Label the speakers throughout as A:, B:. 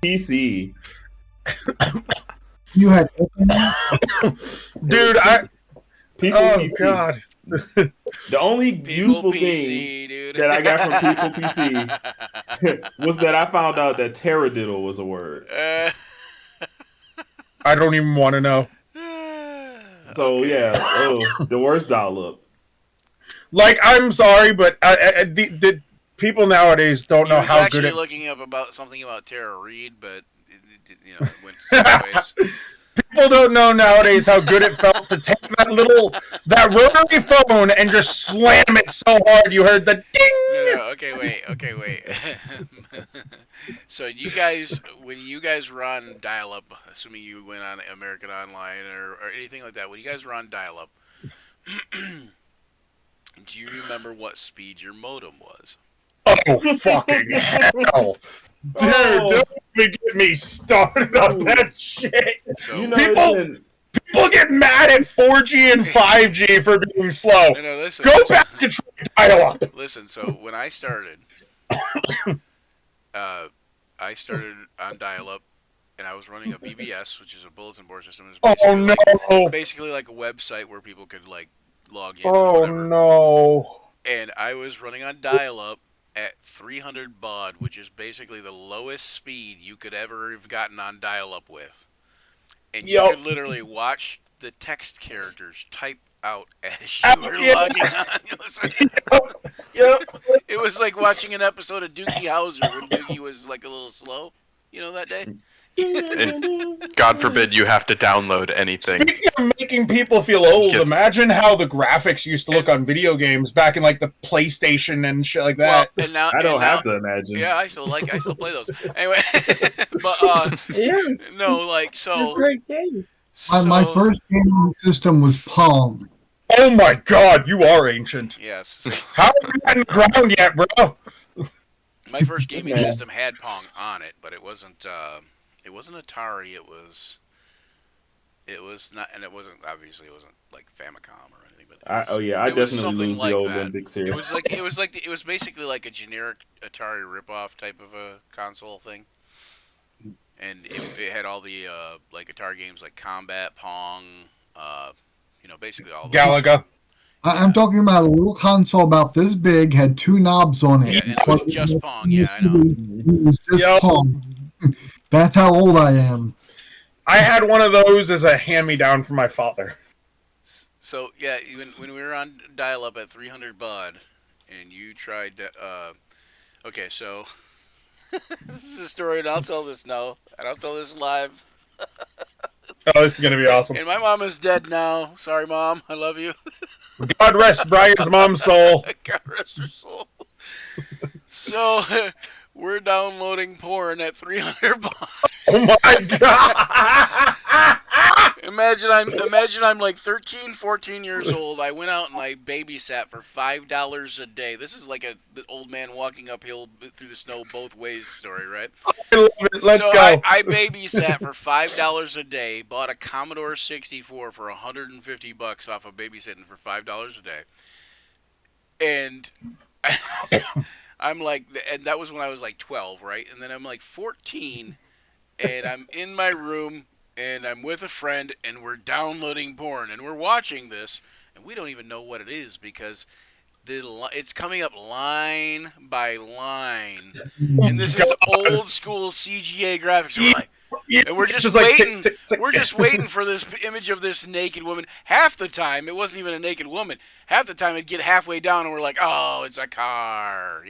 A: PC.
B: You had
C: Dude,
A: People
C: oh
A: PC.
C: god.
A: The only
D: People
A: useful
D: PC,
A: thing
D: dude.
A: that I got from People PC was that I found out that taradiddle was a word.
C: I don't even want to know.
A: So
D: Okay.
A: yeah, the worst dial-up.
C: Like, I'm sorry, but the people nowadays don't know how good
D: actually
C: it.
D: looking up about something about Tara Reid, but it went sideways.
C: People don't know nowadays how good it felt to take that rotary phone and just slam it so hard you heard the ding.
D: No, okay, wait. So you guys, when you guys were on dial-up, assuming you went on American Online or anything like that, when you guys were on dial-up, do you remember what speed your modem was?
C: Oh, fucking hell. Dude, don't even get me started on that shit.
D: So,
A: You know,
C: People get mad at 4G and 5G for being slow.
D: No, listen.
C: Go back to dial-up.
D: Listen, so when I started, I started on dial-up, and I was running a BBS, which is a bulletin board system.
C: Oh, no.
D: Basically like a website where people could, like, log in
C: Oh,
D: or whatever.
C: no.
D: And I was running on dial-up at 300 baud, which is basically the lowest speed you could ever have gotten on dial-up with. And you could literally watch the text characters type out as you were logging on. It was like watching an episode of Doogie Howser when Doogie was like a little slow, that day.
E: And God forbid you have to download anything.
C: Speaking of making people feel old, imagine how the graphics used to look on video games back in like the PlayStation and shit like that.
D: Well, and now,
A: I don't have to imagine.
D: Yeah, I still play those. Anyway, but no, like so.
B: Great games. My first gaming system was Pong.
C: Oh my god, you are ancient.
D: Yes.
C: How are you not in the ground yet, bro?
D: My first gaming system had Pong on it, but it wasn't. It wasn't Atari. It was not, and it wasn't like Famicom or anything. But
A: I definitely lose the old Olympic series.
D: It was basically like a generic Atari ripoff type of a console thing, and it had all the like Atari games like Combat, Pong, basically all.
C: Galaga.
B: I'm talking about a little console about this big, had two knobs on it.
D: Yeah, and it was just Pong. Yeah, I know.
B: It was just Pong. That's how old I am.
C: I had one of those as a hand-me-down from my father.
D: So, yeah, when we were on dial-up at 300 baud, and you tried to, okay, so, this is a story, and I'll tell this now. I don't tell this live.
C: Oh, this is going to be awesome.
D: And my mom is dead now. Sorry, Mom. I love you.
C: God rest Brian's mom's soul.
D: God rest her soul. So, we're downloading porn at 300 baud.
C: Oh my god!
D: Imagine I'm like 13, 14 years old. I went out and I babysat for $5 a day. This is like the old man walking uphill through the snow both ways story, right?
C: I love it. Let's go.
D: I babysat for $5 a day. Bought a Commodore 64 for $150 off of babysitting for $5 a day, and I'm like, and that was when I was like 12, right? And then I'm like 14. And I'm in my room, and I'm with a friend, and we're downloading porn, and we're watching this, and we don't even know what it is because it's coming up line by line, and this is old school CGA graphics. And we're just waiting. We're just waiting for this image of this naked woman. Half the time, it wasn't even a naked woman. Half the time, it'd get halfway down, and we're like, "Oh, it's a car,"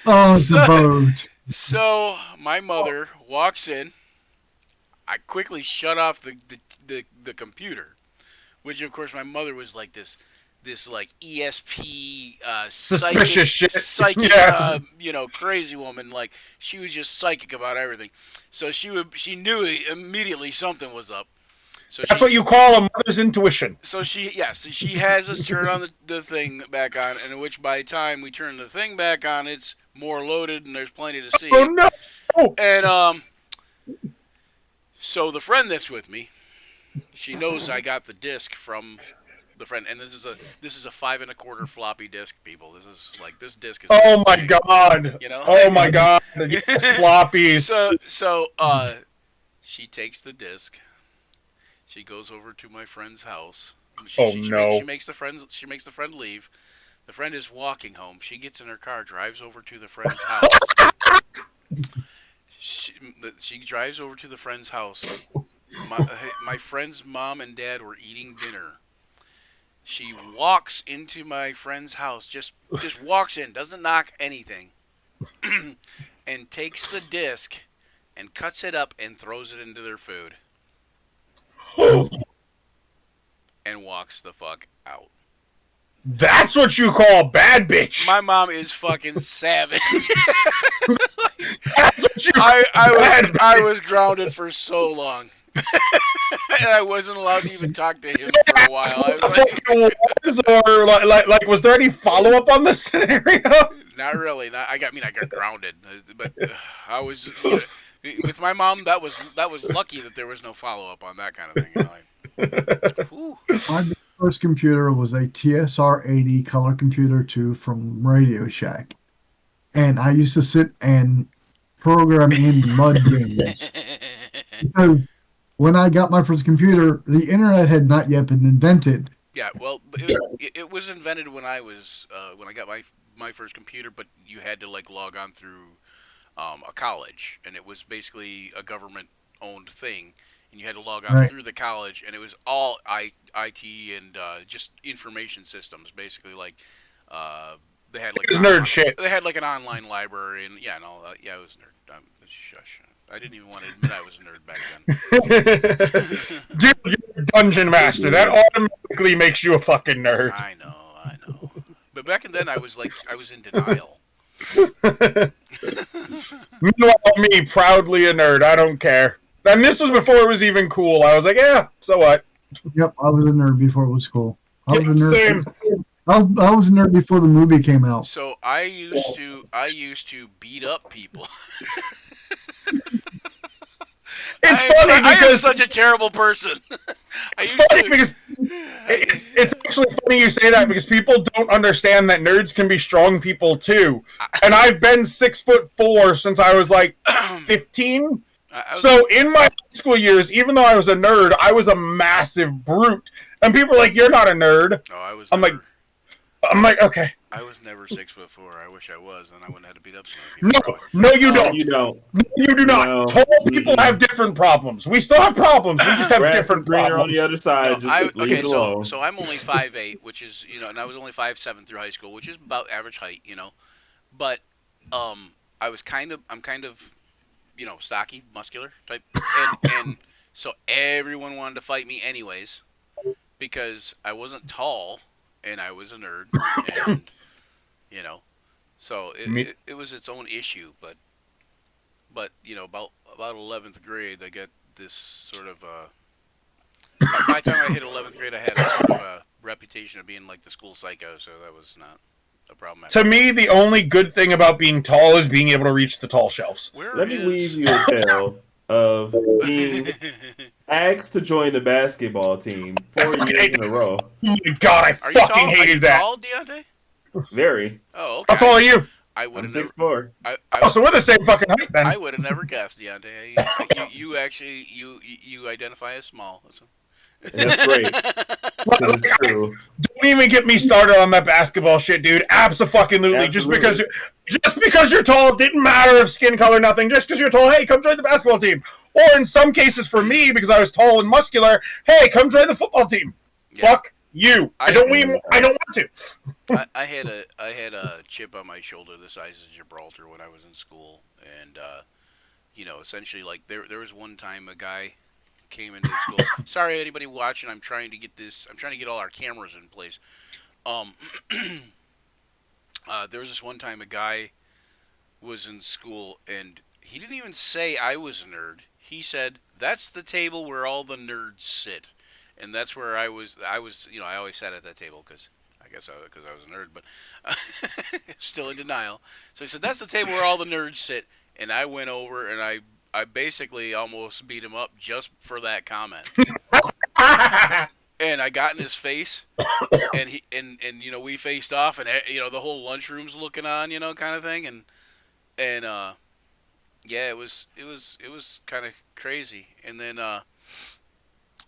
B: Oh, it's a boat.
D: So my mother walks in. I quickly shut off the computer, which of course my mother was like this like ESP
C: suspicious
D: psychic
C: yeah.
D: Crazy woman. Like she was just psychic about everything. So she knew immediately something was up. So
C: that's what you call a mother's intuition.
D: So she has us turn on the thing back on, and which by the time we turn the thing back on, it's more loaded and there's plenty to see.
C: Oh no!
D: And so the friend that's with me, she knows I got the disc from the friend, and this is a 5 1/4 floppy disk, people. This disc is.
C: Oh my god!
D: You know.
C: Oh my god! Yes, floppies.
D: So she takes the disc. She goes over to my friend's house. She makes the friend leave. The friend is walking home. She gets in her car, drives over to the friend's house. She drives over to the friend's house. My friend's mom and dad were eating dinner. She walks into my friend's house, just walks in, doesn't knock anything, and takes the disc and cuts it up and throws it into their food. And walks the fuck out.
C: That's what you call a bad bitch.
D: My mom is fucking savage.
C: That's what you call
D: I was grounded for so long. And I wasn't allowed to even talk to him for a while. I was
C: like, was there any follow up on this scenario?
D: Not really. I got grounded, but I was with my mom. That was lucky that there was no follow up on that kind of thing.
B: My first computer was a TSR-80 color computer 2 from Radio Shack, and I used to sit and program in mud games because when I got my first computer, the internet had not yet been invented.
D: Yeah, well, it was invented when I got my first computer, but you had to like log on through a college, and it was basically a government-owned thing, and you had to log on through the college, and it was all IT and just information systems, basically. Like they had like
C: nerd shit.
D: They had like an online library, and yeah, it was nerd. Shush. I didn't even want to admit I was a nerd back then.
C: Dude, you're a dungeon master. That automatically makes you a fucking nerd.
D: I know. But back then, I was in denial.
C: Meanwhile, me, proudly a nerd. I don't care. And this was before it was even cool. I was like, yeah, so what?
B: Yep, I was a nerd before it was cool. I was a nerd.
C: Same.
B: I was a nerd before the movie came out.
D: So I used to beat up people.
C: It's funny because
D: I am such a terrible person.
C: Because it's actually funny you say that because people don't understand that nerds can be strong people too. And I've been 6'4" since I was like 15. So in my high school years, even though I was a nerd, I was a massive brute. And people are like, "You're not a nerd."
D: Oh, I was.
C: I'm like, okay.
D: I was never 6'4". I wish I was, then I wouldn't have to beat up so many people.
C: No, you don't.
A: You don't.
C: No, you do not.
A: No.
C: Tall people have different problems. We still have problems. We just have different problems.
A: On the other side. Leave it alone.
D: So I'm only 5'8", which is and I was only 5'7" through high school, which is about average height, But I'm kind of stocky, muscular type, and so everyone wanted to fight me anyways because I wasn't tall and I was a nerd, and so it was its own issue, but about 11th grade, I got this sort of by the time I hit 11th grade, I had a sort of a reputation of being like the school psycho, so that was not a problem.
C: To me, the only good thing about being tall is being able to reach the tall shelves.
A: Let me leave you a tale of being asked to join the basketball team 4 years in a row.
C: Oh my god, I fucking hated that.
D: Are you tall, Deontay?
A: Very.
D: Oh, okay.
C: How tall are you?
D: I would
A: I'm
D: have
A: 6'4".
C: So we're the same fucking height then.
D: I would have never guessed, Deontay. You actually identify as small.
A: That's great. That's true.
C: Don't even get me started on that basketball shit, dude. Absolutely. Just because you're tall, it didn't matter if skin color, nothing. Just because you're tall, hey, come join the basketball team. Or in some cases for me, because I was tall and muscular, hey, come join the football team. Yeah. Fuck you. I don't want to.
D: I had a chip on my shoulder the size of Gibraltar when I was in school, and essentially like there was one time a guy came into school. Sorry, anybody watching. I'm trying to get all our cameras in place. There was this one time a guy was in school, and he didn't even say I was a nerd. He said, "That's the table where all the nerds sit," and that's where I was. I always sat at that table because I guess because I was a nerd, but still in denial. So he said, "That's the table where all the nerds sit," and I went over and I basically almost beat him up just for that comment. and I got in his face, and we faced off, and the whole lunchroom's looking on, kind of thing, and yeah, it was kind of crazy, and then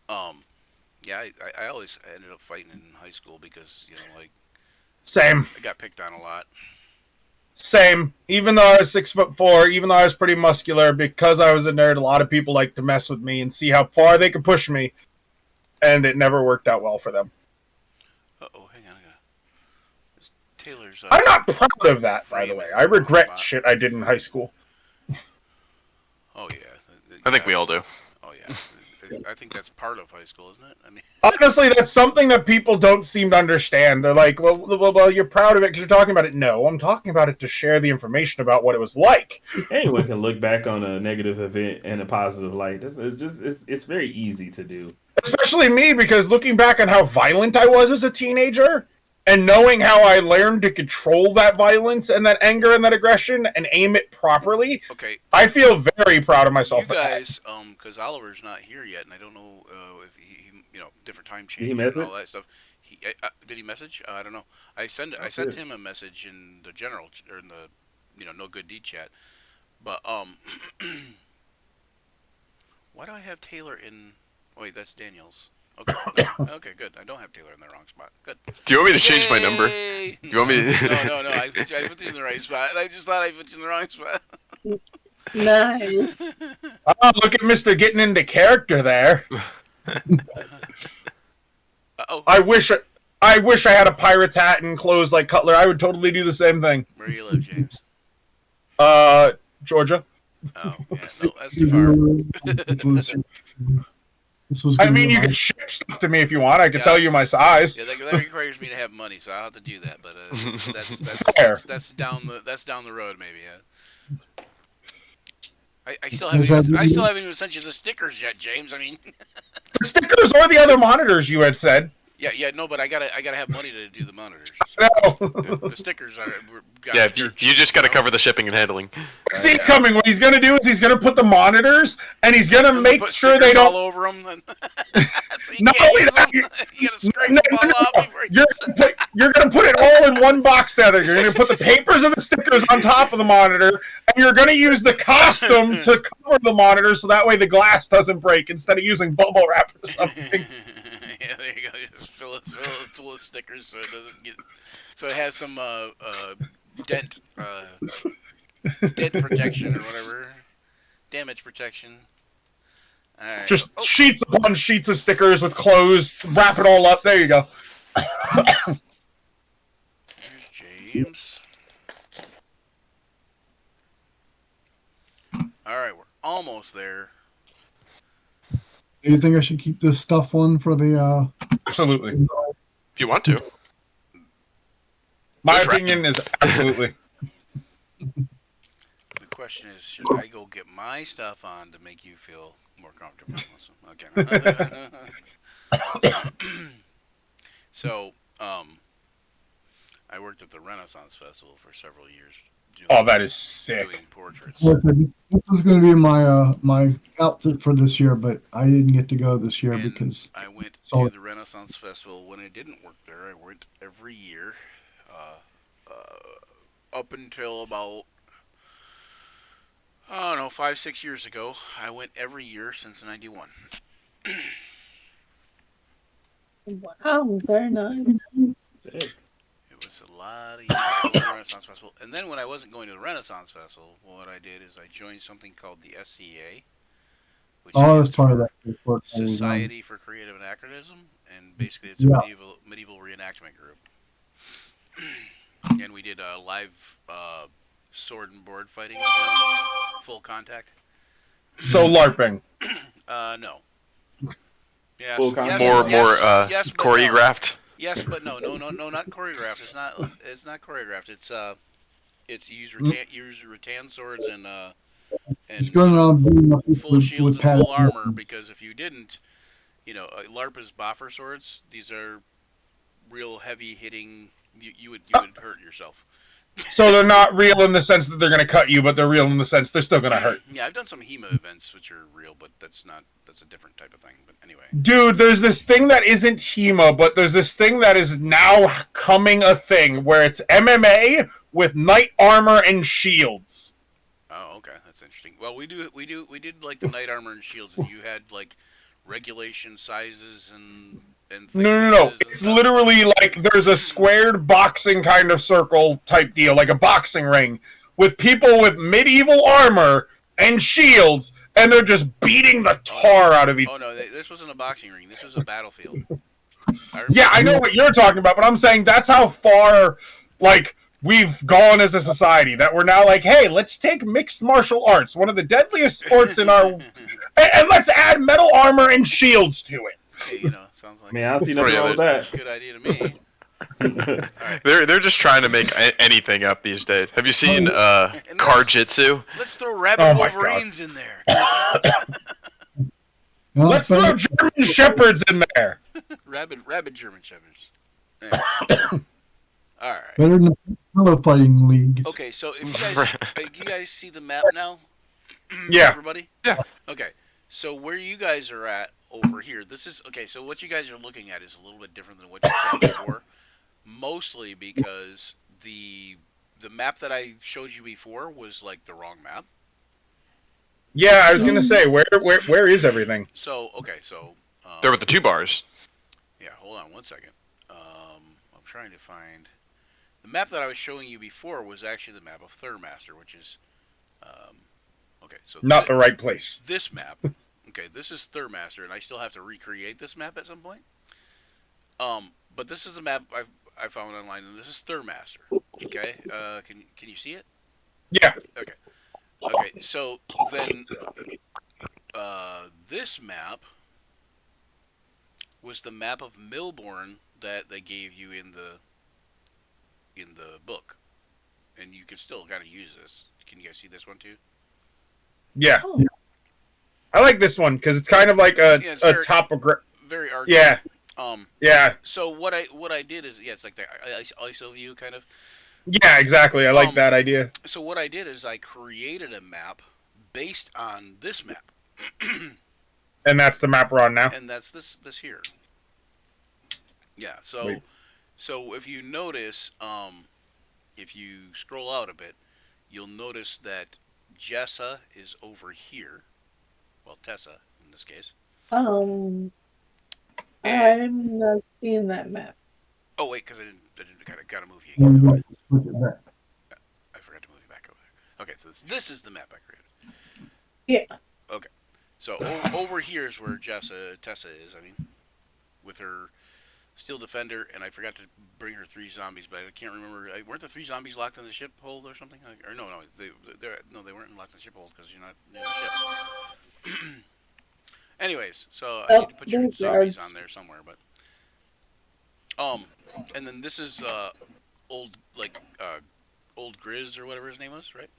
D: um yeah, I always ended up fighting in high school because like
C: Same.
D: I got picked on a lot.
C: Same. Even though I was 6'4", even though I was pretty muscular, because I was a nerd, a lot of people liked to mess with me and see how far they could push me, and it never worked out well for them.
D: Uh-oh, hang on. This Taylor's.
C: I'm not proud of that, by the way. I regret shit I did in high school.
D: Oh yeah.
E: I think we all do.
D: Oh yeah. I think that's part of high school, isn't it? I mean,
C: Honestly, that's something that people don't seem to understand. They're like, well, you're proud of it because you're talking about it. No, I'm talking about it to share the information about what it was like.
A: Anyone can look back on a negative event in a positive light. It's very easy to do.
C: Especially me, because looking back on how violent I was as a teenager, and knowing how I learned to control that violence and that anger and that aggression and aim it properly,
D: okay.
C: I feel very proud of myself.
D: You
C: for
D: guys, because Oliver's not here yet, and I don't know if he different time change and all that stuff. Did he message? I don't know. I sent him a message in the general or in the no good deed chat, but why do I have Taylor in? Oh, wait, that's Daniel's. Okay, okay, good. I don't have Taylor in the wrong spot. Good.
E: Do you want me to change my number?
D: Yay!
E: Do you want me to?
D: No. I put you in the right spot, and I just thought I put you in the wrong spot.
F: Nice.
C: Oh, look at Mr. getting into character there.
D: Uh-oh.
C: I wish I had a pirate's hat and clothes like Cutler. I would totally do the same thing.
D: Where do you live, James?
C: Georgia.
D: Oh, yeah, no, that's too far.
C: I mean, you can ship stuff to me if you want. I can tell you my size.
D: Yeah, that requires me to have money, so I'll have to do that. But that's down the road, maybe. Yeah. I still haven't even sent you the stickers yet, James. I mean,
C: The stickers or the other monitors you had said.
D: yeah, no, but I gotta have money to do the monitors.
C: No.
D: The stickers are.
E: Yeah, you just got to cover the shipping and handling.
C: See it coming. What he's gonna do is he's gonna put the monitors and he's gonna make
D: put
C: sure they
D: stickers
C: don't.
D: all over them. So you
C: No,
D: can't use
C: that-
D: them. You gotta scrape them all out before
C: You're gonna put it all in one box together. You're gonna put the papers and the stickers on top of the monitor, and you're gonna use the costume to cover the monitor so that way the glass doesn't break instead of using bubble wrap or something.
D: Yeah, there you go. Just fill it full of stickers so it doesn't get. So it has some dent protection or whatever, damage protection. All right.
C: Just sheets upon sheets of stickers with clothes. Wrap it all up. There you go.
D: Here's James. All right, we're almost there.
B: Do you think I should keep this stuff on for the?
C: Absolutely.
E: If you want to.
C: My
E: That's right.
C: opinion is absolutely.
D: The question is, should I go get my stuff on to make you feel more comfortable? Okay. So, I worked at the Renaissance Festival for several years.
C: Oh, that is sick.
D: Doing portraits.
B: This was going to be my my outfit for this year, but I didn't get to go this year
D: And
B: because
D: I went
B: Sorry.
D: to the Renaissance Festival when I didn't work there. I went every year, up until about, I don't know, 5-6 years ago. I went every year since '91.
F: Wow, very nice.
D: It was a lot of years going to the Renaissance Festival. And then when I wasn't going to the Renaissance Festival, what I did is I joined something called the SCA, which
B: I was
D: stands
B: part of
D: for
B: that. Report.
D: Society for Creative Anachronism, and basically it's a
B: Yeah.
D: medieval reenactment group. And we did a live sword and board fighting, full contact.
C: So LARPing.
D: No. Yes,
A: Full contact.
E: More
D: yes, but
E: choreographed.
D: No. Yes, but no, not choreographed. It's not choreographed. It's use rattan swords and
B: It's going around beating up
D: full
B: with
D: shields and
B: padded
D: full armor,
B: weapons.
D: because if you didn't, LARP is boffer swords. These are real heavy hitting. You would hurt yourself.
C: So they're not real in the sense that they're going to cut you, but they're real in the sense they're still going to hurt.
D: Yeah, I've done some HEMA events which are real, but that's a different type of thing. But anyway.
C: Dude, there's this thing that isn't HEMA, but there's this thing that is now coming a thing where it's MMA with knight armor and shields.
D: Oh, okay, that's interesting. Well, we did like the knight armor and shields, and you had like regulation sizes and
C: No.
D: thicknesses and
C: It's
D: stuff.
C: literally like there's a squared boxing kind of circle type deal, like a boxing ring, with people with medieval armor and shields, and they're just beating the tar out of each.
D: Oh no, this wasn't a boxing ring. This was a battlefield.
C: Yeah, I know what you're talking about, but I'm saying that's how far, like, we've gone as a society, that we're now like, hey, let's take mixed martial arts, one of the deadliest sports in our, and let's add metal armor and shields to it.
D: Hey, sounds like
A: I mean, I don't see nothing wrong with
D: a
A: that.
D: good idea to me. All right,
E: They're just trying to make anything up these days. Have you seen Karjitsu?
D: let's throw rabbit
C: Oh my
D: Wolverines in there.
B: Well,
C: Let's
B: it's
C: throw
B: better-
C: German shepherds in there.
D: Rabbit German shepherds. Yeah. All right.
B: better than other fighting leagues.
D: Okay, so if you guys see the map now,
C: Yeah.
D: everybody.
E: Yeah.
D: Okay, so where you guys are at over here, this is okay. So what you guys are looking at is a little bit different than what you saw before, mostly because the map that I showed you before was like the wrong map.
C: Yeah, I was gonna say, where is everything?
D: So okay, so
E: There were the 2 bars.
D: yeah, hold on one second. I'm trying to find the map that I was showing you before was actually the map of Thurmaster, which is okay. So
C: Not the right place.
D: this map. Okay, this is Thurmaster, and I still have to recreate this map at some point. But this is the map I found online, and this is Thurmaster. Okay, can you see it?
C: Yeah.
D: Okay. Okay, so then this map was the map of Milborn that they gave you in the book, and you can still kind of use this. Can you guys see this one too?
C: Yeah.
F: Oh,
C: I like this one because it's kind of like a
D: Yeah, it's very-
C: topograph.
D: Very arcade.
C: Yeah. Yeah.
D: So what I did is it's like the ISO view kind of.
C: Yeah. Exactly. I like
D: Um,
C: that idea.
D: So what I did is I created a map based on this map,
C: And that's the map we're on now.
D: and that's this here. Yeah. So
C: Wait.
D: so if you notice, if you scroll out a bit, you'll notice that Jessa is over here. Well, Tessa in this case.
F: I'm not seeing that map.
D: Oh wait, because I didn't gotta move you again.
B: Anyway, look at that.
D: I forgot to move you back over there. Okay, so this is the map I created.
F: Yeah.
D: Okay, so over here is where Tessa is. I mean, with her Steel Defender, and I forgot to bring her 3 zombies, but I can't remember. Weren't the 3 zombies locked in the ship hold or something? Or no, they weren't locked in the ship hold because you're not near the ship. Anyways, so I need to put your
F: there's
D: zombies
F: guards.
D: on there somewhere, but and then this is old old Grizz or whatever his name was, right?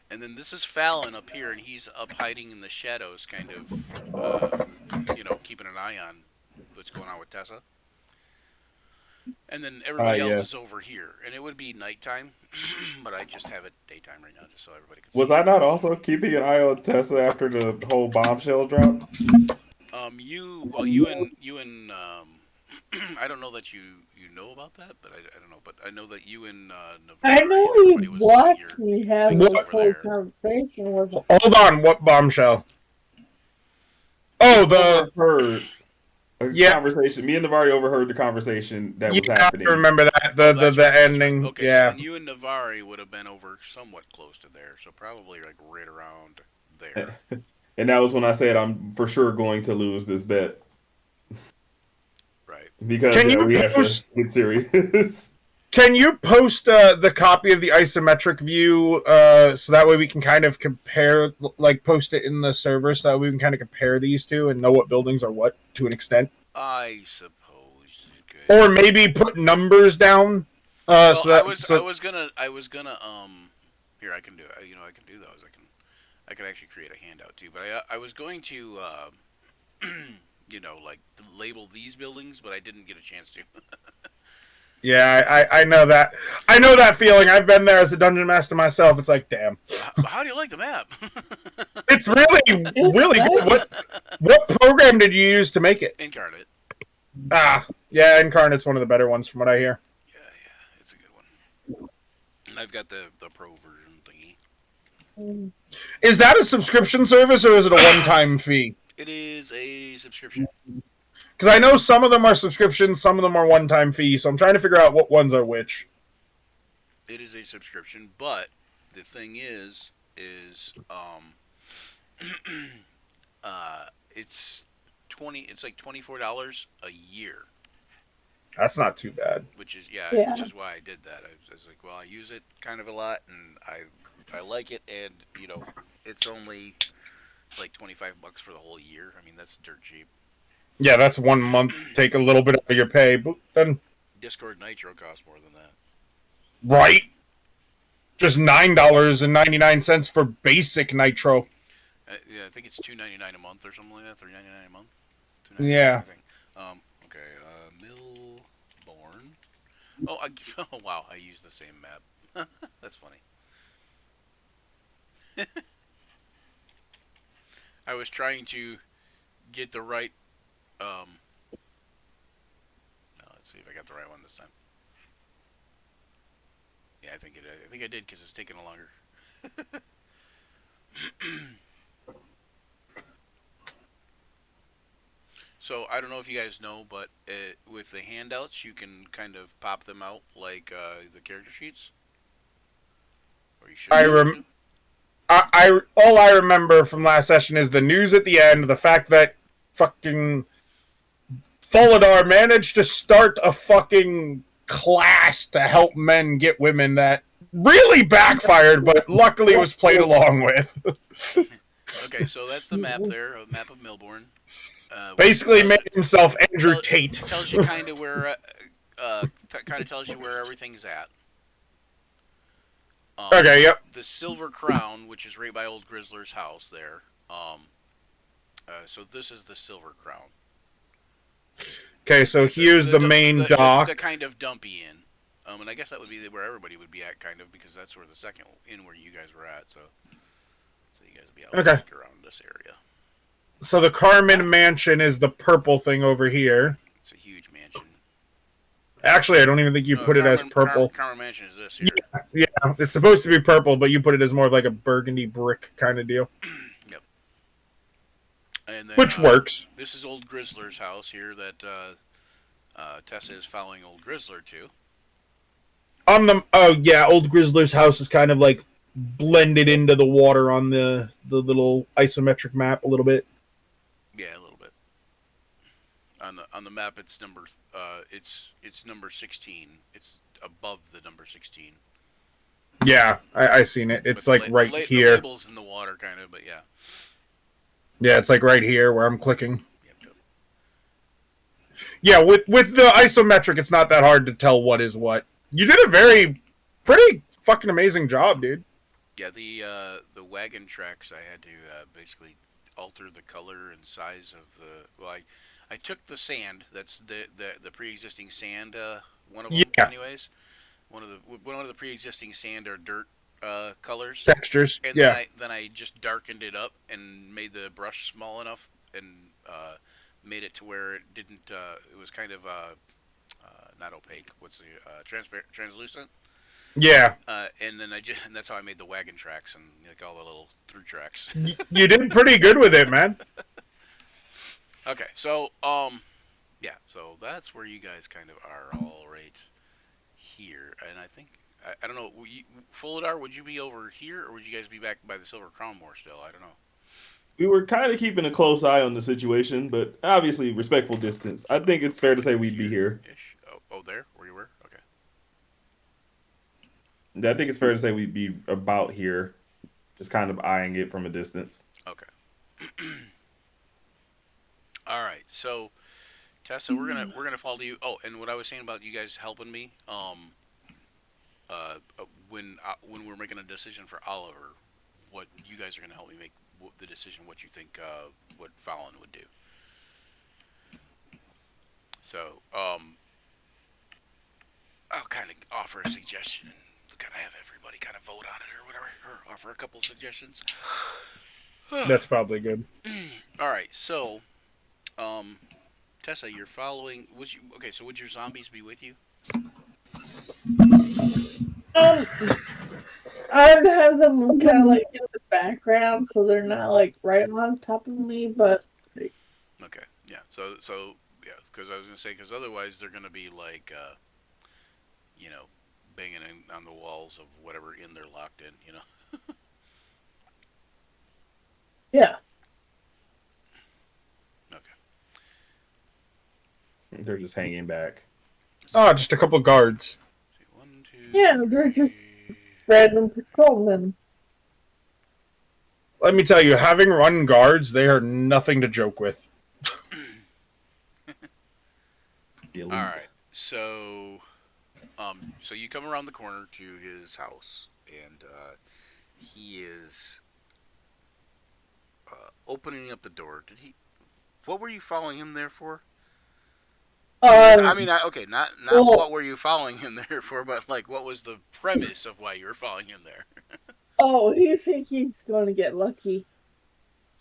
D: And then this is Fallon up here, and he's up hiding in the shadows, kind of, keeping an eye on what's going on with Tessa. And then everybody else
C: yes.
D: is over here, and it would be nighttime, but I just have it daytime right now, just so everybody can see.
A: Was I not also keeping an eye on Tessa after the whole bombshell drop?
D: You and I don't know that you know about that, but I don't know, but I know that you and Navarre,
F: I know
D: everybody
F: you
D: was
F: watched
D: here.
F: me have
D: Like,
F: this
D: over
F: whole
D: there.
F: conversation with
C: Hold on. What bombshell? Oh, the
A: Overheard a
C: Yeah.
A: conversation. Me and Navari overheard the conversation that was
C: yeah. I
A: happening.
C: remember that.
D: That's
C: The
D: right, that's right.
C: ending.
D: Okay,
C: Yeah.
D: so then you and Navarre would have been over somewhat close to there, so probably like right around there.
A: And that was when I said I'm for sure going to lose this bet
D: Right.
A: because
C: Can you
A: we have to
C: post-
A: get serious.
C: Can you post the copy of the isometric view so that way we can kind of compare, like post it in the server so that we can kind of compare these two and know what buildings are what to an extent?
D: I suppose you could.
C: Or maybe put numbers down.
D: Well,
C: So that,
D: I was gonna here I can do it. I can do those. I could actually create a handout too, but I was going to label these buildings, but I didn't get a chance to.
C: Yeah, I know that. I know that feeling. I've been there as a dungeon master myself. It's like, damn.
D: How do you like the map?
C: It's really good. What program did you use to make it?
D: Incarnate.
C: Yeah, Incarnate's one of the better ones from what I hear.
D: Yeah, it's a good one. And I've got the pro version thingy.
C: Is that a subscription service or is it a one-time fee?
D: It is a subscription.
C: Because I know some of them are subscriptions, some of them are one-time fee, so I'm trying to figure out what ones are which.
D: It is a subscription, but the thing is it's it's like $24 a year.
C: That's not too bad.
D: Which is
F: Yeah.
D: which is why I did that. I was like, well, I use it kind of a lot, and I like it, and it's only like $25 for the whole year. I mean, that's dirt cheap.
C: Yeah, that's 1 month. Take a little bit out of your pay, but then
D: Discord Nitro costs more than that.
C: right, just $9.99 for basic Nitro.
D: Yeah, I think it's $2.99 a month or something like that. $3.99 a month.
C: Yeah.
D: Okay. Millborn. Oh, wow! I used the same map. That's funny. I was trying to get the right. Let's see if I got the right one this time. Yeah, I think I did because it's taking longer. So I don't know if you guys know, but with the handouts, you can kind of pop them out like the character sheets. Or you should.
C: All I remember from last session is the news at the end, the fact that fucking Foladar managed to start a fucking class to help men get women that really backfired, but luckily was played along with.
D: Okay, so that's the map there, a map of Millborn.
C: Basically made himself Andrew Tate.
D: Tells you kind of where, tells you where everything's at.
C: Okay, yep.
D: The Silver Crown, which is right by Old Grizzler's house there. So this is the Silver Crown.
C: Okay, so here's the main dock.
D: The kind of dumpy inn. And I guess that would be where everybody would be at, kind of, because that's where the second inn where you guys were at. So you guys would be able to walk around this area.
C: So the Carmen Mansion is the purple thing over here.
D: It's a huge mansion.
C: Actually, I don't even think you put it as purple.
D: Carmen Mansion is this here.
C: Yeah, it's supposed to be purple, but you put it as more of like a burgundy brick kind of deal.
D: Yep. And then,
C: which works.
D: This is Old Grizzler's house here that Tessa is following Old Grizzler to.
C: Old Grizzler's house is kind of like blended into the water on the little isometric map a little bit.
D: Yeah, a little bit. On the map, it's number number 16. It's above the number 16.
C: Yeah, I seen it. It's like right here.
D: The label's in the water, kind of, but yeah.
C: Yeah, it's like right here where I'm clicking.
D: Yep.
C: Yeah, with the isometric, it's not that hard to tell what is what. You did a pretty fucking amazing job, dude.
D: Yeah, the wagon tracks, I had to basically alter the color and size of the. Well, I took the sand. That's the pre-existing sand. One of them, anyways. One of the pre-existing sand or dirt colors.
C: Textures.
D: And
C: yeah.
D: then I just darkened it up and made the brush small enough and made it to where it didn't. It was kind of not opaque. What's the translucent?
C: Yeah.
D: And then and that's how I made the wagon tracks and like all the little through tracks.
C: You did pretty good with it, man.
D: Okay, so yeah, so that's where you guys kind of are all right here, and I think I don't know. Foladar, would you be over here, or would you guys be back by the Silver Crown more still? I don't know.
A: We were kind of keeping a close eye on the situation, but obviously respectful distance. I think it's fair to say we'd be here.
D: Oh, there? Where you were? Okay.
A: I think it's fair to say we'd be about here, just kind of eyeing it from a distance.
D: Okay. All right. So, Tessa, we're gonna follow you. Oh, and what I was saying about you guys helping me, when we're making a decision for Oliver, what you guys are gonna help me make the decision, what you think, what Fallon would do. So, I'll kind of offer a suggestion and kind of have everybody kind of vote on it or whatever, or offer a couple of suggestions.
C: That's probably good.
D: All right, so, Tessa, you're following. Okay? So would your zombies be with you?
F: I'd have them kind of like in the background, so they're not like right on top of me. But
D: Okay, yeah. So yeah, because I was gonna say, because otherwise they're gonna be like, you know, banging on the walls of whatever inn they're locked in. You know.
F: yeah,
D: Okay.
A: They're just hanging back.
C: Oh, just a couple guards.
D: See, 1, 2,
F: Yeah, they're just
D: 3.
F: random patrolmen.
C: Let me tell you, having run guards, they are nothing to joke with.
A: Elite.
D: All right. So, so you come around the corner to his house, and he is opening up the door. Did he? What were you following him there for? I mean, okay, not
F: well-
D: what were you following him there for, but like, what was the premise of why you were following him there?
F: Oh, you think he's going to get lucky?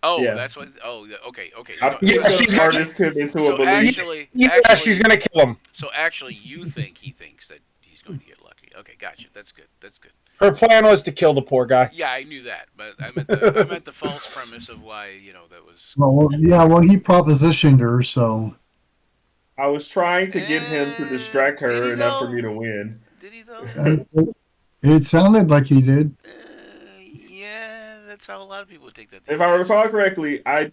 D: Oh,
A: Yeah.
D: that's what. Oh, yeah, okay.
A: I'm
C: Yeah,
A: gonna
C: she's
A: harness him into a
D: So
A: belief.
D: actually,
C: Yeah, she's gonna kill him.
D: So actually, you think he thinks that he's going to get lucky. Okay, gotcha. That's good. That's good.
C: Her plan was to kill the poor guy.
D: Yeah, I knew that, but I meant the false premise of why that was.
B: Well, yeah, well, he propositioned her, so
A: I was trying to get him to distract
D: Did
A: her
D: he
A: enough for
D: though?
A: me to win.
D: Did he though?
B: it sounded like he did.
D: Yeah, that's how a lot of people take that.
A: If I recall correctly, I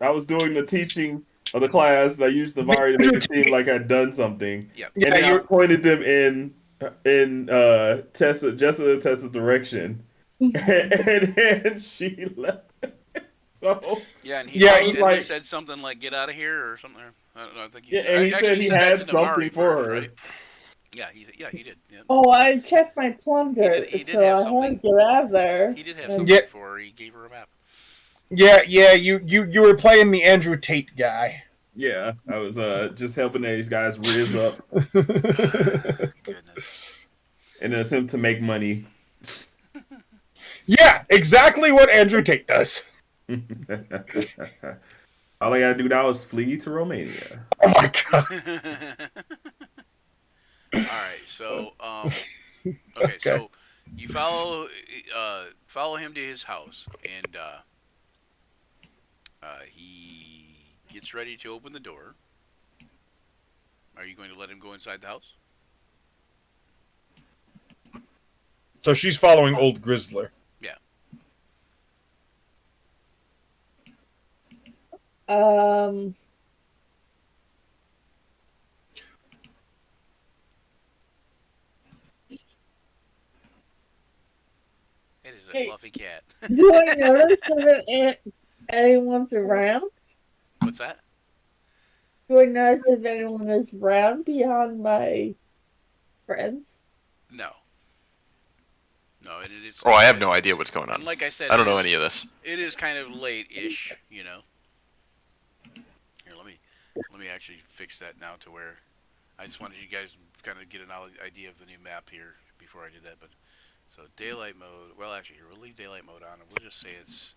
A: was doing the teaching of the class. And I used the Vari to make it seem like I'd done something,
D: Yeah.
A: and then I pointed them in Tessa's direction, and she left. So
D: Yeah, and he,
C: Yeah,
D: and
A: like-
D: he said something like "get out of here" or something. I don't know. I think
A: yeah, and he
D: actually
A: said he
D: that
A: had
D: to Navari
A: something for
D: first,
A: her.
D: right? Yeah, he did. Yeah.
F: Oh, I checked my plunder,
D: He did
F: so
D: have
F: I
D: something.
F: had to get out of there.
D: He did have
F: And-
D: something
C: Yeah.
D: for her. He gave her a map.
C: Yeah, you were playing the Andrew Tate guy.
A: Yeah, I was just helping these guys riz up,
D: Goodness.
A: and it's him to make money.
C: Yeah, exactly what Andrew Tate does.
A: All I gotta do now is flee to Romania.
C: Oh my god.
D: All right, so okay, so you follow him to his house, and he gets ready to open the door. Are you going to let him go inside the house?
C: So she's following Old Grizzler.
D: It is a
F: Hey.
D: fluffy cat.
F: Do I notice if anyone's around?
D: What's that?
F: Do I notice if anyone is around beyond my friends?
D: No. No, it is.
E: Oh, I have no idea what's going
D: And
E: on.
D: like I said,
E: I don't
D: it
E: know
D: is-
E: any of this.
D: It is kind of late-ish, you know. Here, let me actually fix that now to where I just wanted you guys to kind of get an idea of the new map here before I did that. But so daylight mode. Well, actually, here we'll leave daylight mode on, and we'll just say it's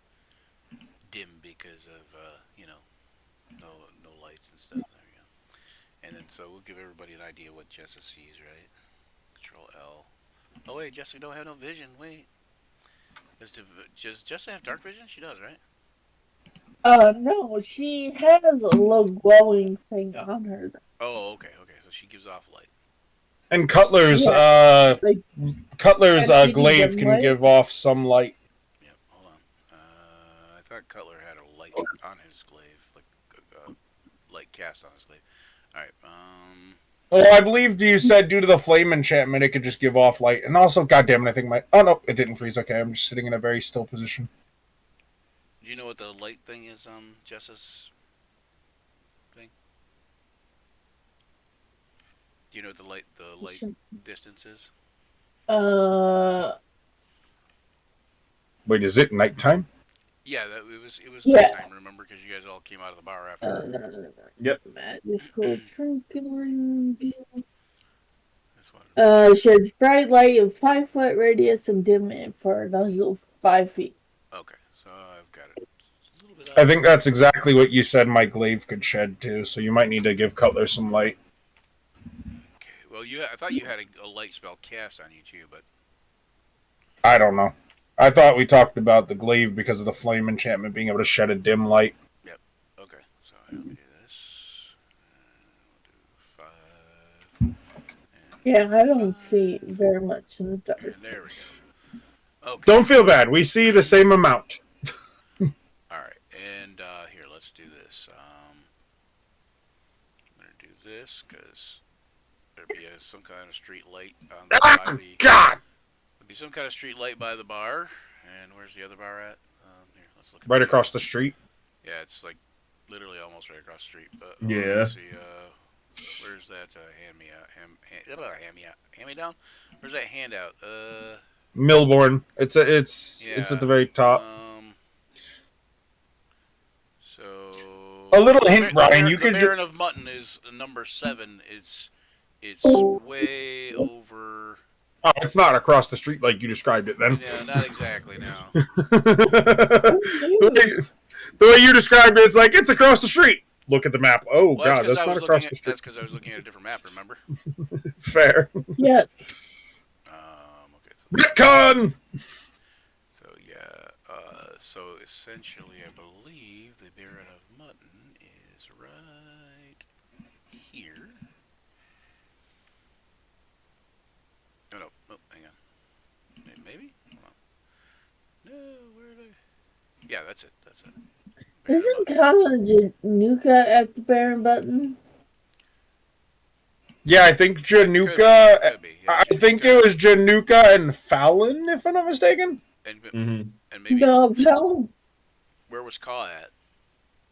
D: dim because of no lights and stuff. There we go. And then so we'll give everybody an idea what Jessa sees, right? Control L. Oh wait, Jessa don't have no vision. Wait. Does Jessa have dark vision? She does, right?
F: No, she has a little glowing thing on her.
D: Oh, okay. So she gives off light.
C: And Cutler's
F: Like,
C: Cutler's
F: And she
C: glaive
F: can
C: can
F: light?
C: give off some light.
D: Yep. Hold on. I thought Cutler had a light on his glaive, like light cast on his glaive. All right.
C: Well, I believe you said due to the flame enchantment, it could just give off light. And also, goddamn it, I think my... Oh, no, it didn't freeze. Okay, I'm just sitting in a very still position.
D: Do you know what the light thing is on Jessa's thing? Do you know what the light distance is?
C: Wait, is it nighttime?
D: Yeah, it was
F: Yeah.
D: nighttime. Remember, because you guys all came out of the bar after.
A: Yep.
F: Magical trinket.
D: That's
F: Sheds bright light of 5-foot radius and dim it for another 5 feet.
D: Okay, so I've got it. It's a little bit
C: I think that's exactly what you said my glaive could shed too, so you might need to give Cutler some light.
D: Okay, well, I thought you had a light spell cast on you too, but
C: I don't know. I thought we talked about the glaive because of the flame enchantment being able to shed a dim light.
D: okay. So let me do this. We'll do 5.
F: Yeah, I don't see very much in the dark.
D: And there we go. Okay.
C: Don't feel bad. We see the same amount.
D: All right, and here, let's do this. I'm gonna do this because there'd be some kind of street light on the, by the.
C: God!
D: There'd be some kind of street light by the bar. And where's the other bar at? Here, let's look.
C: Right across the street.
D: Yeah, it's like literally almost right across the street. But
A: Yeah.
D: Let's see. Where's that hand me out? Hand me down. Where's that handout?
C: Milborn. It's at the very top.
D: So
C: A little hint,
D: the
C: Brian. You
D: the
C: could.
D: Baron of Mutton is number 7. It's way over.
C: Oh, it's not across the street like you described it then.
D: Yeah, not exactly. No.
C: The way you described it, it's like it's across the street. Look at the map. Oh
D: Well,
C: God, that's not across the street.
D: That's because I was looking at a different map. Remember?
C: Fair.
F: Yes.
D: Okay.
C: Retcon.
D: So yeah. So essentially, I believe the Baron of Mutton is right here. Oh no! Oh, hang on. Maybe? Hold on. No, where did I? Yeah, that's it. That's it. Baron of
F: Isn't
D: Mutton.
F: Januka at the Baron button?
C: Yeah, I think Januka.
D: Could be, yeah,
C: I think it was Januka and Fallon, if I'm not mistaken.
D: And,
A: Mm-hmm.
D: and maybe
F: No, no.
D: where was Kaw at?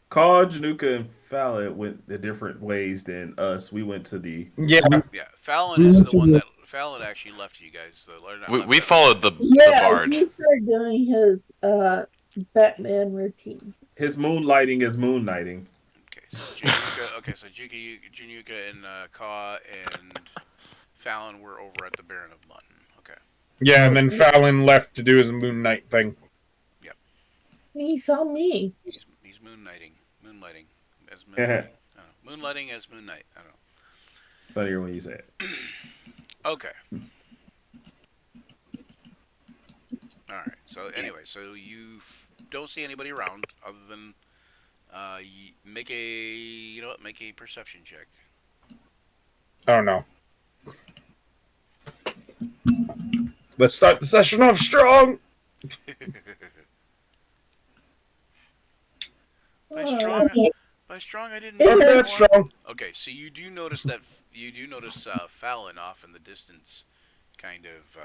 A: Call Januka and Fallon went the different ways than us. We went to the.
C: Yeah,
D: Yeah, Fallon is the one that Fallon actually left you guys.
E: We followed the
F: Yeah,
E: bard.
F: he started doing his Batman routine.
A: His moonlighting is moonlighting.
D: Okay, so Januka and Kaw and Fallon were over at the Baron of Mutton. Okay.
C: yeah, and then Fallon left to do his Moon Knight thing.
F: He saw me.
D: He's moonlighting as moonlighting. I don't know. Moonlighting as Moon Knight. I don't know.
A: Funnier when you say it.
D: Okay. All right. So anyway, so you don't see anybody around other than make a perception check.
C: Oh no. Let's start the session off strong.
D: By strong, I didn't.
F: Yeah.
D: mean
C: Okay, that's
D: more.
C: strong.
D: Okay, so you do notice Fallon off in the distance, kind of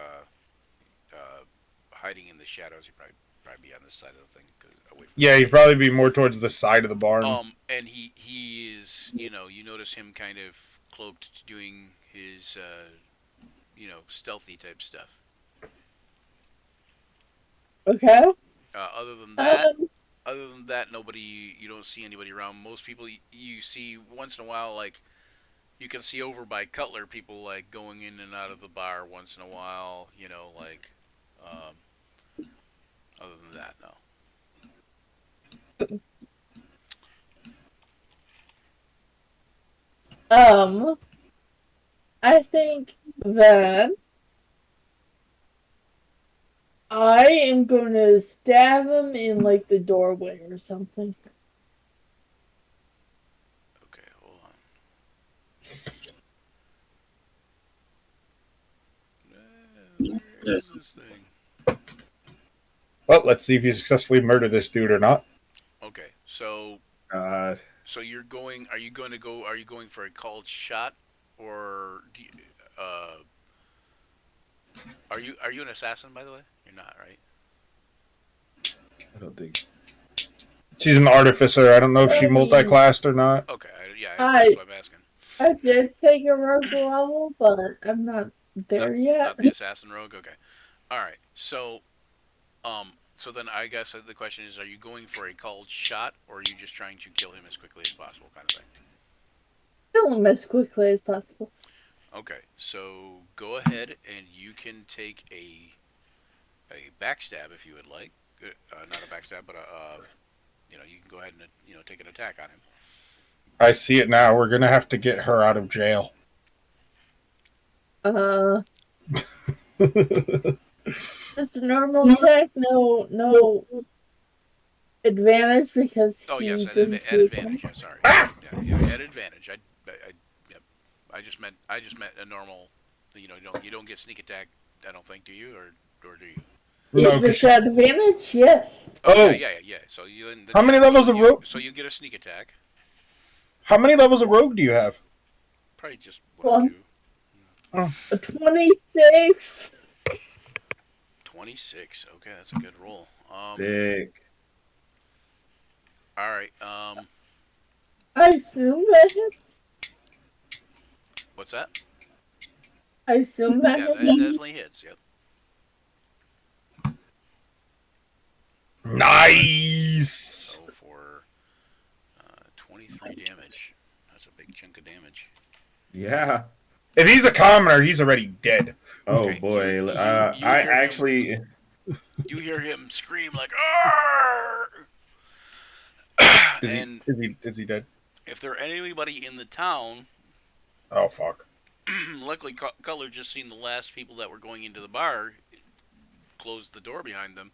D: hiding in the shadows. He probably be on this side of the thing, 'cause away from.
C: Yeah, he'd probably be more towards the side of the barn.
D: And he is, you notice him kind of cloaked, doing his, stealthy type stuff.
F: Okay.
D: Other than that, you don't see anybody around. Most people you see once in a while, like you can see over by Cutler, people like going in and out of the bar once in a while. Other than that, no.
F: I think that I am going to stab him in like the doorway or something.
D: Okay, hold on. Where is this thing?
C: Well, let's see if you successfully murder this dude or not.
D: Okay, so
A: God.
D: so you're going. Are you going for a called shot, or are you an assassin, by the way? You're not, right?
A: I don't think.
C: She's an artificer. I don't know if she multi-classed or not.
D: Okay, that's what I'm asking.
F: I did take a rogue level, but I'm not there yet.
D: Not the assassin rogue. Okay, all right. So then I guess the question is: are you going for a called shot, or are you just trying to kill him as quickly as possible, kind of thing?
F: Kill him as quickly as possible.
D: Okay, so go ahead and you can take a backstab if you would like. Not a backstab, but you can go ahead and take an attack on him.
C: I see it now. We're gonna have to get her out of jail.
F: Just a normal attack. No advantage because
D: Oh
F: he
D: yes, at
F: didn't see
D: advantage. Yeah, sorry. Yeah, at advantage. I just meant a normal. You don't get sneak attack. I don't think, do you, or do you?
C: No,
F: If it's at advantage, yes.
C: Oh,
D: yeah. So
C: how many levels of rogue?
D: So you get a sneak attack.
C: How many levels of rogue do you have?
D: Probably just
F: One.
D: or two.
F: A 26.
D: 26. Okay, that's a good roll.
A: Dick.
D: All right.
F: I assume that hits.
D: What's that?
F: I assume that
D: Yeah, that
F: hits.
D: definitely hits. Yep.
C: Nice.
D: So for 23 damage, that's a big chunk of damage.
A: Yeah.
C: If he's a commoner, he's already dead.
A: Oh
D: Okay,
A: boy.
D: you
A: I
D: hear him.
A: actually.
D: You hear him scream like "Arr!" And
C: Is he dead?
D: if there anybody in the town,
C: Oh fuck.
D: luckily Cutler just seen the last people that were going into the bar close the door behind them,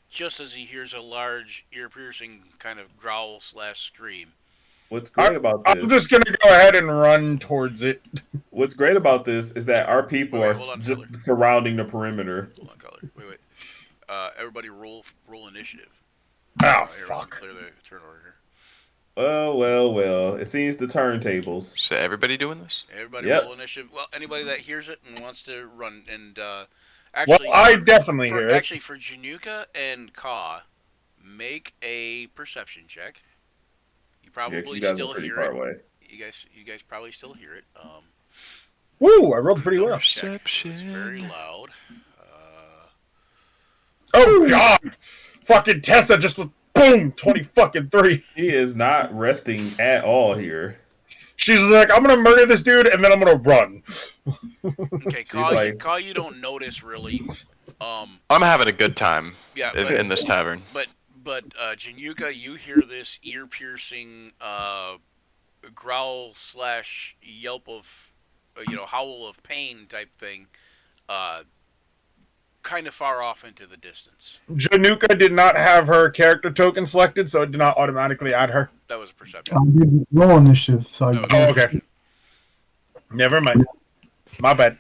D: just as he hears a large, ear-piercing kind of growl / scream.
A: What's great about
C: I'm
A: this?
C: just gonna go ahead and run towards it.
A: What's great about this is that our people
D: Wait,
A: are
D: hold on,
A: just
D: Cutler.
A: surrounding the perimeter.
D: Hold on, Cutler. Wait. Everybody roll initiative.
C: Oh
D: Here, let me
C: fuck.
D: clear the turn order here.
A: Well. It seems the turntables.
E: So everybody doing this?
D: Everybody
A: Yep.
D: roll initiative. Well, anybody that hears it and wants to run and
C: Well,
D: actually,
C: I definitely hear it.
D: actually for Januka and Ka, make a perception check. You
A: Yeah, 'cause
D: probably
A: you guys
D: still
A: are pretty
D: hear
A: far
D: it.
A: away.
D: You guys probably still hear it.
C: Woo! I rolled pretty well.
D: Check. It's
E: Perception.
D: very loud.
C: Oh god! Fucking Tessa just with boom 20 3.
A: He is not resting at all here.
C: She's like, I'm gonna murder this dude and then I'm gonna run.
D: Okay, Ka, you don't notice really.
E: I'm having a good time
D: Yeah,
E: in this tavern.
D: But Januka, you hear this ear-piercing growl / yelp of, howl of pain type thing, kind of far off into the distance.
C: Januka did not have her character token selected, so it did not automatically add her.
D: That was a perception.
B: I didn't roll initiative, so I
D: No,
C: Oh, okay. Never mind. My bad.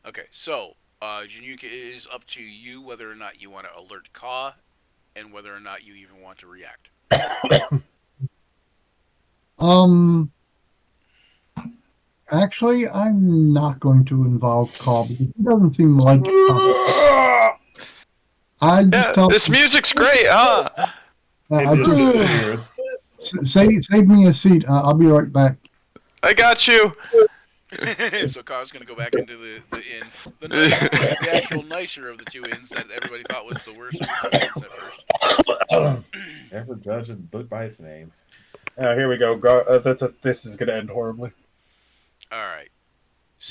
D: Okay, so Januka, it is up to you whether or not you want to alert Ka, and whether or not you even want to react.
B: Actually, I'm not going to involve Call because he doesn't seem like. I just
E: Yeah,
B: tell
E: this music's great, huh?
B: I
A: It
B: just
A: is.
B: save me a seat. I'll be right back.
E: I got you.
D: So Ka's going to go back into the inn. The actual nicer of the two inns that everybody thought was the worst of the two inns at first.
A: Never judge a book by its name.
C: Here we go. This is gonna end horribly.
D: All right.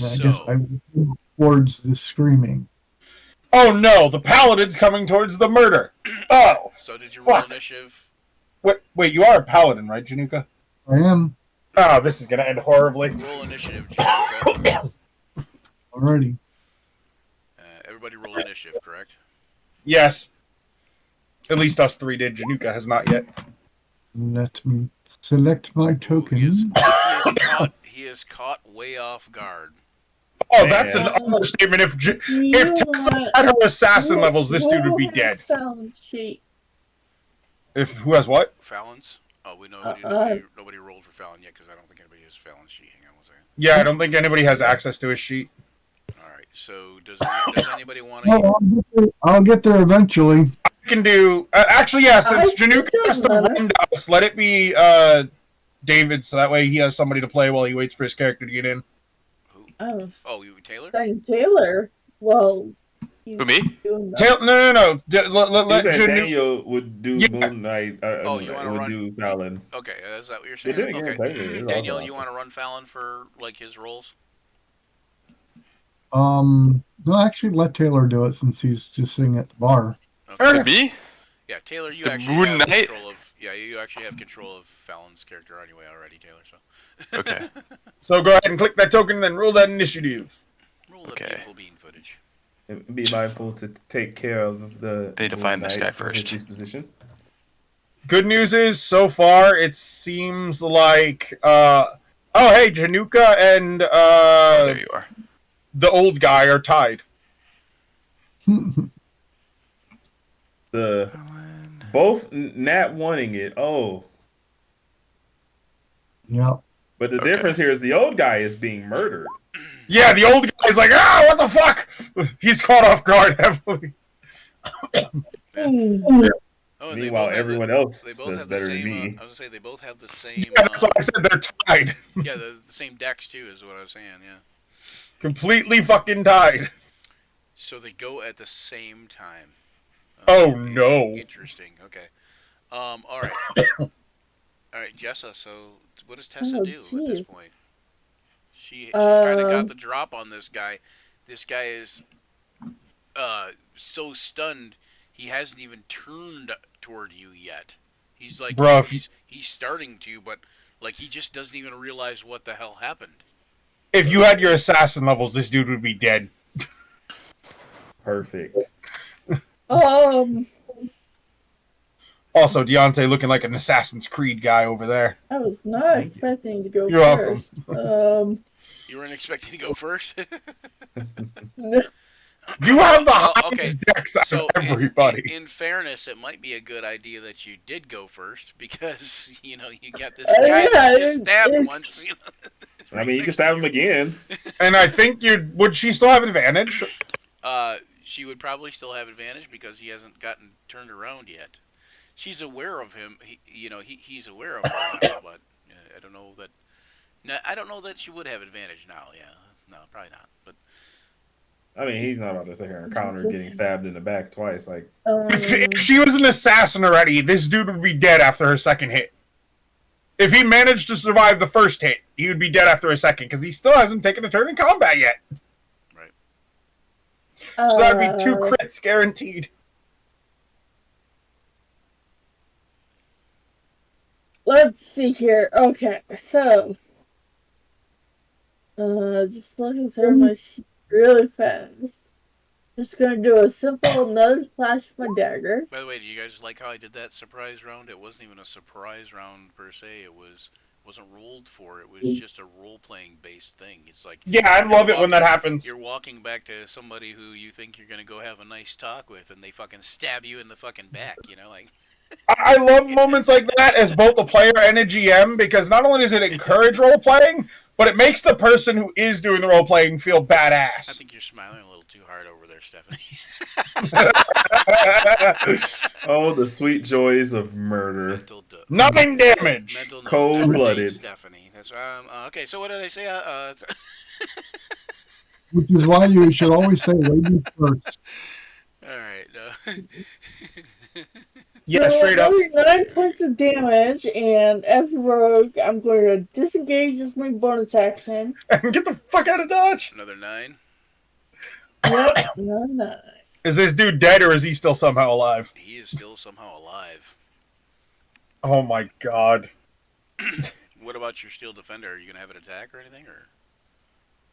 B: I guess
D: So,
B: I move towards the screaming.
C: Oh no, the paladin's coming towards the murder. Oh,
D: so did you roll
C: fuck.
D: initiative?
C: Wait, you are a paladin, right, Januka?
B: I am
C: Oh, this is gonna end horribly.
D: Roll initiative, Januka.
B: already.
D: Everybody roll initiative, correct?
C: Yes. At least us three did. Januka has not yet.
B: Let me select my token.
D: He is caught way off guard.
C: Oh, that's an
A: Man.
C: understatement. If
F: You
C: Tessa had her assassin levels, this dude would be
F: Who
C: dead.
F: has Fallon's sheet?
C: If who has what?
D: Fallon's? Oh, nobody rolled for Fallon yet because I don't think anybody has Fallon's sheet. Hang on one second.
C: Yeah, I don't think anybody has access to his sheet.
D: All right. So does anybody want
B: Oh,
D: to?
B: I'll get there eventually.
C: I can do. Actually, yeah. Since Januka has to run us, let it be David, so that way he has somebody to play while he waits for his character to get in.
D: Oh, you Taylor?
F: Saying Taylor. Well,
E: Who, me?
F: doing that.
C: No. Let
A: He said
C: Januka.
A: Daniel would do
C: Yeah.
A: Moon Knight.
D: You want to
A: would
D: run?
A: do Fallon.
D: Okay, is that what you're
A: Yeah,
D: saying?
A: then again,
D: Okay,
A: Taylor is
D: Daniel,
A: also
D: you want to run Fallon for like his rolls?
B: No, actually, let Taylor do it since he's just sitting at the bar.
D: Okay.
E: Me?
D: Yeah, Taylor, you
E: The
D: actually
E: Moon
D: have
E: Knight?
D: control of. Yeah, you actually have control of Fallon's character anyway already, Taylor. So.
E: Okay.
C: So go ahead and click that token, and then roll that initiative.
D: Roll the
E: Okay.
D: beautiful bean footage.
A: And be mindful to take care of the.
E: I need to find this
A: Knight
E: guy
A: in his
E: first.
A: disposition.
C: Good news is, so far, it seems like, oh, hey, Januka and,
E: There you are.
C: the old guy are tied.
A: The both Nat wanting it. Oh,
B: Yep.
A: but the
E: Okay.
A: difference here is the old guy is being murdered.
C: Yeah, the old guy's like, what the fuck? He's caught off guard heavily.
D: Oh, and
A: Meanwhile, everyone else
D: they both
A: does
D: have the
A: better
D: same.
A: than me.
D: I was gonna say they both have the same.
C: Yeah, that's why I said they're tied.
D: Yeah, the same decks too, is what I was saying. Yeah.
C: Completely fucking tied.
D: So they go at the same time.
C: Oh, no.
D: Interesting. Okay. All right. All right, Jessa. So what does Tessa
F: Oh,
D: do at this
F: jeez.
D: point? She's kind of got
F: Um,
D: the drop on this guy. This guy is so stunned he hasn't even turned toward you yet. He's like,
C: Bruh,
D: he's starting to, but like he just doesn't even realize what the hell happened.
C: if you had your assassin levels, this dude would be dead.
A: Perfect.
C: Also, Deontay looking like an Assassin's Creed guy over there.
F: I was not
A: Thank you.
F: expecting to go
C: You're welcome.
F: first.
D: You weren't expecting to go first.
F: No,
C: You have the
D: Well,
C: highest decks out
D: So,
C: of everybody.
D: in fairness, it might be a good idea that you did go first because you got this
F: Oh,
D: guy
F: yeah,
D: that just
F: it-
D: stabbed
F: it's-
D: once.
A: I mean, you can stab him again.
C: And I think would she still have advantage?
D: She would probably still have advantage because he hasn't gotten turned around yet. She's aware of him. He's aware of her now, but I don't know that. No, I don't know that she would have advantage now. Yeah, no, probably not. But
A: I mean, he's not about to sit here and counter getting stabbed in the back twice. Like,
C: If she was an assassin already, this dude would be dead after her second hit. If he managed to survive the first hit, he would be dead after a second because he still hasn't taken a turn in combat yet.
D: right.
C: So that would be 2 crits guaranteed.
F: let's see here. Okay, so just looking through my sheet really fast. Just gonna do a simple another slash with my dagger.
D: By the way, do you guys like how I did that surprise round? It wasn't even a surprise round per se. It wasn't rolled for. It was just a role-playing based thing. It's like
C: Yeah, I love it when that happens.
D: you're walking back to somebody who you think you're gonna go have a nice talk with, and they fucking stab you in the fucking back. Like.
C: I love moments like that as both a player and a GM because not only does it encourage role playing, but it makes the person who is doing the role playing feel
D: I
C: badass.
D: think you're smiling a little too hard over there, Stephanie.
A: oh, the sweet joys of murder.
D: Mental
C: 9 damage.
D: Mental note.
A: Cold-blooded.
D: Number 8, Stephanie. That's okay. So what did I say?
B: Which is why you should always say ladies first.
D: All right.
C: Yeah,
F: So
C: straight up.
F: another 9 points of damage, and as a rogue, I'm going to disengage as my bonus action.
C: Get the fuck out of Dodge.
D: Another 9.
F: Yep, another 9.
C: Is this dude dead or is he still somehow alive?
D: He is still somehow alive.
C: Oh my god.
D: What about your steel defender? Are you gonna have an attack or anything, or?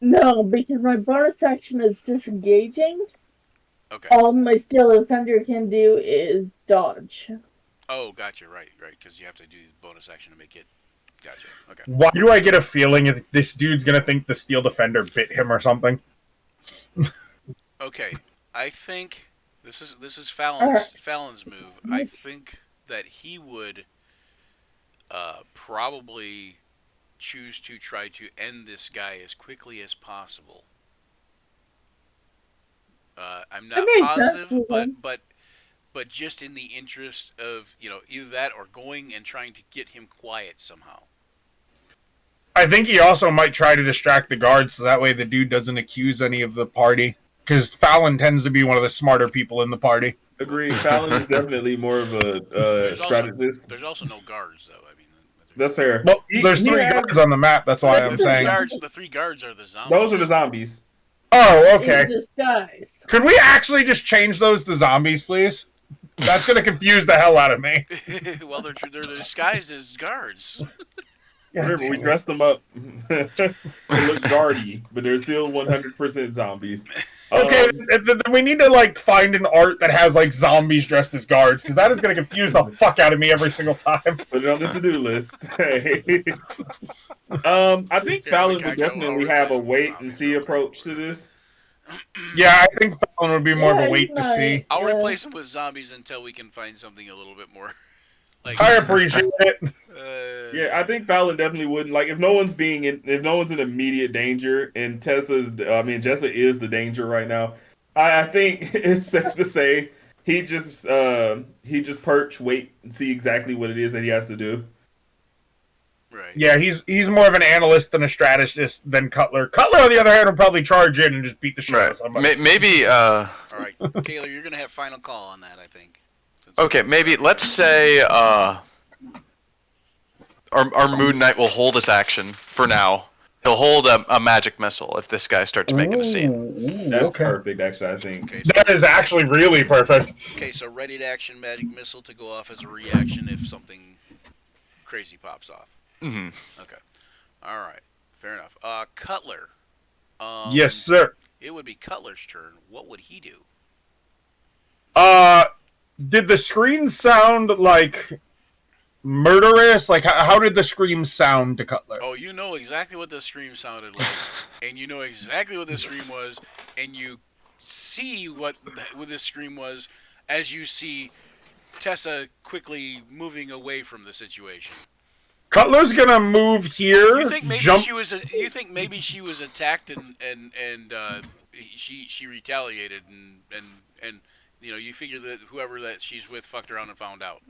F: No, because my bonus action is disengaging.
D: Okay.
F: All my steel defender can do is dodge.
D: Oh, gotcha. Right. Because you have to do bonus action to make it. Gotcha. Okay.
C: Why do I get a feeling that this dude's gonna think the Steel Defender bit him or something?
D: Okay. I think this is Fallon's move. I think that he would probably choose to try to end this guy as quickly as possible. I'm not
F: That makes
D: positive,
F: sense.
D: but just in the interest of either that or going and trying to get him quiet somehow.
C: I think he also might try to distract the guards so that way the dude doesn't accuse any of the party. Because Fallon tends to be one of the smarter people in the party.
A: Agreed. Fallon is definitely more of a strategist.
D: There's also no guards, though. I mean,
A: That's fair.
C: Well, there's 3 guards on the map, that's why I'm saying.
D: The 3 guards are the zombies.
A: Those are the zombies.
C: Oh, okay.
F: in disguise.
C: Could we actually just change those to zombies, please? That's going to confuse the hell out of me.
D: Well, they're disguised as guards.
A: Remember, we dressed them up to look guardy, but they're still 100% zombies.
C: Okay, then we need to like find an art that has like zombies dressed as guards, because that is going to confuse the fuck out of me every single time.
A: Put it on the to-do list. I think Fallon would definitely have a wait and see approach to this.
C: Yeah, I think Fallon would be more of a wait to see.
D: I'll replace them with zombies until we can find something a little bit more. Like,
C: I appreciate it.
A: Yeah, I think Fallon definitely wouldn't like if no one's in immediate danger, and Jessa is the danger right now. I think it's safe to say he just perch, wait, and see exactly what it is that he has to do.
D: Right.
C: Yeah, he's more of an analyst than a strategist than Cutler. Cutler, on the other hand, would probably charge in and just beat the shit out of somebody.
E: Maybe.
D: All right, Kaylor, you're gonna have final call on that, I think.
E: Okay, maybe let's say our Moon Knight will hold his action for now. He'll hold a magic missile if this guy starts making a scene.
A: That's perfect, actually. I think
C: That is actually really perfect.
D: Okay, so ready to action magic missile to go off as a reaction if something crazy pops off.
E: Mm-hmm.
D: Okay. All right. Fair enough. Cutler.
C: Yes, sir.
D: It would be Cutler's turn. What would he do?
C: Did the scream sound like murderous? Like, how did the scream sound to Cutler?
D: Oh, you know exactly what the scream sounded like, and you know exactly what the scream was, and you see what the scream was as you see Tessa quickly moving away from the situation.
C: Cutler's gonna move here.
D: You think maybe
C: jump.
D: You think maybe she was attacked and she retaliated and you know, you figure that whoever that she's with fucked around and found out.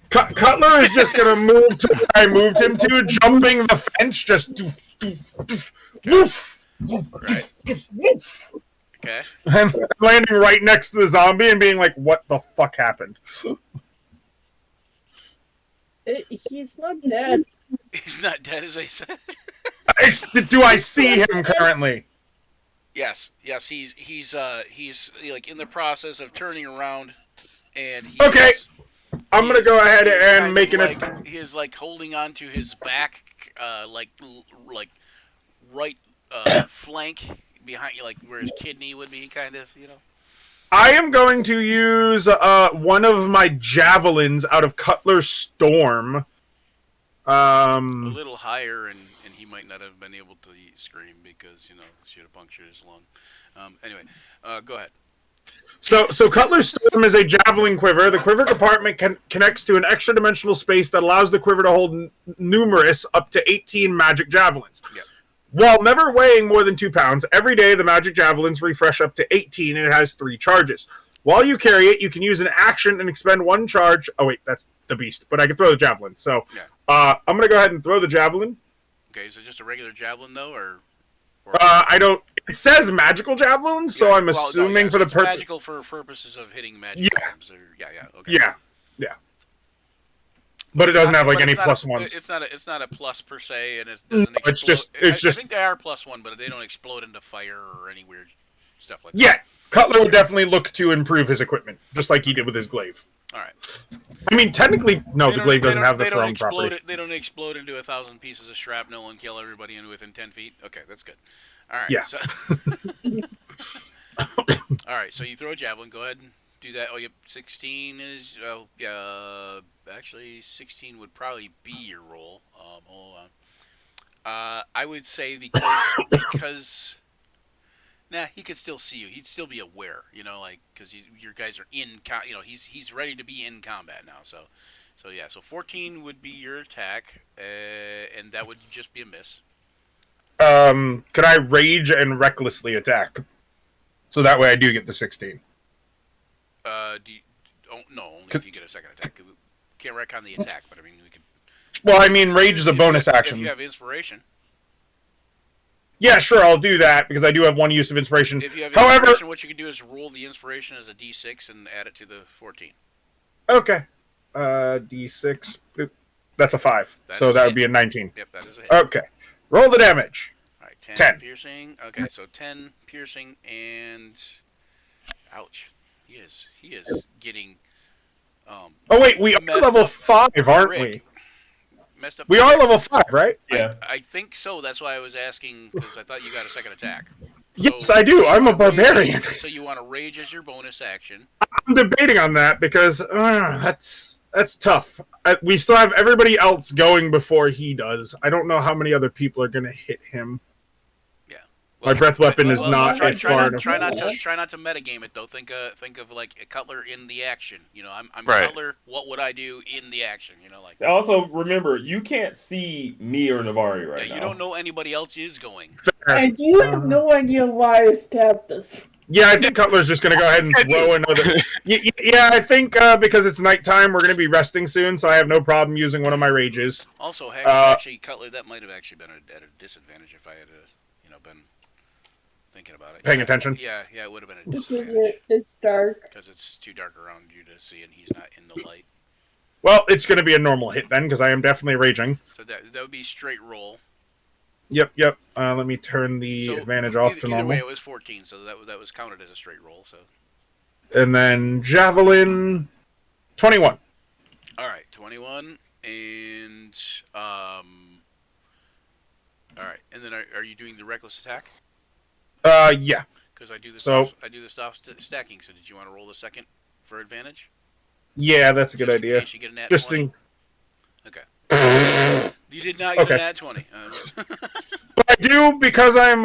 C: Cutler is just gonna move to where I moved him to, jumping the fence, just doof, doof, doof, woof,
D: Right.
C: woof,
D: Okay.
C: and landing right next to the zombie and being like, "What the fuck happened?"
F: He's not dead.
D: He's not dead, as I said.
C: Do I see him currently?
D: Yes. He's like in the process of turning around, and
C: Okay. I'm gonna go ahead and make an.
D: He's like holding on to his back, like right flank behind, like where his kidney would be, kind of, you know.
C: I am going to use one of my javelins out of Cutler's Storm.
D: A little higher, and he might not have been able to scream because, you know, she would have punctured his lung. Anyway, go ahead.
C: So Cutler's Storm is a javelin quiver. The quiver compartment connects to an extra dimensional space that allows the quiver to hold numerous, up to 18 magic javelins.
D: Yep.
C: While never weighing more than 2 pounds, every day the magic javelins refresh up to 18, and it has 3 charges. While you carry it, you can use an action and expend 1 charge. Oh wait, that's the beast, but I can throw the javelin. So
D: Yeah.
C: I'm gonna go ahead and throw the javelin.
D: Okay, so just a regular javelin, though, or
C: I don't. It says magical javelin, so I'm
D: well, no,
C: assuming
D: yeah,
C: for the
D: it's
C: purpose.
D: magical for purposes of hitting magic
C: Yeah.
D: items. Or, yeah, okay.
C: Yeah. But it doesn't have like
D: But
C: any
D: it's not
C: plus
D: a,
C: ones.
D: It's not a plus per se, and it doesn't explode.
C: It's just.
D: I think they are +1, but they don't explode into fire or any weird stuff like that.
C: Yeah, Cutler would definitely look to improve his equipment, just like he did with his glaive.
D: All right.
C: I mean, technically, no,
D: They
C: the glaive doesn't have the
D: they don't
C: thrown
D: explode
C: property.
D: They don't explode into 1,000 pieces of shrapnel and kill everybody within 10 feet. Okay, that's good. All right.
C: Yeah.
D: So, all right. So you throw a javelin. Go ahead and do that. Oh, yep. 16 is. Oh, yeah. Actually, 16 would probably be your roll. Hold on. I would say because. Nah, he could still see you. He'd still be aware, you know, like, because your guys are in, you know, he's ready to be in combat now. So yeah, so 14 would be your attack, and that would just be a miss.
C: Could I rage and recklessly attack? So that way I do get the 16.
D: No, only if you get a second attack. We can't wreck on the attack, but I mean, we could.
C: Well, I mean, rage is a bonus action.
D: If you have inspiration.
C: Yeah, sure, I'll do that, because I do have 1 use of inspiration.
D: If you have
C: However,
D: inspiration, what you can do is roll the inspiration as a d6 and add it to the 14.
C: okay. D6. Boop. That's a 5. So that would be a 19.
D: Yep, that is a hit.
C: Okay. Roll the damage.
D: All right,
C: 10.
D: piercing. Okay, so 10 piercing and ouch. He is getting
C: Oh wait, we are
D: messed
C: level
D: up
C: 5, aren't
D: Rick.
C: we?
D: Messed up.
C: We are level 5, right?
A: Yeah.
D: I think so. That's why I was asking, because I thought you got a second attack.
C: Yes,
D: So
C: I do.
D: you
C: I'm a
D: wanna rage-
C: barbarian.
D: So you want to rage as your bonus action.
C: I'm debating on that because that's tough. We still have everybody else going before he does. I don't know how many other people are going to hit him. My breath weapon is not
D: try,
C: as far enough.
D: try not to metagame it though. Think of like a Cutler in the action. You know, I'm
E: Right.
D: Cutler. What would I do in the action? You know, like
A: Also, remember, you can't see me or Navari right now.
D: you don't know anybody else is going.
F: And you have no idea why I stabbed this.
C: Yeah, I think Cutler's just going to go ahead and throw another. Yeah, I think because it's nighttime, we're going to be resting soon, so I have no problem using one of my rages.
D: Also, actually, Cutler, that might have actually been at a disadvantage if I had, been thinking about it.
C: Paying attention?
D: Yeah, it would have been a
F: Because
D: disadvantage
F: it's dark.
D: because it's too dark around you to see, and he's not in the light.
C: Well, it's going to be a normal hit then, because I am definitely raging.
D: So that would be straight roll.
C: Yep. Let me turn the
D: So
C: advantage off to
D: either
C: normal.
D: way, it was 14, so that was counted as a straight roll. So
C: And then Javelin, 21.
D: all right, 21, and all right, and then are you doing the reckless attack?
C: Yeah.
D: Because I do the
C: So-
D: stuff stacking. So did you want to roll the second for advantage?
C: Yeah, that's a good
D: Just in
C: idea.
D: case you get a nat
C: Just
D: 20?
C: in...
D: Okay. You did not get
C: Okay.
D: a nat 20.
C: But I do, because I'm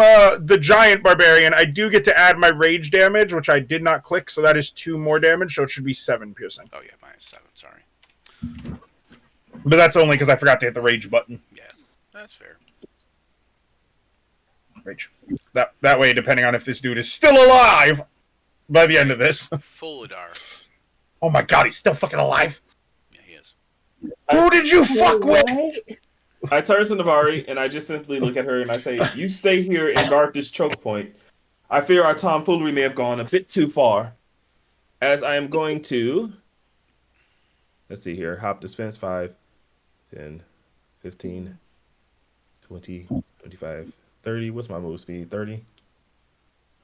C: the giant barbarian, I do get to add my rage damage, which I did not click, so that is 2 more damage, so it should be 7 piercing.
D: Oh yeah, minus 7. Sorry.
C: But that's only because I forgot to hit the rage button.
D: Yeah, that's fair.
C: Rage. That way, depending on if this dude is still alive by the end of this.
D: Fuladar.
C: Oh my god, he's still fucking alive.
D: Yeah, he is.
C: Who did you fuck with?
F: Right?
A: I turn to Navari and I just simply look at her and I say, "You stay here and guard this choke point. I fear our tomfoolery may have gone a bit too far, as I am going to." Let's see here. Hop this fence 5, 10, 15, 20, 25, 30. What's my move speed? 30.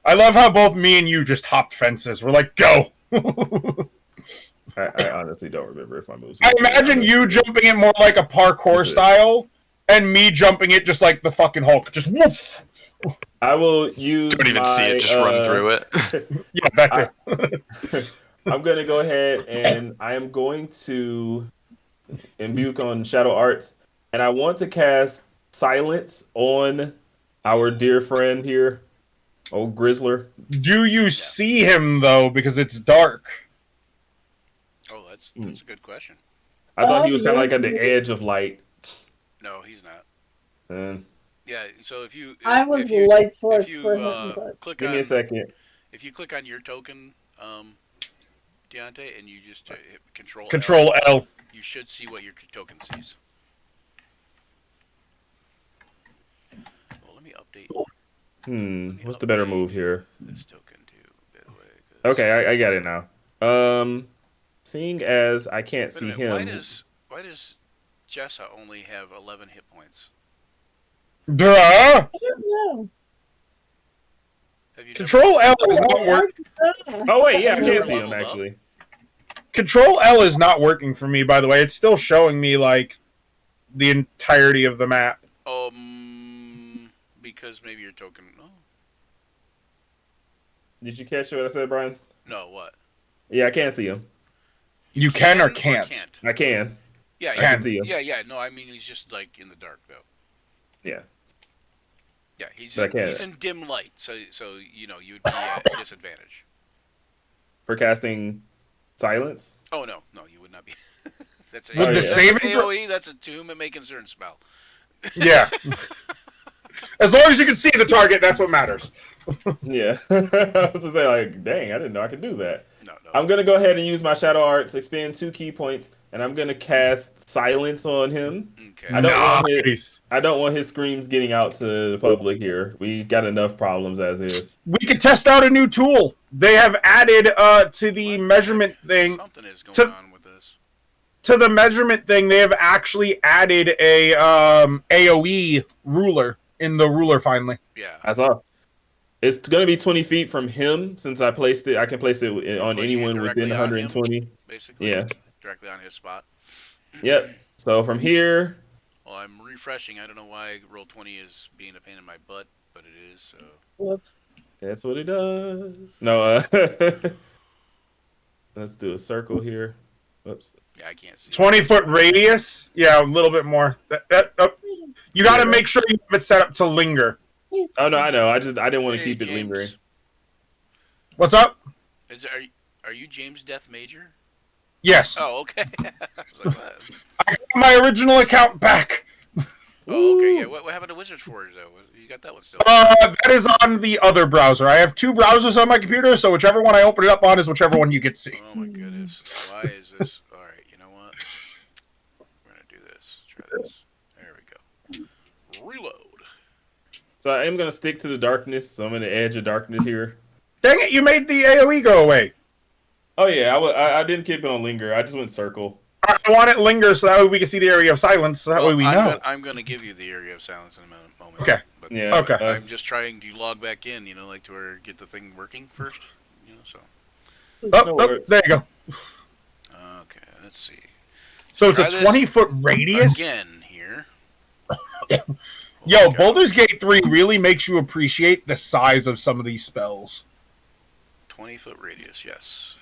C: I love how both me and you just hopped fences. We're like, go!
A: I honestly don't remember if my move
C: I
A: speed.
C: imagine you jumping it more like a parkour
A: That's it.
C: style, and me jumping it just like the fucking Hulk. Just woof!
A: I will use.
E: Don't even see it, just run through it.
C: Yeah, that too.
A: I'm going to go ahead and I am going to imbuke on Shadow Arts. And I want to cast Silence on our dear friend here, old Grizzler.
C: Do you see him, though, because it's dark?
D: Oh, that's a good question.
A: I thought he was kind of like at the edge of light.
D: No, he's not.
A: And
D: Yeah, so if you
F: I was
D: if you,
F: light source
D: if you
F: for him, but
D: click
A: give
D: on
A: me a second.
D: if you click on your token, Deontay, and you just hit
C: Control L.
D: you should see what your token sees. Well, let me update
A: What's the better move here?
D: this token too. By the way, 'cause-
A: Okay, I got it now. Seeing as I can't
D: Wait a
A: see
D: minute,
A: him.
D: why does Jessa only have 11 hit points?
C: Duh!
F: I don't know.
D: Have you
C: Control L is not working.
A: Oh wait, yeah, I
D: Never
A: can see him
D: leveled up.
A: actually.
C: Control L is not working for me, by the way. It's still showing me, like, the entirety of the map.
D: Because maybe your token. No,
A: Did you catch what I said, Brian?
D: no, what?
A: Yeah, I can't see him.
C: You can or can't?
A: I can.
D: Yeah,
A: I
D: yeah,
A: can see him.
D: yeah. No, I mean he's just like in the dark though.
A: Yeah.
D: Yeah, he's
A: But I can't.
D: he's in dim light, so you know you'd be at a disadvantage.
A: For casting Silence.
D: Oh no, you would not be. That's
C: With
A: the
D: that's
C: saving
D: an AOE. That's a tomb and may concern spell.
C: Yeah. As long as you can see the target, that's what matters.
A: Yeah. I was gonna say, like, dang, I didn't know I could do that.
D: No.
A: I'm gonna go ahead and use my Shadow Arts, expend 2 key points, and I'm gonna cast Silence on him.
D: Okay.
A: I don't want his screams getting out to the public here. We got enough problems as is.
C: We could test out a new tool. They have added to the measurement thing.
D: Something is going
C: to-
D: on with this.
C: To the measurement thing, they have actually added a AOE ruler. in the ruler finally.
D: Yeah.
A: I saw. It's going to be 20 feet from him since I placed it. I can place it on
D: Placing it
A: anyone within
D: directly on him?
A: 120.
D: Basically.
A: Yeah.
D: Directly on his spot.
A: Yep. So from here,
D: Well, I'm refreshing. I don't know why Roll20 is being a pain in my butt, but it is. So.
F: Whoops.
A: that's what it does. No, let's do a circle here. Whoops.
D: Yeah, I can't see.
C: 20-foot radius. Yeah, a little bit more. You got to make sure you have it set up to linger.
A: Oh no, I know. I didn't want to
D: Hey,
A: keep it
D: James.
A: lingering.
C: What's up?
D: Are you James Death Major?
C: Yes.
D: Oh, okay. I was like, what?
C: I got my original account back.
D: Oh, okay. Yeah. What happened to Wizards Forge though? You got that one still?
C: That is on the other browser. I have 2 browsers on my computer, so whichever one I open it up on is whichever one you get to see.
D: Oh my goodness. Why is this? All right. You know what? We're gonna do this. Try this. There we go. Reload.
A: So I am gonna stick to the darkness. So I'm in the edge of darkness here.
C: Dang it! You made the AOE go away.
A: Oh yeah, I didn't keep it on linger. I just went circle.
C: I want it linger so that way we can see the area of silence. So that way we know.
D: I'm gonna give you the area of silence in a moment.
C: Okay.
D: But
A: Yeah.
C: Okay.
D: I'm just trying to log back in. You know, like to where get the thing working first. You know, so.
C: Oh, there you go.
D: Okay. Let's see.
C: So it's
D: Try
C: a
D: this
C: 20-foot radius.
D: again here.
C: Yo,
D: Holy cow.
C: Baldur's Gate 3 really makes you appreciate the size of some of these spells.
D: 20-foot radius, yes.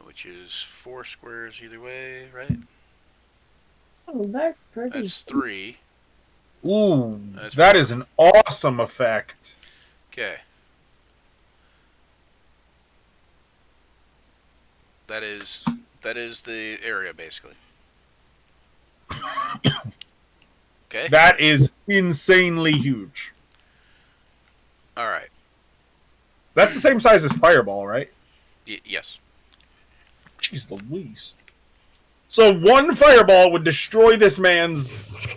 D: Which is 4 squares either way, right?
F: Oh, that's pretty.
D: That's 3.
C: Ooh,
D: That's
C: that
D: fair.
C: is an awesome effect.
D: Okay. That is the area basically. Okay.
C: That is insanely huge.
D: All right.
C: That's the same size as Fireball, right?
D: Yes.
C: Jeez Louise. So one Fireball would destroy this man's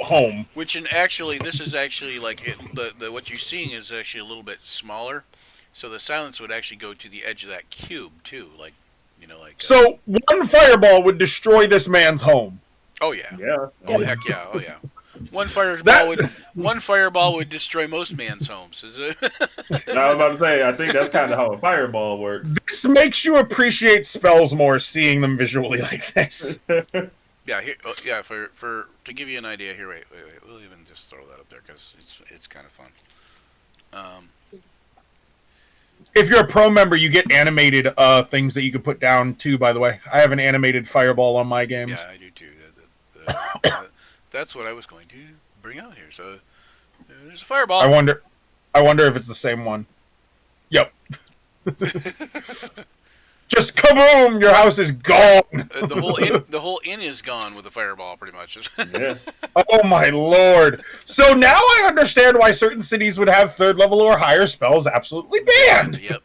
C: home.
D: Which this is actually like the what you're seeing is actually a little bit smaller, so the silence would actually go to the edge of that cube too, like you know, like.
C: So one Fireball would destroy this man's home.
D: Oh yeah.
A: Yeah.
D: Oh heck yeah. Oh yeah. One fireball would destroy most man's homes. Is it?
A: I was about to say, I think that's kind of how a fireball works.
C: This makes you appreciate spells more, seeing them visually like this.
D: Yeah. Here. Yeah. For to give you an idea here. Wait. We'll even just throw that up there because it's kind of fun.
C: If you're a pro member, you get animated things that you can put down too. By the way, I have an animated Fireball on my games.
D: Yeah, I do too. That's what I was going to bring out here. So there's a fireball.
C: I wonder if it's the same one. Yep. Just kaboom! Your house is gone.
D: The whole inn is gone with a fireball, pretty much.
A: Yeah.
C: Oh my lord! So now I understand why certain cities would have 3rd level or higher spells absolutely banned.
D: Yep.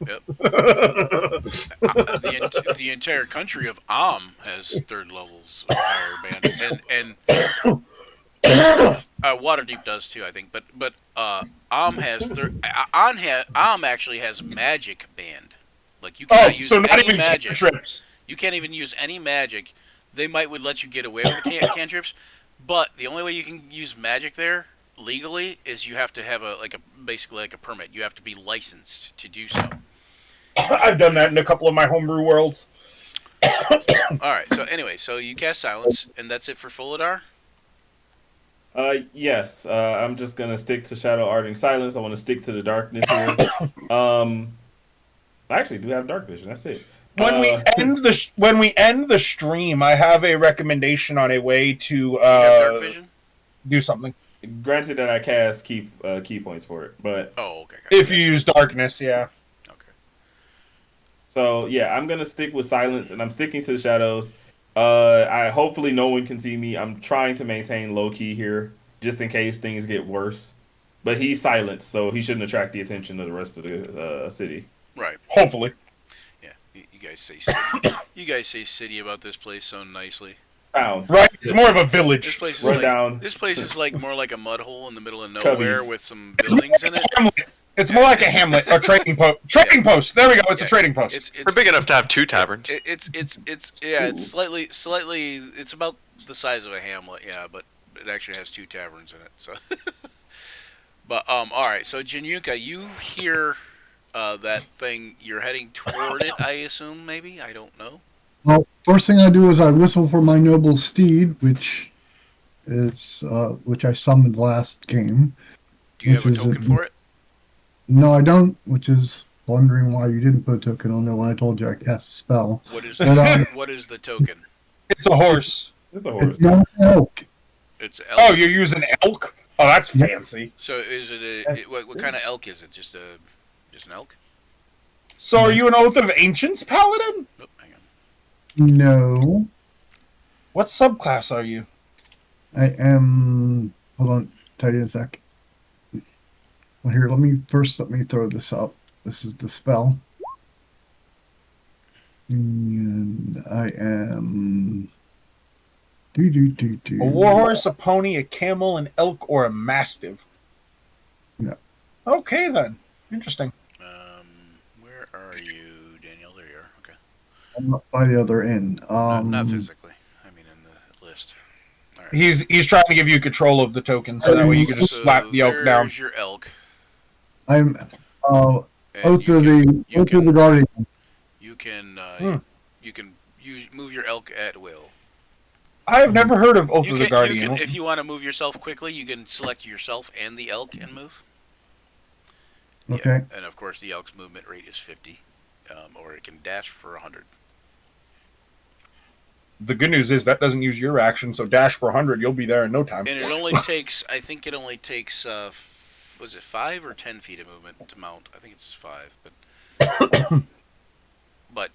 D: The entire country of has 3rd levels or higher banned, and Waterdeep does too, I think. But has actually has magic banned. Like you cannot use
C: so not
D: any
C: even
D: magic.
C: cantrips.
D: You can't even use any magic. They would let you get away with the cantrips, but the only way you can use magic there legally is you have to have basically like a permit. You have to be licensed to do so.
C: I've done that in a couple of my homebrew worlds.
D: All right. So anyway, so you cast silence, and that's it for Folidar.
A: Yes. I'm just gonna stick to Shadow Arding Silence. I want to stick to the darkness here. I actually do have dark vision. That's it.
C: When we end the stream, I have a recommendation on a way to
D: You have dark vision.
C: do something.
A: Granted that I cast key points for it, but
D: Oh, okay.
C: If you use darkness, yeah.
D: Okay.
A: so yeah, I'm gonna stick with silence, and I'm sticking to the shadows. I hopefully no one can see me. I'm trying to maintain low key here, just in case things get worse. But he's silenced, so he shouldn't attract the attention of the rest of the city.
D: Right.
C: Hopefully.
D: Yeah. You guys say city. You guys say city about this place so nicely.
A: Found.
C: Right? It's more of a
D: This
C: village.
D: place is
A: Run
D: like
A: down.
D: this place is like more like a mud hole in the middle of
A: Cubby.
D: nowhere with some buildings in it.
C: Hamlet. It's more like a hamlet, a trading post. Trading post. There we go. It's a trading post.
E: We're big enough to have 2 taverns.
D: It's slightly it's about the size of a hamlet, yeah, but it actually has 2 taverns in it. So, but all right. So Januka, you hear that thing? You're heading toward it, I assume. Maybe I don't know.
B: Well, first thing I do is I whistle for my noble steed, which I summoned last game.
D: Do you have a token for it?
B: No, I don't. Which is wondering why you didn't put a token on there when I told you I cast a spell.
D: What is
B: But,
D: what is the token?
C: It's a horse.
A: It's a horse.
B: It's not an elk.
D: It's elk.
C: Oh, you're using elk? Oh, that's fancy.
D: So is it what kind of elk is it? Just an elk?
C: So are you an Oath of Ancients paladin?
D: Oh, hang on.
B: No,
C: What subclass are you?
B: I am. Hold on, tell you in a sec. Well, here, let me throw this up. This is the spell, and I am.
C: A warhorse, a pony, a camel, an elk, or a mastiff?
B: Yeah.
C: Okay, then. Interesting.
D: Where are you, Daniel? There you are. Okay.
B: I'm up by the other end.
D: Not physically. I mean, in the list. All right.
C: He's trying to give you control of the token, so that way you can just slap the elk down.
D: There's your elk.
B: I'm
D: And
B: Oath of the Guardian.
D: You can move your elk at will.
C: I have never heard of Oath
D: You
C: of the
D: can,
C: Guardian.
D: if you want to move yourself quickly, you can select yourself and the elk and move.
B: Okay.
D: Yeah, and of course, the elk's movement rate is 50, or it can dash for 100.
C: The good news is that doesn't use your action, so dash for 100, you'll be there in no time.
D: And it only takes, I think it only takes, was it 5 or 10 feet of movement to mount? I think it's 5, but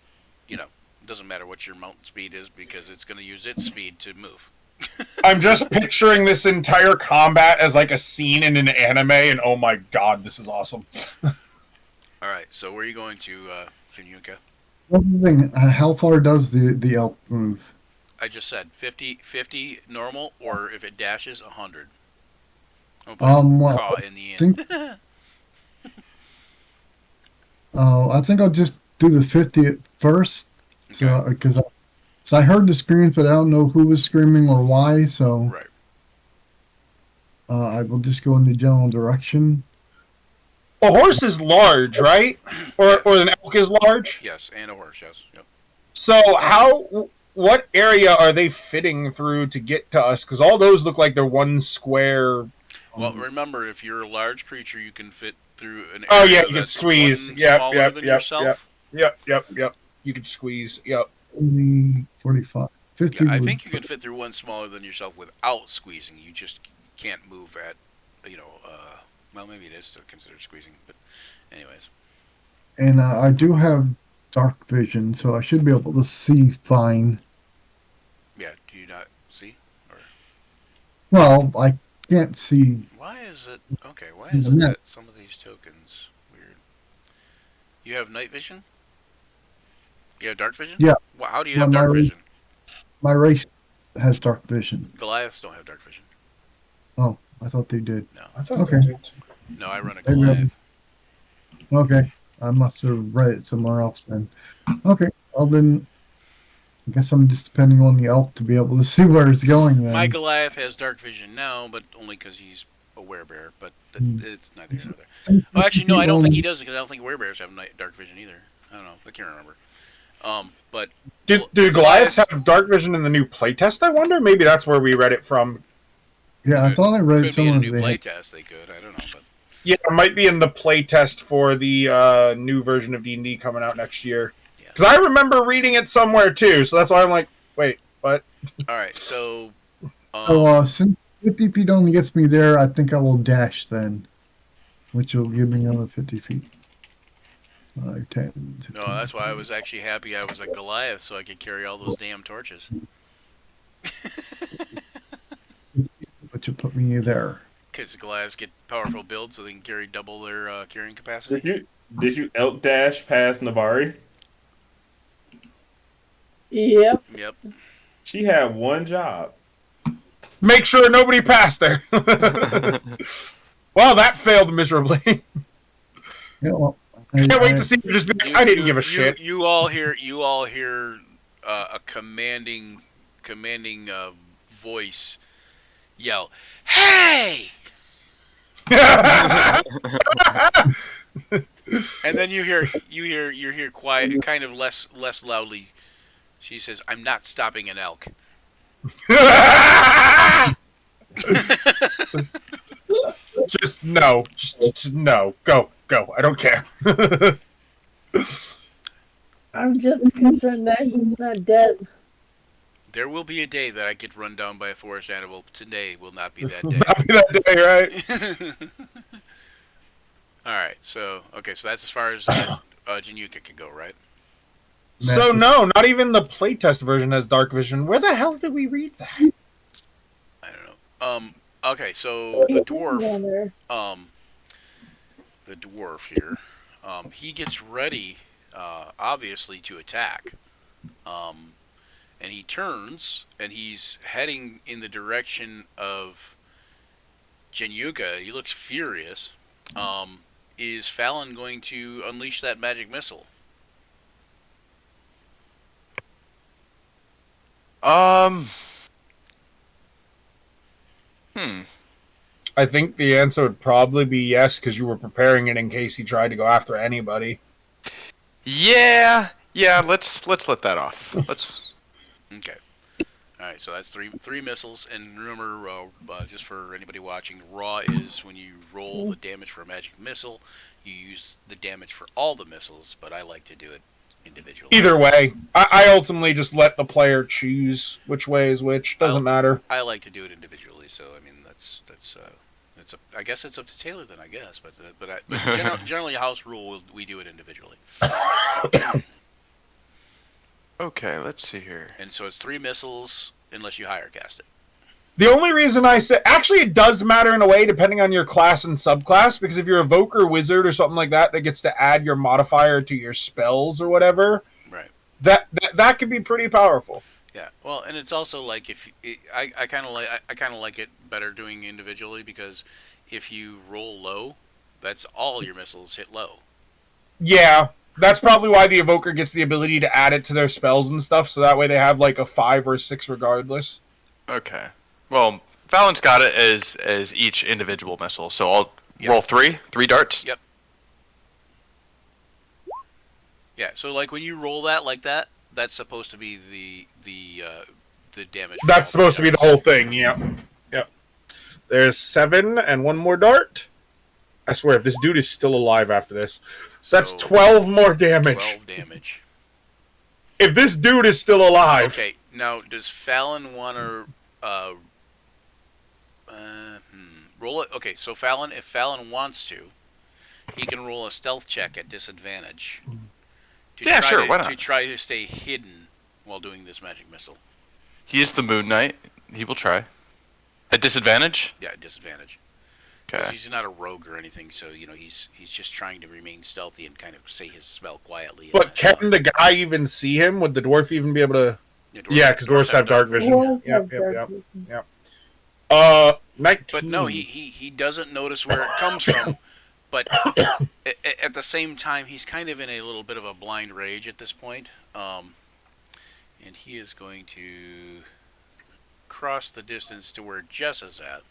D: you know, it doesn't matter what your mount speed is because it's going to use its speed to move.
C: I'm just picturing this entire combat as like a scene in an anime, and oh my god, this is awesome.
D: All right, so where are you going to, Junyuka?
B: One thing, how far does the elk move?
D: I just said 50 normal, or if it dashes, 100.
B: Well,
D: in the end.
B: I think I'll just do the 50 at first, because I heard the screams, but I don't know who was screaming or why. So
D: Right.
B: I will just go in the general direction.
C: A horse is large, right? Or an elk is large?
D: Yes, and a horse, yes. Yep.
C: So what area are they fitting through to get to us? Because all those look like they're one square.
D: Well, remember, if you're a large creature, you can fit through an area
C: Oh yeah, you can
D: that's
C: squeeze.
D: one
C: Yep,
D: smaller
C: yep,
D: than
C: yep,
D: yourself.
C: yep. You can squeeze. Yep.
B: 45, 50.
D: Yeah, I
B: would-
D: think you can fit through one smaller than yourself without squeezing. You just can't move at, well, maybe it is still considered squeezing, but anyways.
B: And I do have dark vision, so I should be able to see fine.
D: Yeah, do you not see? Or
B: Well, I can't see.
D: why is it that some of these tokens weird? You have night vision? You have dark vision?
B: Yeah.
D: Well, how do you
B: Well,
D: have dark vision?
B: My race has dark vision.
D: Goliaths don't have dark vision.
B: Oh, I thought they did.
D: No.
C: I thought
B: Okay.
C: they did.
D: No, I run a
B: Maybe
D: Goliath.
B: Okay, I must have read it somewhere else then. Okay, well then, I guess I'm just depending on the elk to be able to see where it's going then.
D: My Goliath has dark vision now, but only because he's a werebear. But it's neither here nor there.
B: Since
D: Oh, actually, no, I don't
B: people-
D: think he does because I don't think werebears have dark vision either. I don't know. I can't remember. But
C: Do Goliaths have dark vision in the new playtest? I wonder. Maybe that's where we read it from.
B: Yeah, I thought I read
D: could be in a
B: somewhere
D: new
B: they had.
D: playtest. They could. I don't know. But
C: Yeah, it might be in the playtest for the new version of D&D coming out next year.
D: yeah.
C: Because I remember reading it somewhere too, so that's why I'm like, wait, what?
D: All right. So.
B: So since 50 feet only gets me there, I think I will dash then, which will give me another 50 feet. 10, 15.
D: No, that's why I was actually happy I was a Goliath, so I could carry all those damn torches.
B: Which will put me there.
D: Because Goliaths get powerful builds, so they can carry double their carrying capacity.
A: Did you elk dash past Navari?
F: Yep.
D: Yep.
A: She had one job.
C: Make sure nobody passed there. Well, that failed miserably.
B: Yeah, well,
C: Can't wait to see you just be like, I didn't give a shit.
D: You all hear a commanding voice yell, "Hey!" And then you hear quiet, kind of less loudly. She says, "I'm not stopping an elk."
C: Just no. Just no. Go. I don't care.
F: I'm just concerned that he's not dead.
D: There will be a day that I get run down by a forest animal. Today will not be that day.
C: Not be that day, right?
D: All right. So that's as far as Jinyuka can go, right?
C: So no, not even the playtest version has dark vision. Where the hell did we read that?
D: I don't know. Okay. So the dwarf. The dwarf here. He gets ready, obviously, to attack. And he turns, and he's heading in the direction of Jinyuka. He looks furious. Is Fallon going to unleash that magic missile?
C: I think the answer would probably be yes, because you were preparing it in case he tried to go after anybody.
E: Yeah. Let's let that off. Let's.
D: Okay. All right. So that's three missiles, and remember, just for anybody watching, raw is when you roll the damage for a magic missile, you use the damage for all the missiles. But I like to do it individually.
C: Either way, I ultimately just let the player choose which way is which. Doesn't matter.
D: I like to do it individually. So I mean, I guess it's up to Taylor then. I guess, but generally, house rule we do it individually.
E: Okay, let's see here.
D: And so it's 3 missiles unless you higher cast it.
C: The only reason I say, actually, it does matter in a way depending on your class and subclass, because if you're a Evoker Wizard or something like that gets to add your modifier to your spells or whatever,
D: right?
C: That could be pretty powerful.
D: Yeah. Well, and it's also like I kind of like it better doing individually, because if you roll low, that's all your missiles hit low.
C: Yeah. That's probably why the Evoker gets the ability to add it to their spells and stuff, so that way they have like a 5 or 6 regardless.
E: Okay. Well, Fallon's got it as each individual missile, so I'll roll 3 darts.
D: Yep. Yeah. So like when you roll that like that, that's supposed to be the damage.
C: That's supposed to be the whole thing. Yep. There's 7 and 1 more dart. I swear, if this dude is still alive after this, that's 12 more damage.
D: 12 damage.
C: If this dude is still alive.
D: Okay, now does Fallon want to roll it? Okay, so Fallon, if Fallon wants to, he can roll a stealth check at disadvantage.
E: Why not?
D: To try to stay hidden while doing this magic missile.
E: He is the Moon Knight. He will try. At disadvantage?
D: Yeah, at disadvantage.
E: Okay.
D: He's not a rogue or anything, so he's just trying to remain stealthy and kind of say his spell quietly.
C: But can the guy even see him? Would the dwarf even be able to? Yeah, because dwarves have dark vision. Yep. 19.
D: But no, he doesn't notice where it comes from. But at the same time, he's kind of in a little bit of a blind rage at this point. And he is going to cross the distance to where Jess is at.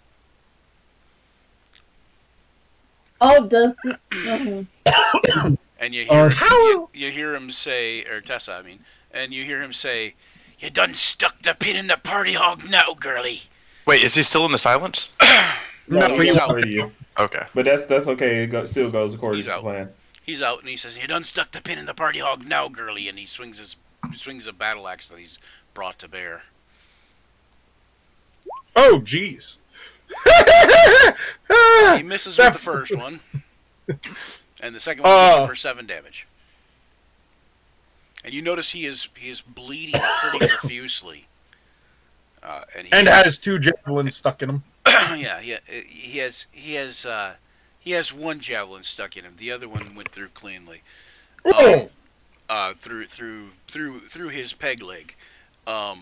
F: Oh, does
D: And you hear him say, or Tessa, I mean, and you hear him say, "You done stuck the pin in the party hog now, girly."
E: Wait, is he still in the silence?
A: No,
D: he's
A: he's
D: out.
A: already is.
E: Okay.
A: But that's okay. Still goes according
D: He's
A: to
D: out.
A: plan.
D: He's out, and he says, "You done stuck the pin in the party hog now, girly," and he swings a battle axe that he's brought to bear.
C: Oh, jeez.
D: He misses with the first one, and the second one hits him for 7 damage. And you notice he is bleeding pretty profusely,
C: and has 2 javelins stuck in him.
D: Yeah, he has 1 javelin stuck in him. The other one went through cleanly. Through his peg leg. Well,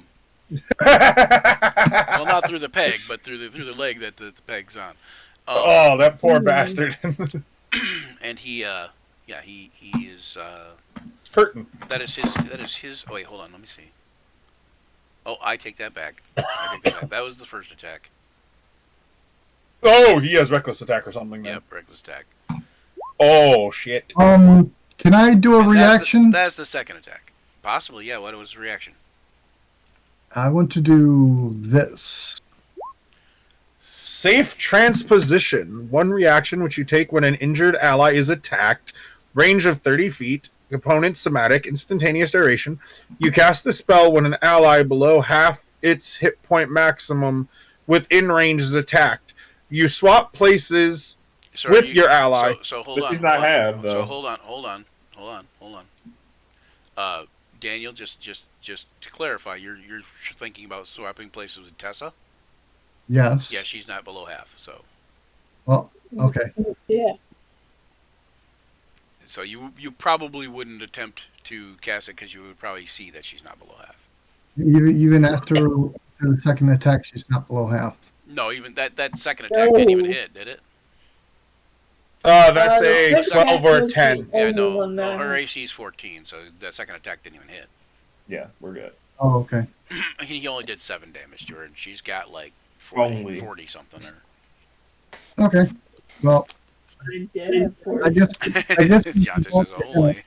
D: not through the peg, but through the leg that the peg's on.
C: Oh, that poor bastard.
D: And he is
C: hurting.
D: That is his. Oh wait, hold on, let me see. Oh, I take that back. That was the first attack.
C: Oh, he has reckless attack or something. Then.
D: Yep, reckless attack.
C: Oh shit.
B: Can I do a
D: And
B: reaction?
D: That's the second attack. Possibly, yeah. What was the reaction?
B: I want to do this.
C: Safe transposition. One reaction which you take when an injured ally is attacked. Range of 30 feet. Opponent somatic. Instantaneous duration. You cast the spell when an ally below half its hit point maximum within range is attacked. You swap places
D: So
C: with your ally.
D: So hold
A: But
D: on.
A: she's not
D: hold on.
A: half,
D: So
A: though.
D: hold on. Daniel, just to clarify, you're thinking about swapping places with Tessa?
B: Yes.
D: Yeah, she's not below half. So
B: Well, okay.
F: Yeah.
D: so you probably wouldn't attempt to cast it because you would probably see that she's not below half.
B: Even after the second attack, she's not below half.
D: No, even that second attack didn't even hit, did it?
C: That's a
F: the second
C: 12 or a
F: attack
C: 10.
D: Yeah,
F: only
D: no.
F: one
D: No,
F: that-
D: her AC is 14, so that second attack didn't even hit.
A: Yeah, we're good.
B: Oh, okay.
D: He only did 7 damage to her, and she's got like
A: Only.
D: 40 something. Or
B: Okay. Well,
F: Yeah,
B: I guess
D: Giannis says, "Holy."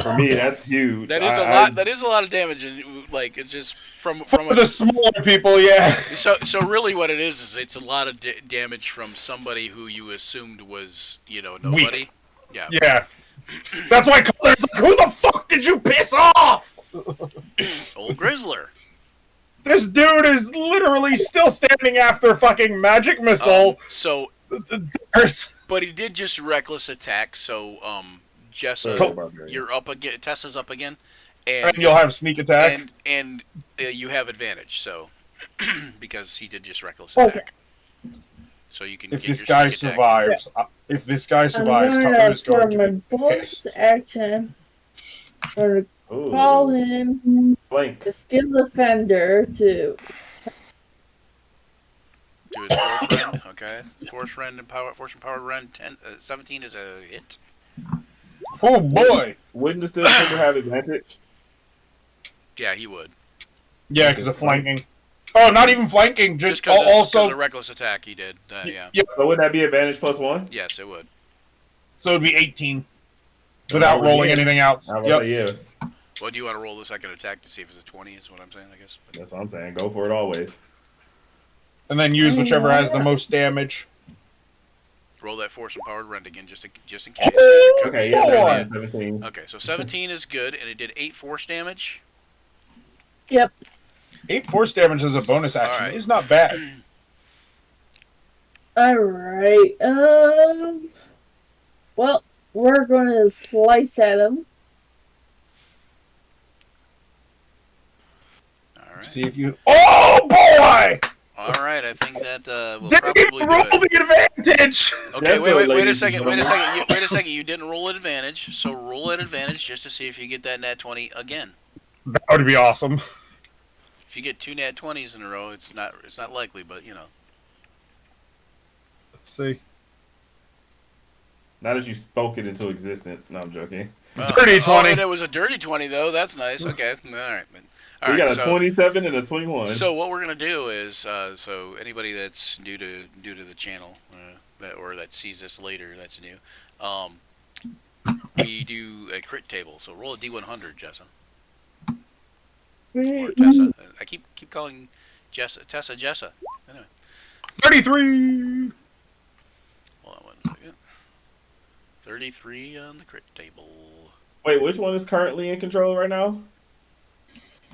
A: For me, that's huge.
D: That is a lot. That is a lot of damage, and like it's just from
C: For the smaller people, yeah.
D: So really, what it is it's a lot of damage from somebody who you assumed was nobody.
C: Weak.
D: Yeah.
C: Yeah. That's why Cutler's like, who the fuck did you piss off?
D: Old Grizzler.
C: This dude is literally still standing after fucking magic missile.
D: So,
C: There's-
D: but he did just reckless attack. So Jessa,
A: Cool.
D: you're up again. Tessa's up again,
C: and you'll have sneak attack.
D: and you have advantage. So because he did just reckless
F: Okay.
D: attack. So you can
C: If
D: get
C: this
D: your
C: guy
D: sneak attack.
C: survives, if this guy survives,
F: I'm
C: Cutler
F: gonna,
C: is
F: for
C: going to
F: my
C: be
F: bonus
C: pissed.
F: action, I'm gonna call
A: Ooh,
F: in
A: blank.
F: the Steel Defender to
D: Do his force rend, okay. Force rend and force and power rend. 17 is a hit.
C: Oh boy!
A: Wouldn't the Steel Defender have advantage?
D: Yeah, he would.
C: Yeah, because of flanking. Oh, not even flanking.
D: Just
C: Just
D: because
C: also,
D: of reckless attack, he did. Yeah.
A: So would that be advantage +1?
D: Yes, it would.
C: so it'd be 18 without rolling anything else.
A: I was
C: Yep.
A: say, yeah.
D: Well, do you want to roll the second attack to see if it's a 20? Is what I'm saying, I guess.
A: That's what I'm saying. Go for it always.
C: And then use whichever has the most damage.
D: Roll that force and power rend again, just in case.
A: Okay, yeah,
C: Boy.
A: that's 17.
D: Okay, so 17 is good, and it did 8 force damage.
C: 8 force damage as a bonus action
D: Alright.
C: is not bad.
F: Alright, well, we're gonna slice at him.
D: All right.
C: See if you. Oh boy!
D: All right, I think that will
C: Didn't
D: probably
C: even roll
D: do it.
C: the advantage.
D: Okay,
A: That's
D: wait
A: a
D: a
A: ladies
D: second.
A: and
D: Wait a
A: gentlemen.
D: second. Wait a second. You didn't roll an advantage, so roll an advantage just to see if you get that nat 20 again.
C: That would be awesome.
D: If you get 2 nat 20s in a row, it's not likely, but
C: Let's see.
A: Now that you spoke it into existence. No, I'm joking.
C: Dirty 20.
D: Oh, and it was a dirty 20 though. That's nice. Okay. All right.
A: So you got a 27 and a 21.
D: So what we're gonna do is, so anybody that's new to the channel, that sees this later, that's new. We do a crit table. So roll a d100, Jessa. Or Tessa. I keep calling Tessa Jessa. Anyway,
C: 33.
D: hold on one second. 33 on the crit table.
A: Wait, which one is currently in control right now?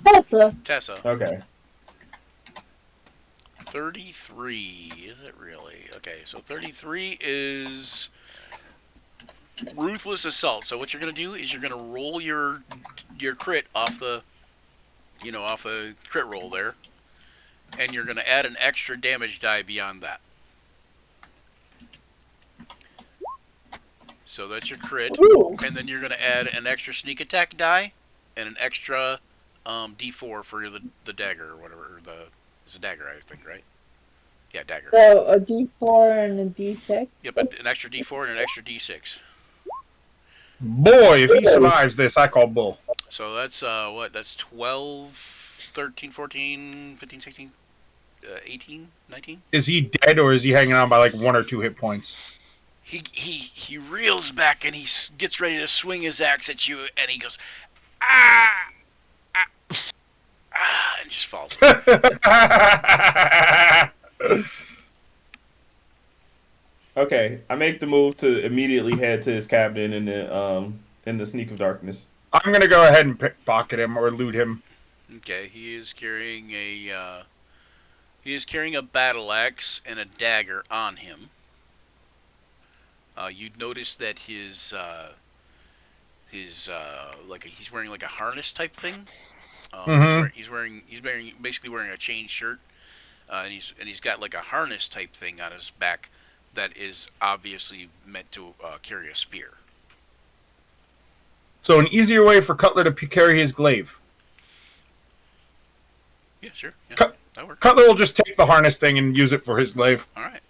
F: Tessa.
D: Tessa.
A: Okay.
D: 33. Is it really? Okay, so 33 is Ruthless Assault. So what you're going to do is you're going to roll your crit off the crit roll there, and you're going to add an extra damage die beyond that. So that's your crit,
F: Ooh.
D: and then you're going to add an extra sneak attack die and an extra D4 for the dagger or whatever. It's a dagger, I think, right? Yeah, dagger.
F: So a D4 and a D6.
D: Yep, an extra D4 and an extra D6.
C: Boy, if he survives this, I call bull.
D: So that's what? That's 12, 13, 14, 15, 16, 18, 19?
C: Is he dead or is he hanging on by like 1 or 2 hit points?
D: He reels back and he gets ready to swing his axe at you, and he goes, ah, ah, ah, and just falls.
A: Okay, I make the move to immediately head to his cabin in the sneak of darkness.
C: I'm gonna go ahead and pickpocket him or loot him.
D: Okay, he is carrying a battle axe and a dagger on him. You'd notice that his he's wearing like a harness type thing. He's basically wearing a chain shirt, and he's got like a harness type thing on his back that is obviously meant to carry a spear.
C: So an easier way for Cutler to carry his glaive.
D: Yeah, sure. Yeah, that works.
C: Cutler will just take the harness thing and use it for his glaive.
D: All right.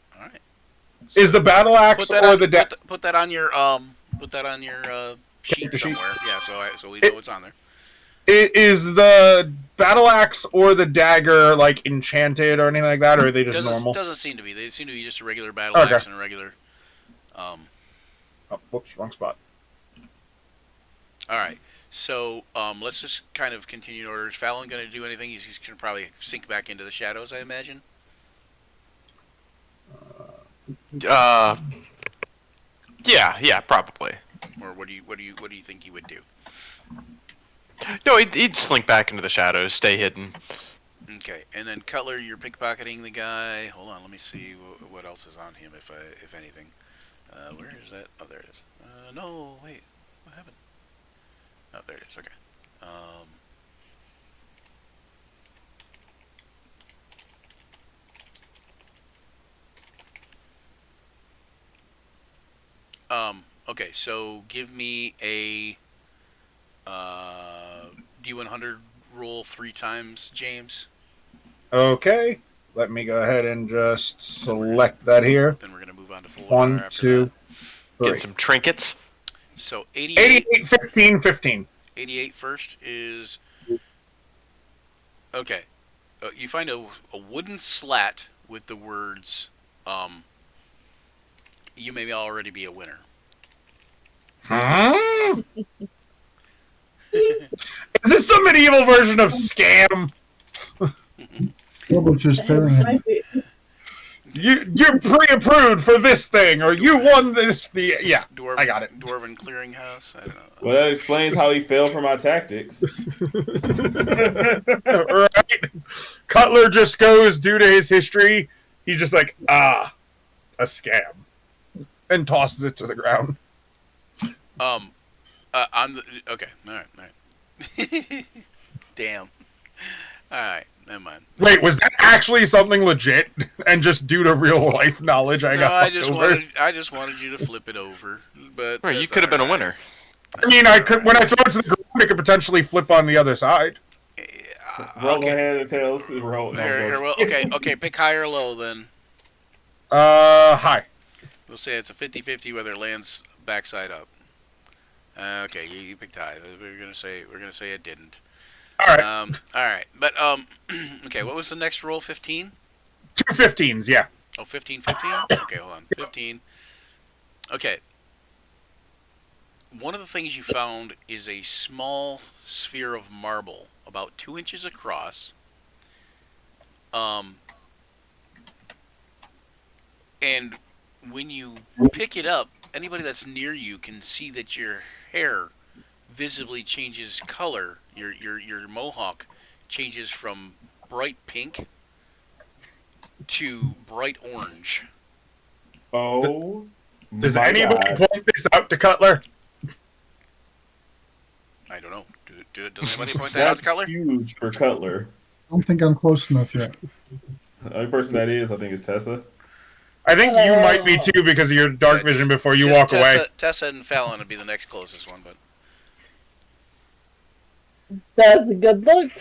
C: So is the battle axe or the dagger?
D: Put that on your sheet somewhere. Yeah, so we know what's on there.
C: Is the battle axe or the dagger like enchanted or anything like that, or are they just normal?
D: Doesn't seem to be. They seem to be just a regular battle axe and a regular.
C: Oh, whoops, wrong spot.
D: All right, so let's just kind of continue in order. Is Fallon going to do anything? He's going to probably sink back into the shadows, I imagine.
E: Yeah, probably.
D: Or what do you think he would do?
E: No, he'd slink back into the shadows, stay hidden.
D: Okay, and then Cutler, you're pickpocketing the guy. Hold on, let me see what else is on him, if anything. Where is that? Oh, there it is. No, wait, what happened? Oh, there it is. Okay. Okay, so give me a D100 roll 3 times, James.
C: Okay, let me go ahead and just select that here.
D: Then we're going to move on to full
C: 1, 2, 3.
E: Get some trinkets.
D: So
C: 88, 15, 15.
D: 88 first is... Okay. You find a wooden slat with the words, you may already be a winner.
C: Huh? Is this the medieval version of Scam?
B: Publisher's telling him.
C: You're pre-approved for this thing, or you won this. I got it.
D: Dwarven Clearinghouse? I don't know.
A: Well, that explains how he fell for my tactics.
C: Right? Cutler just goes, due to his history, he's just like, a scam. And tosses it to the ground.
D: Okay, all right. Damn. All right, never mind.
C: Wait, was that actually something legit? And just due to real life knowledge, I just
D: wanted you to flip it over, but
E: Right, you could have been a winner.
C: I mean, I could when I throw it to the ground, it could potentially flip on the other side.
A: Roll my hand and tails. Roll.
D: Well, okay. Pick high or low then.
C: High.
D: We'll say it's a 50-50 whether it lands backside up. Okay, you picked high. We're gonna say it didn't.
C: All right.
D: All right. But okay. What was the next roll? 15.
C: 2 15s, yeah.
D: Oh, 15. Okay, hold on. 15. Okay. One of the things you found is a small sphere of marble, about 2 inches across. And when you pick it up, anybody that's near you can see that your hair visibly changes color. Your mohawk changes from bright pink to bright orange.
A: Oh.
C: Does
A: my
C: anybody
A: God.
C: point this out to Cutler?
D: I don't know. Does anybody point that out to Cutler?
A: Huge for Cutler.
B: I don't think I'm close enough yet.
A: The only person that is, I think, is Tessa.
C: I think you might be too because of your dark vision before you
D: Just
C: walk away.
D: Tessa and Fallon would be the next closest one, but
F: That's a good look.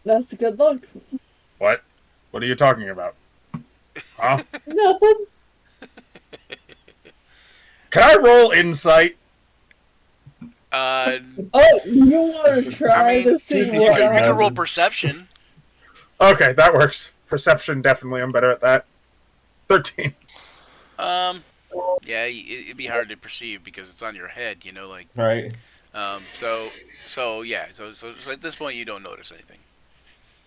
F: That's a good look.
C: What? What are you talking about? Huh?
F: Nothing.
C: Can I roll insight?
F: Oh, you want to try to see
D: you
F: what
D: can roll
F: happens?
D: perception.
C: Okay, that works. Perception, definitely. I'm better at that. 13.
D: Yeah, it'd be hard to perceive because it's on your head, you know, like,
A: Right.
D: so yeah, so at this point you don't notice anything.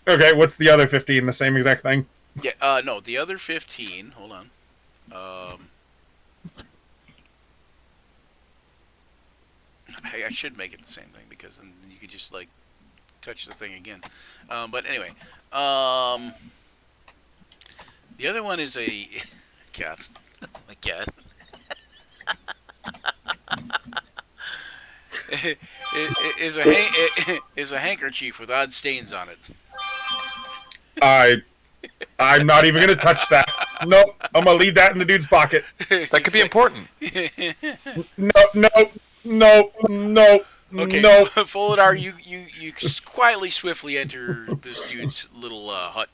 C: Okay, what's the other 15? The same exact thing?
D: Yeah, no, the other 15, hold on. I should make it the same thing because then you could just, like, touch the thing again. But anyway, the other one is a, God, my God. is a handkerchief with odd stains on it.
C: I'm not even gonna touch that. Nope, I'm gonna leave that in the dude's pocket.
E: That could be important.
C: No.
D: Okay,
C: No.
D: Folidar, you quietly, swiftly enter this dude's little hut.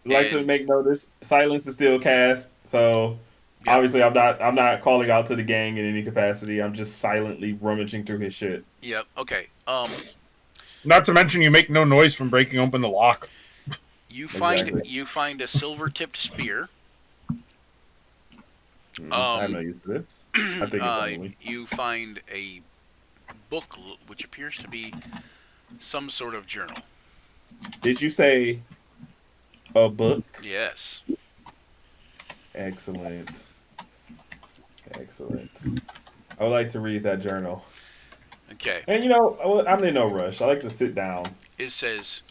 A: Like to
D: And-
A: make notice, silence is still cast, so
D: Yeah.
A: obviously I'm not calling out to the gang in any capacity. I'm just silently rummaging through his shit.
D: Yep. Okay.
C: Not to mention you make no noise from breaking open the lock.
D: You find
A: Exactly.
D: a silver-tipped spear.
A: I have no use for this. I think it's only.
D: You find a book which appears to be some sort of journal.
A: Did you say a book?
D: Yes.
A: Excellent. I would like to read that journal.
D: Okay.
A: And I'm in no rush. I like to sit down.
D: It says,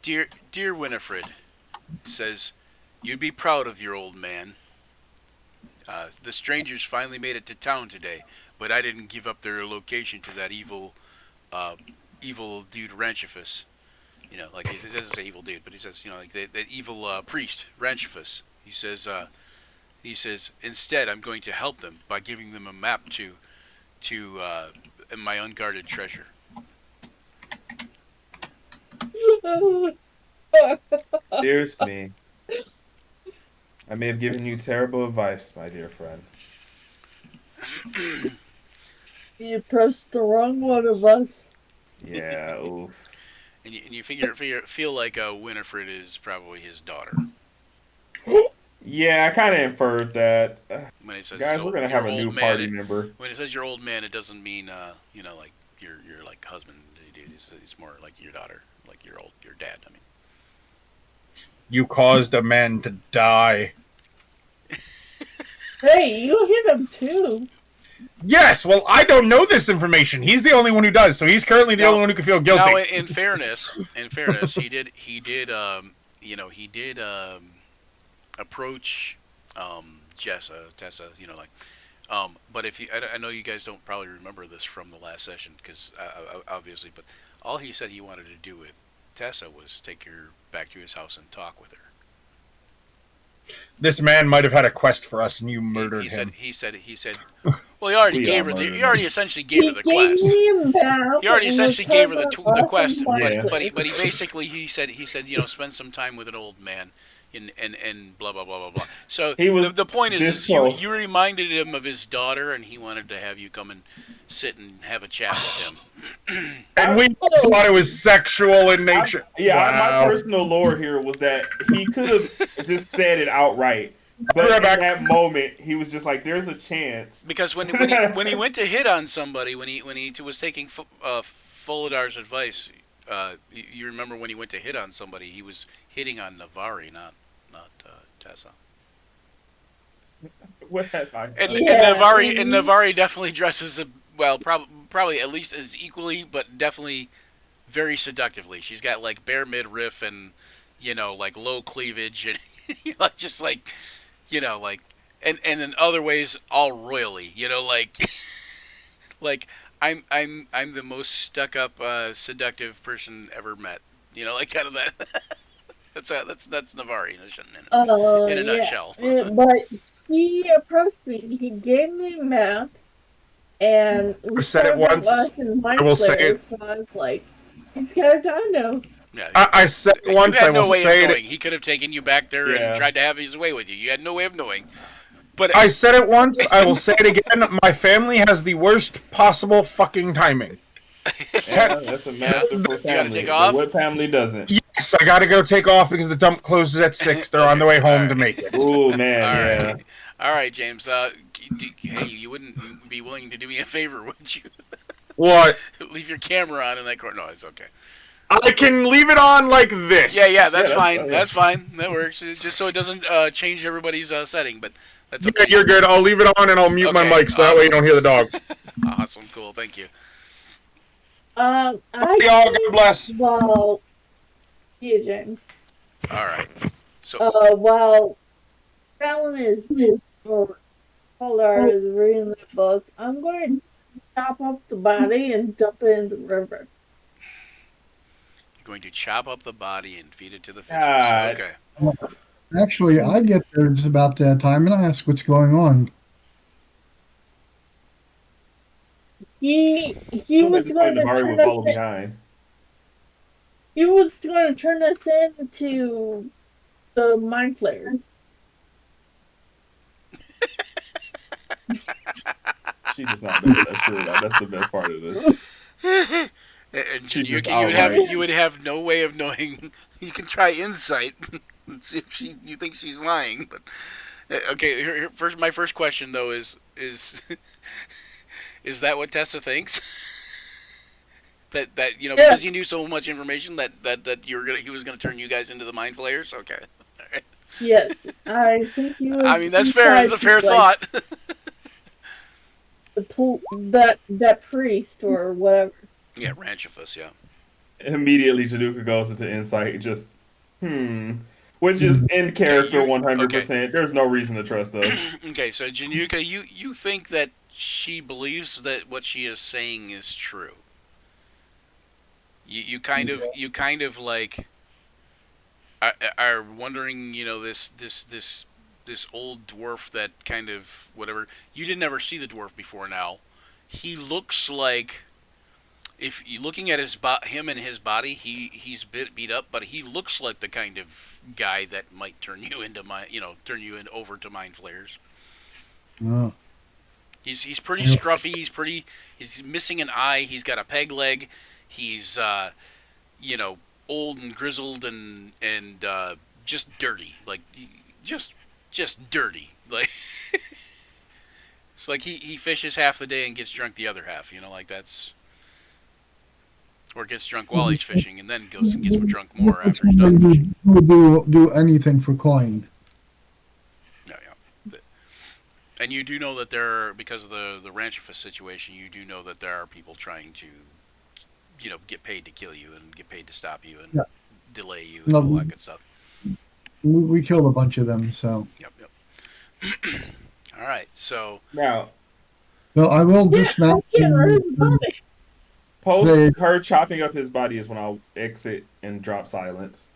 D: dear Winifred, it says, you'd be proud of your old man. The strangers finally made it to town today, but I didn't give up their location to that evil dude Ranchifus. You know, like, he doesn't say evil dude, but he says, like that evil priest Ranchifus. He says, instead, I'm going to help them by giving them a map to my unguarded treasure.
A: Dearest me, I may have given you terrible advice, my dear friend.
F: You approached the wrong one of us.
A: Yeah, oof.
D: And you feel like Winifred is probably his daughter.
A: Yeah, I kind of inferred that.
D: When it says
A: Guys,
D: your
A: we're gonna
D: your
A: have a
D: old
A: new
D: man,
A: party member.
D: When it says your old man, it doesn't mean like your like husband, dude. It's more like your daughter, like your dad. I mean,
C: You caused a man to die.
F: Hey, you hit him too.
C: Yes, well, I don't know this information. He's the only one who does, so he's currently the
D: Now-
C: only one who can feel guilty.
D: now in fairness, he did approach Tessa, but if I know you guys don't probably remember this from the last session because obviously, but all he said he wanted to do with Tessa was take her back to his house and talk with her.
C: This man might have had a quest for us, and you murdered him.
D: He said. Well, he already
A: We
D: gave
A: all
D: her.
A: murdered
D: He
A: him.
D: already essentially gave her the
F: gave
D: quest.
F: me a map.
D: He already
F: and
D: essentially
F: was
D: gave her
F: talking
D: the
F: about
D: quest,
A: Yeah.
D: but he basically he said spend some time with an old man, and blah blah blah blah blah. So
A: He was
D: the point is
A: this
D: you
A: close.
D: reminded him of his daughter, and he wanted to have you come and sit and have a chat with him.
C: And we thought it was sexual in nature.
A: My
C: Wow.
A: personal lore here was that he could have just said it outright, but
C: Right
A: in
C: back.
A: that moment, he was just like, "There's a chance."
D: Because when he went to hit on somebody, when he was taking Folidar's advice, you remember when he went to hit on somebody, he was hitting on Navari, not Tessa.
A: What have I
D: And,
A: done?
F: Yeah,
D: Navari definitely dresses probably at least as equally, but definitely very seductively. She's got like bare midriff and like low cleavage and just like like and in other ways all royally. Like I'm the most stuck up seductive person ever met. Like kind of that. That's Navari in a nutshell.
F: But he approached me. He gave me a map, and we
C: I've said it
F: started
C: once.
F: watching
C: I will say
F: Mindflayer,
C: it.
F: so I was like, he's got a dino.
D: Yeah.
C: I said it once,
D: You had
C: I will
D: no way
C: say
D: of
C: it.
D: knowing. He could have taken you back there
A: Yeah.
D: and tried to have his way with you. You had no way of knowing. But
C: I said it once, I will say it again. My family has the worst possible fucking timing.
A: Yeah, that's a masterful
D: You gotta
A: family.
D: take
A: But
D: off?
A: what family doesn't?
C: So I gotta go take off because the dump closes at 6. They're on their way home to make it.
A: Oh man,
D: All
A: yeah.
D: right. All right, James. Hey, you wouldn't be willing to do me a favor, would you?
C: What?
D: Leave your camera on in that corner. No, it's okay.
C: I can leave it on like this.
D: Yeah, that's
A: Yeah,
D: fine.
A: that's
D: That's fine. That works. Just so it doesn't change everybody's setting, but that's
C: Yeah,
D: okay.
C: you're good. I'll leave it on and I'll mute my
D: Okay,
C: mic so that way you don't hear the dogs.
D: Awesome, cool. Thank you.
F: I
C: Y'all, God bless.
F: while yeah, James.
D: All right. So
F: While Fallon is or Polar is reading the book, I'm going to chop up the body and dump it in the river.
D: you're going to chop up the body and feed it to the fishes.
A: God.
D: Okay.
B: Actually, I get there just about that time and I ask what's going on.
F: He
A: Don't
F: was going
A: disappoint
F: to
A: Damari
F: turn
A: would
F: us
A: follow
F: in,
A: behind.
F: he was going to turn us into the mind flayers.
A: She does not know that's true. That's the best part of this.
D: And
A: She
D: you,
A: just
D: you would have no way of knowing. You can try insight and see if you think she's lying. But okay, my first question though is is that what Tessa thinks? that
F: Yeah.
D: because you knew so much information that he was gonna turn you guys into the mind flayers. Okay.
F: Yes, I think he was.
D: I mean that's fair. That's a fair thought.
F: That priest or whatever.
D: Yeah, Ranchifus. Yeah.
A: Immediately, Jaduka goes into insight. Just which is in character
D: you-
A: 100%. There's no reason to trust us.
D: Okay, so Januka, you think that she believes that what she is saying is true. You kind of like are wondering, this old dwarf that kind of whatever. You didn't ever see the dwarf before now. He looks like if you looking at him and his body, he's beat up, but he looks like the kind of guy that might turn you into over to mind flayers.
B: Oh.
D: He's pretty scruffy. He's missing an eye. He's got a peg leg. He's old and grizzled and just dirty, like just dirty. Like it's like he fishes half the day and gets drunk the other half. Like that's. Or gets drunk while he's fishing, and then goes and gets drunk more after he's done fishing.
B: Would do anything for coin.
D: Yeah. And you do know that because of the Ranchifus situation, you do know that there are people trying to, get paid to kill you and get paid to stop you and delay you and all that good stuff.
B: We killed a bunch of them, so.
D: Yep. All right, so.
A: Now,
B: No, I will dismount.
A: post
B: Say-
A: her chopping up his body is when I'll exit and drop silence.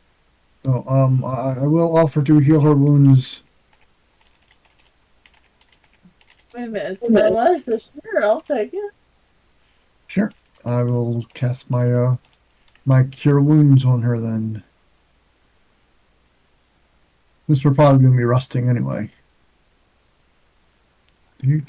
B: Oh, I will offer to heal her wounds.
F: Wait a minute, it's not much, but sure, I'll take it.
B: Sure. I will cast my my cure wounds on her then. This will probably gonna be rusting anyway. Do.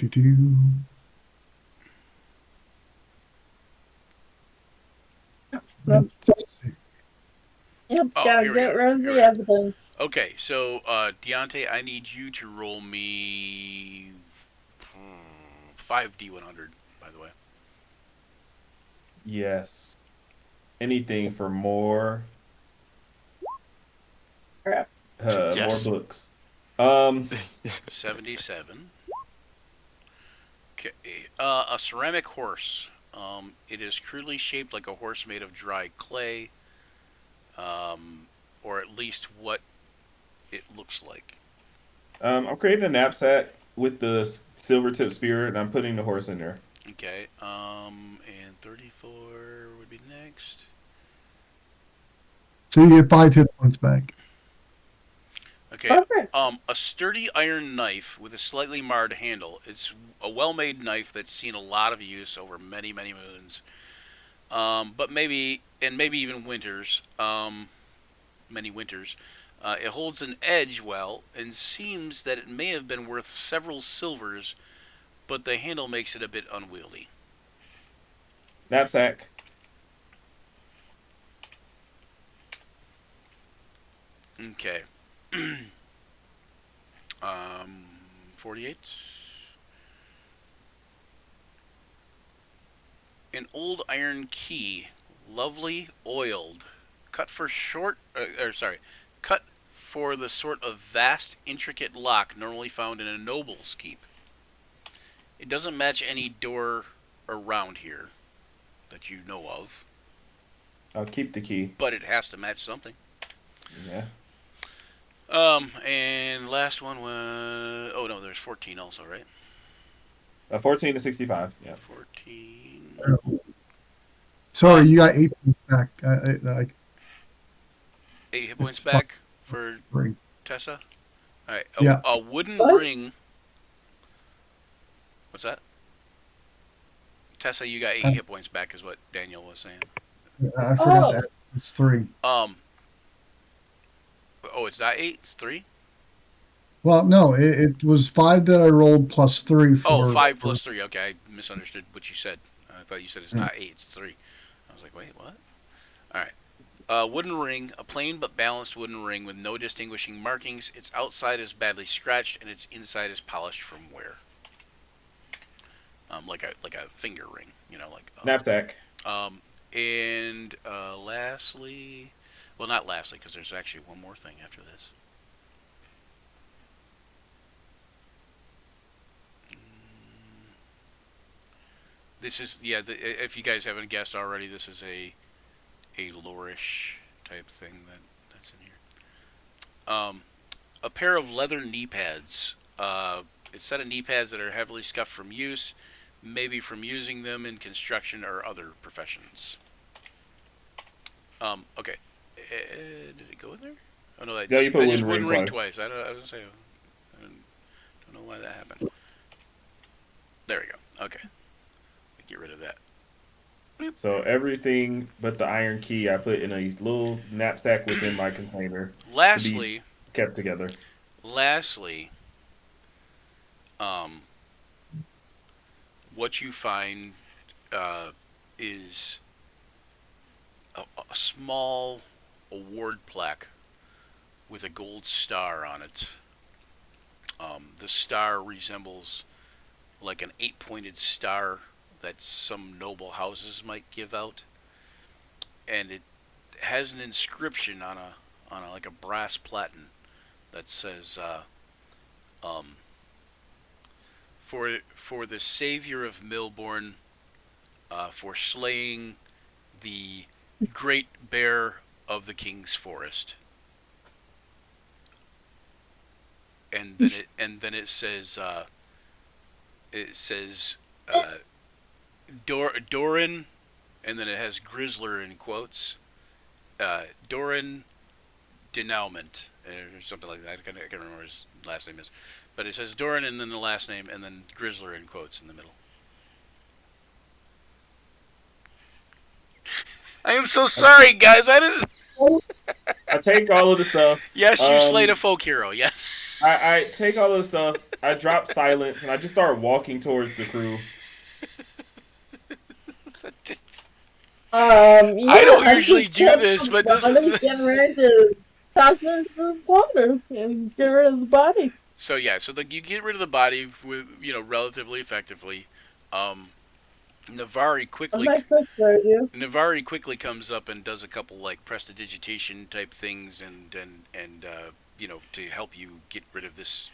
F: Yep,
D: Oh,
F: gotta
D: here we
F: get
D: go,
F: rid of
D: here
F: the
D: we go.
F: evidence.
D: Okay, so Deontay, I need you to roll me 5d100, by the way.
A: Yes. Anything for more.
F: Crap.
E: Yes.
A: More books.
D: 77. Okay, a ceramic horse. It is crudely shaped like a horse made of dry clay, or at least what it looks like.
A: I'm creating a knapsack with the silver tip spear, and I'm putting the horse in there.
D: Okay, and 34 would be next.
B: So you get 5 hit points back.
D: Okay,
F: Perfect.
D: a sturdy iron knife with a slightly marred handle. It's a well-made knife that's seen a lot of use over many, many moons. But maybe even winters. Many winters. It holds an edge well, and seems that it may have been worth several silvers, but the handle makes it a bit unwieldy.
A: Knapsack.
D: Okay. 48. An old iron key, lovely oiled, cut for cut for the sort of vast, intricate lock normally found in a noble's keep. It doesn't match any door around here that you know of,
A: I'll keep the key.
D: but it has to match something.
A: Yeah.
D: And last one was there's 14 also, right?
A: 14 to 65. Yeah.
D: 14.
B: Sorry, you got 8 points back.
D: 8 hit points
B: It's
D: back for
B: Three.
D: Tessa. All right.
B: Yeah.
D: A wooden
F: What?
D: ring. What's that? Tessa, you got 8 hit points back, is what Daniel was saying.
B: I forgot that. It's 3.
D: It's not 8. It's 3.
B: Well, no, it was 5 that I rolled plus 3 for.
D: 5 plus 3. Okay, I misunderstood what you said. I thought you said it's not 8. It's 3. I was like, wait, what? All right. Wooden ring, a plain but balanced wooden ring with no distinguishing markings. Its outside is badly scratched, and its inside is polished from wear. Like a finger ring,
A: Knapsack.
D: And lastly, well, not lastly, because there's actually one more thing after this. This is if you guys haven't guessed already, this is a loreish type thing that's in here. A pair of leather knee pads. A set of knee pads that are heavily scuffed from use, maybe from using them in construction or other professions. Okay. Did it go in there? Oh no,
A: Yeah, you put
D: I just
A: wooden
D: ring
A: ring
D: twice. I was gonna say, I don't know why that happened. There we go. Okay. Get rid of that.
A: So everything but the iron key I put in a little knapsack within my container
D: Lastly,
A: kept together.
D: What you find is a small award plaque with a gold star on it. The star resembles like an 8-pointed star that some noble houses might give out, and it has an inscription on a like a brass platen that says for the savior of Milborn, for slaying the great bear of the king's forest. And then it says Doran, and then it has Grizzler in quotes. Doran Denouement, or something like that. I can't remember what his last name is, but it says Doran and then the last name, and then Grizzler in quotes in the middle. I am so sorry, guys. I didn't.
A: I take all of the stuff.
D: Yes, you slayed a folk hero. Yes.
A: I take all of the stuff. I drop silence and I just start walking towards the crew.
D: I don't usually do this, but this is
F: getting ready to toss it into the water and get rid of the body.
D: So you get rid of the body with relatively effectively. Navari quickly comes up and does a couple like prestidigitation type things and to help you get rid of this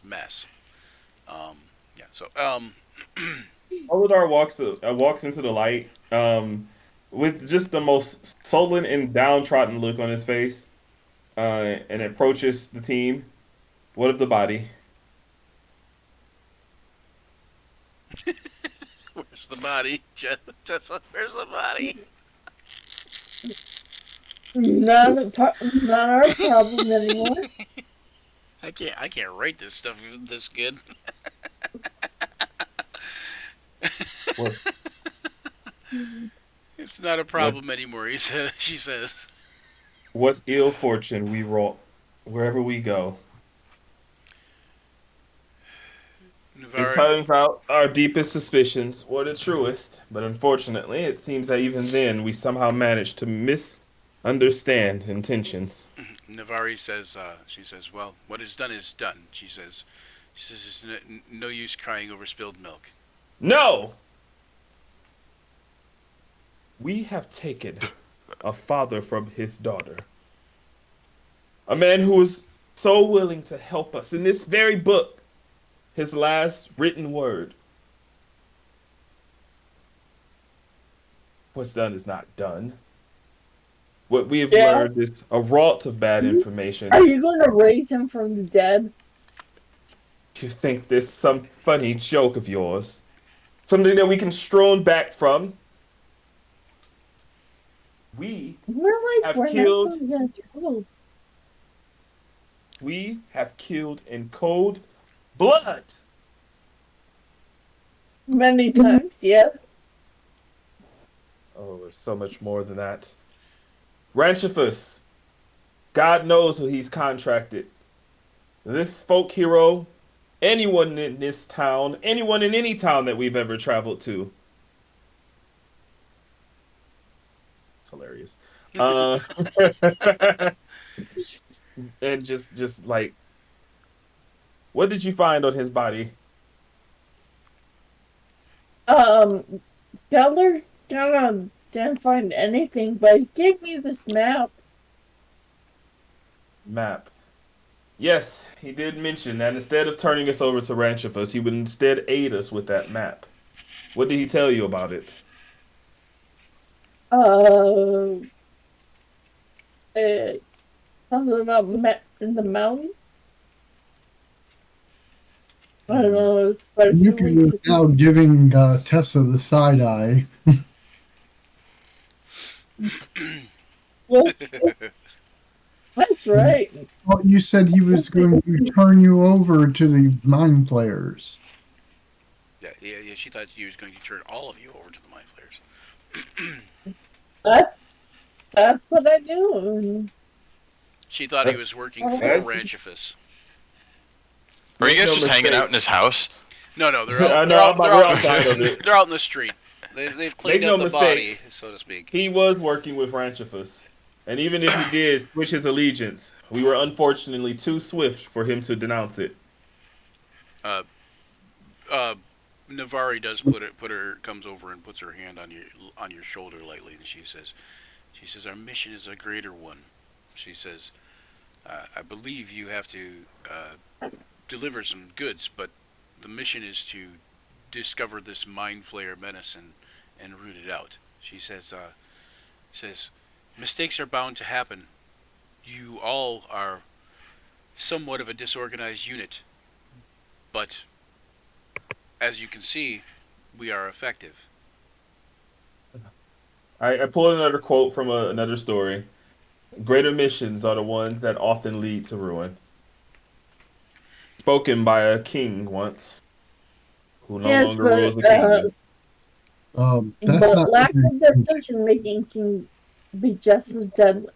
D: mess.
A: Oladar walks into the light with just the most sullen and downtrodden look on his face, and approaches the team. What of the body?
D: Where's the body, Jessa? Where's the body?
F: Not our problem anymore.
D: I can't write this stuff this good.
A: What?
D: It's not a problem anymore. She says.
A: What ill fortune we wrought wherever we go. It turns out our deepest suspicions were the truest, but unfortunately, it seems that even then we somehow managed to understand intentions.
D: Navari says, she says, well, what is done is done. She says, it's no use crying over spilled milk.
A: No! We have taken a father from his daughter. A man who was so willing to help us in this very book, his last written word. What's done is not done. What we have learned is a rot of bad information.
F: Are you going to raise him from the dead?
A: You think this some funny joke of yours? Something that we can stroll back from? We have killed. We have killed in cold blood.
F: Many times, yes.
A: Oh, there's so much more than that. Ranchifus, God knows who he's contracted. This folk hero, anyone in this town, anyone in any town that we've ever traveled to. It's hilarious. And just like, what did you find on his body?
F: Geller didn't find anything, but he gave me this map.
A: Map. Yes, he did mention that instead of turning us over to Ranchifus, he would instead aid us with that map. What did he tell you about it?
F: Something about in the mountain. I don't know. It was quite a few
B: Yuki
F: weeks
B: is now giving Tessa the side eye.
F: Yes. That's right.
B: Well, you said he was going to turn you over to the mind players.
D: Yeah, she thought you was going to turn all of you over to the mind flayers.
F: That's what I do.
D: She thought he was working for Ranchifus.
E: Are you guys
A: No
E: just hanging
A: mistake.
E: out in his house?
D: No, they're
A: I
D: out,
A: know,
D: they're
A: we're
D: out,
A: outside of it.
D: they're out in the street. They've cleaned
A: Make
D: up
A: no
D: the body,
A: mistake.
D: so to speak.
A: He was working with Ranchifus. And even if he did switch his allegiance, we were unfortunately too swift for him to denounce it.
D: Navari does comes over and puts her hand on your shoulder lightly, and she says, our mission is a greater one. She says, I believe you have to deliver some goods, but the mission is to discover this mind flayer menace and root it out. She says, mistakes are bound to happen. You all are somewhat of a disorganized unit, but as you can see, we are effective.
A: I pulled another quote from another story. Greater missions are the ones that often lead to ruin. Spoken by a king once, who no longer rules the kingdom.
B: That's
F: But
B: not
F: lack of decision making can be just as deadly.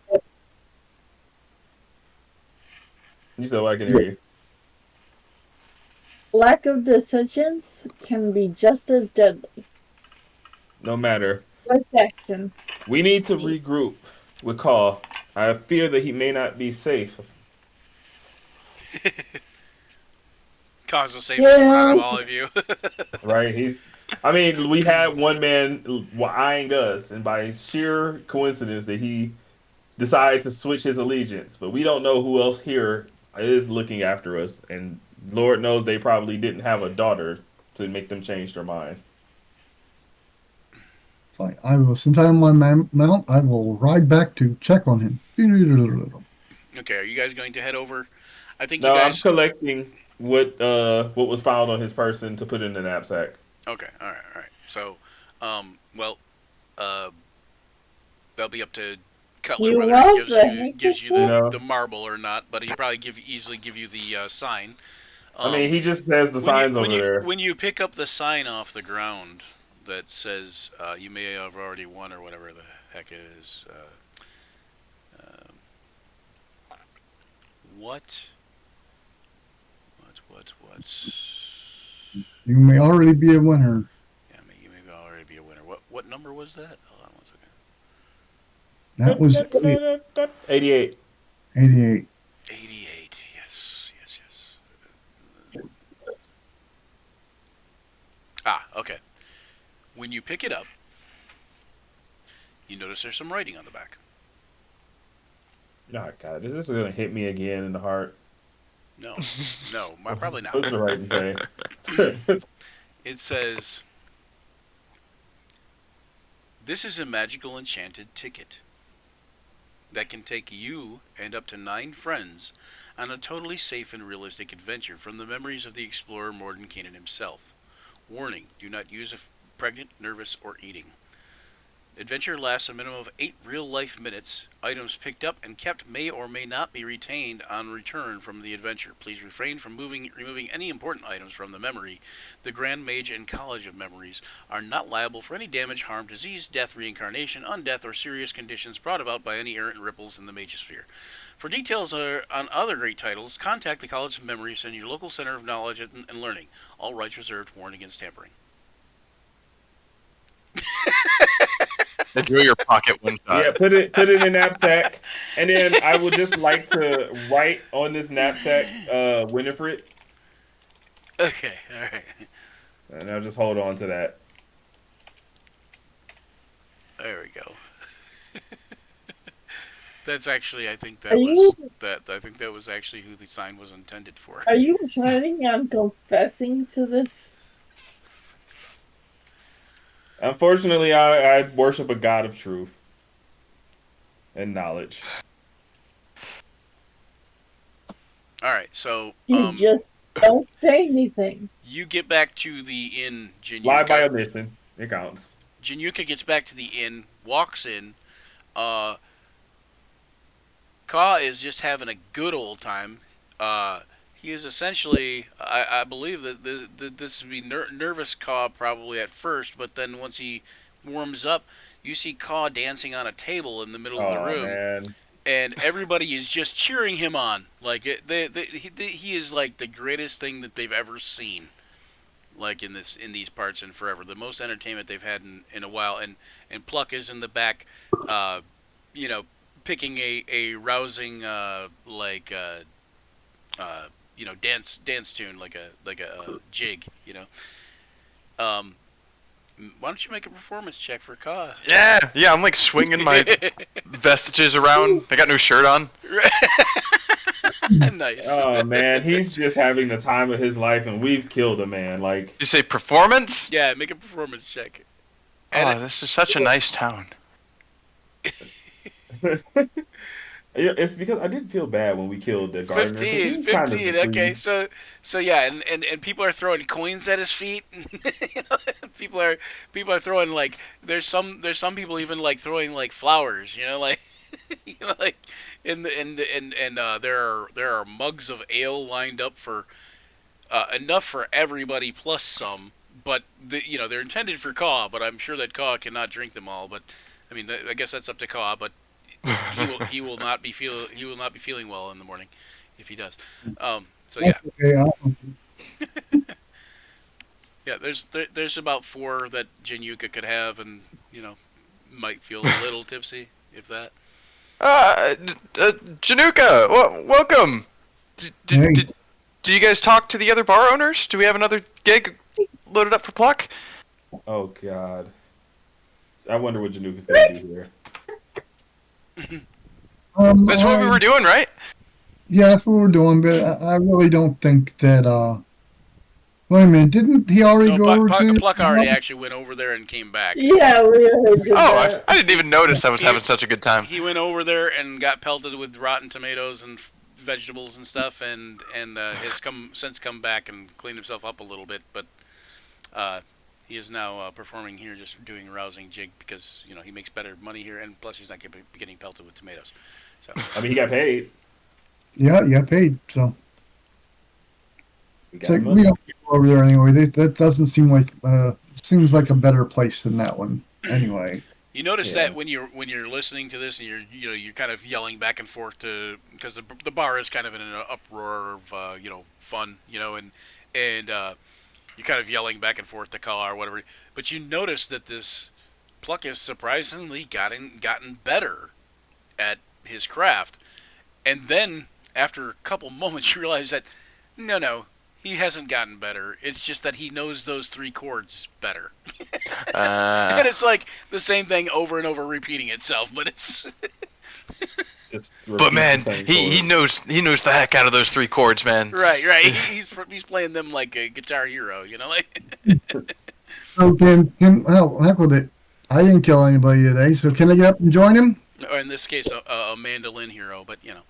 A: You said, well, I can hear you.
F: Lack of decisions can be just as deadly.
A: No matter.
F: Protection.
A: We need to regroup with Carl. I fear that he may not be safe.
D: Cause the safest one out of all of you.
A: Right? We had one man eyeing us, and by sheer coincidence that he decided to switch his allegiance. But we don't know who else here is looking after us, and Lord knows they probably didn't have a daughter to make them change their mind.
B: Fine. I will, since I'm on my mount, I will ride back to check on him.
D: Okay, are you guys going to head over? I think
A: No,
D: you
A: I'm
D: guys.
A: collecting what was found on his person to put in the knapsack.
D: Okay, all right. So, that'll be up to Cutler
F: You
D: whether
F: love
D: he gives you
A: No.
D: the marble or not, but he'll probably easily give you the sign.
A: I mean, he just has the signs over there.
D: When you pick up the sign off the ground that says you may have already won or whatever the heck it is. What?
B: You may already be a winner.
D: Yeah, you may already be a winner. What number was that? Hold on one second.
B: That was
A: 88.
B: 88.
D: 88. Yes, yes, yes. Ah, okay. When you pick it up, you notice there's some writing on the back.
A: Oh god, this is gonna hit me again in the heart.
D: No, no, probably not.
A: What's the writing say?
D: It says, "This is a magical enchanted ticket that can take you and up to 9 friends on a totally safe and realistic adventure from the memories of the explorer Mordenkainen himself. Warning, do not use if pregnant, nervous, or eating. Adventure lasts a minimum of 8 real-life minutes. Items picked up and kept may or may not be retained on return from the adventure. Please refrain from removing any important items from the memory. The Grand Mage and College of Memories are not liable for any damage, harm, disease, death, reincarnation, undeath, or serious conditions brought about by any errant ripples in the Magesphere. For details on other great titles, contact the College of Memories and your local Center of Knowledge and Learning. All rights reserved. Warned against tampering."
E: Enjoy your pocket one shot.
A: Yeah, put it in a knapsack, and then I would just like to write on this knapsack, Winifred,
D: Okay, alright.
A: and I'll just hold on to that.
D: There we go. That's actually, I think
F: Are you
D: that was actually who the sign was intended for.
F: are you planning on confessing to this?
A: Unfortunately, I worship a god of truth and knowledge.
D: All right, so
F: You just don't say anything.
D: you get back to the inn,
A: Lie by
D: Jinyuka.
A: omission. It counts.
D: Jinyuka gets back to the inn, walks in. Ka is just having a good old time. He is essentially, I believe that this would be nervous Ka probably at first, but then once he warms up, you see Ka dancing on a table in the middle of the
A: Oh
D: room,
A: man.
D: and everybody is just cheering him on. Like he is like the greatest thing that they've ever seen. Like in these parts and forever, the most entertainment they've had in a while. And Pluck is in the back, picking a rousing dance tune like a jig. Why don't you make a performance check for Ka?
E: Yeah, I'm like swinging my vestiges around. I got no shirt on.
D: Nice.
A: Oh man, he's just having the time of his life, and we've killed a man. Like,
E: You say performance?
D: Yeah, make a performance check.
E: Oh, this is such a nice town.
A: it's because I didn't feel bad when we killed the gardener. 'cause he
D: 15,
A: was kind of
D: 15.
A: sweet.
D: Okay, so yeah, and people are throwing coins at his feet. People are throwing like there's some people even like throwing like flowers. Like like and there are mugs of ale lined up for enough for everybody plus some. But they're intended for Ka, but I'm sure that Ka cannot drink them all. But I mean, I guess that's up to Ka. But he will not be feeling well in the morning if he does. So yeah,
B: Okay,
D: yeah. There's about 4 that Jinyuka could have, and might feel a little tipsy if that.
E: Januka, welcome.
B: Hey.
E: Did you guys talk to the other bar owners? Do we have another gig loaded up for Pluck?
A: Oh god. I wonder what Januka's gonna do here.
E: That's what we were doing, right?
B: Yeah, that's what we're doing, but I really don't think that. Wait a minute, didn't he already
D: No,
B: go over to?
D: Pluck already actually went over there and came back.
F: Yeah, we already did
E: Oh,
F: that.
E: I didn't even notice I was having such a good time.
D: He went over there and got pelted with rotten tomatoes and vegetables and stuff, and has since come back and cleaned himself up a little bit, but he is now performing here, just doing a rousing jig because he makes better money here, and plus he's not getting pelted with tomatoes. So
A: I mean, he got paid.
B: Yeah, paid. So
A: We
B: it's
A: got
B: like
A: money.
B: we don't go over there anyway. That doesn't seem like seems like a better place than that one. Anyway.
D: you notice
A: Yeah.
D: that when you're listening to this and you're kind of yelling back and forth because the bar is kind of in an uproar of fun, and you're kind of yelling back and forth to Ka or whatever. But you notice that this Pluck has surprisingly gotten better at his craft. And then, after a couple moments, you realize that, no, he hasn't gotten better. It's just that he knows those 3 chords better. And it's like the same thing over and over repeating itself, but it's...
E: But man, he knows the heck out of those 3 chords, man.
D: Right. He's playing them like a Guitar Hero, you know, like.
B: Okay, well, heck with it. I didn't kill anybody today, so can I get up and join him?
D: Or in this case, a mandolin hero, but you know,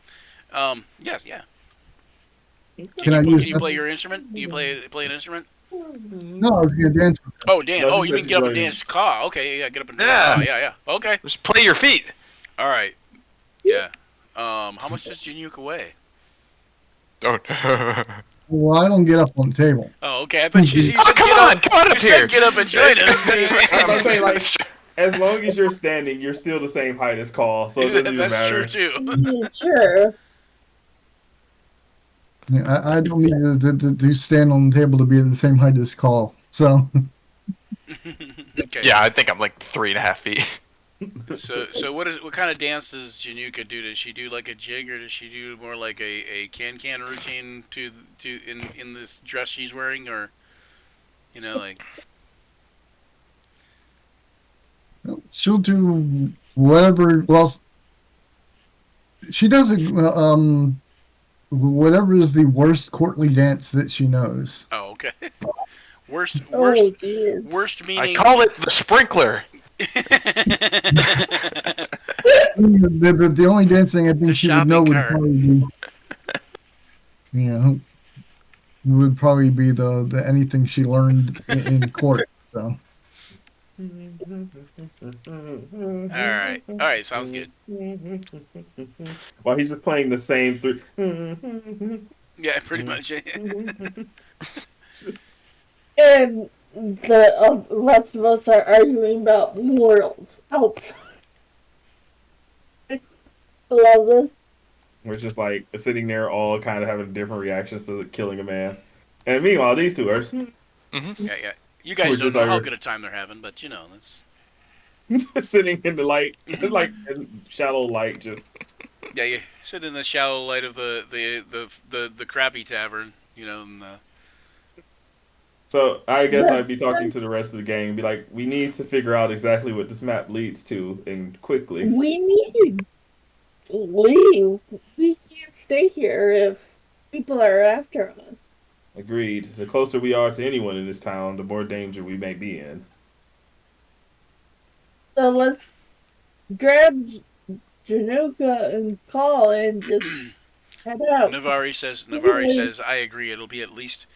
D: yes, yeah. Can you play your instrument? Do you play an instrument?
B: No, I was gonna dance.
D: Oh, Dan.
A: No,
D: Oh, you mean get up and dance? Okay, yeah, get up and dance. Yeah. Okay.
E: Just play your feet.
D: All right. Yeah. How much does Januka weigh?
E: Oh.
B: Well, I don't get up on the table.
D: Oh, okay. I thought you said
E: come on up
D: you
E: here.
D: said get up and join him.
A: I was saying, like, as long as you're standing, you're still the same height as Call, so it doesn't even
D: That's
A: matter.
D: true too.
F: Sure.
B: Yeah, I don't need to stand on the table to be the same height as Call. So
D: Okay.
E: Yeah, I think I'm like 3.5 feet.
D: So what kind of dance does Januka do? Does she do like a jig, or does she do more like a can routine to in this dress she's wearing, or you know, like?
B: she'll do whatever. Well, she does whatever is the worst courtly dance that she knows.
D: Oh, okay. Worst
F: Jeez.
D: meaning.
E: I call it the sprinkler.
B: The only dancing I think
D: The
B: she would know
D: shopping
B: would
D: cart.
B: probably be the anything she learned in court. So
D: All right, sounds good.
A: While he's just playing the same 3.
D: Yeah, pretty much.
F: And the rest of us are arguing about morals outside. I love this.
A: We're just like sitting there, all kind of having different reactions to killing a man. And meanwhile, these two are
D: Yeah. You guys
A: We're
D: don't
A: just
D: know how
A: arguing.
D: good a time they're having, but you know, that's.
A: sitting in the light, like in shallow light, just.
D: Yeah, you sit in the shallow light of the crappy tavern, you know, and
A: So I guess I'd be talking to the rest of the gang and be like, we need to figure out exactly what this map leads to, and quickly.
F: We need to leave. We can't stay here if people are after us.
A: Agreed. The closer we are to anyone in this town, the more danger we may be in.
F: So let's grab Januka and call and just head out.
D: Navari says, I agree. It'll be at least,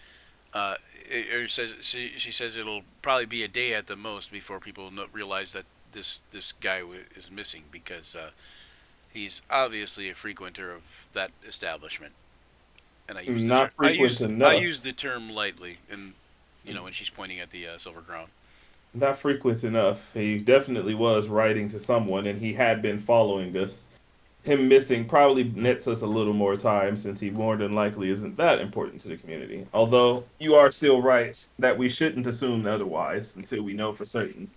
D: she says it'll probably be a day at the most before people realize that this guy is missing, because he's obviously a frequenter of that establishment. And I use I use the term lightly, and you know, when she's pointing at the Silver Crown.
A: Not frequent enough. He definitely was writing to someone, and he had been following us. Him missing probably nets us a little more time, since he more than likely isn't that important to the community. Although, you are still right that we shouldn't assume otherwise until we know for certain.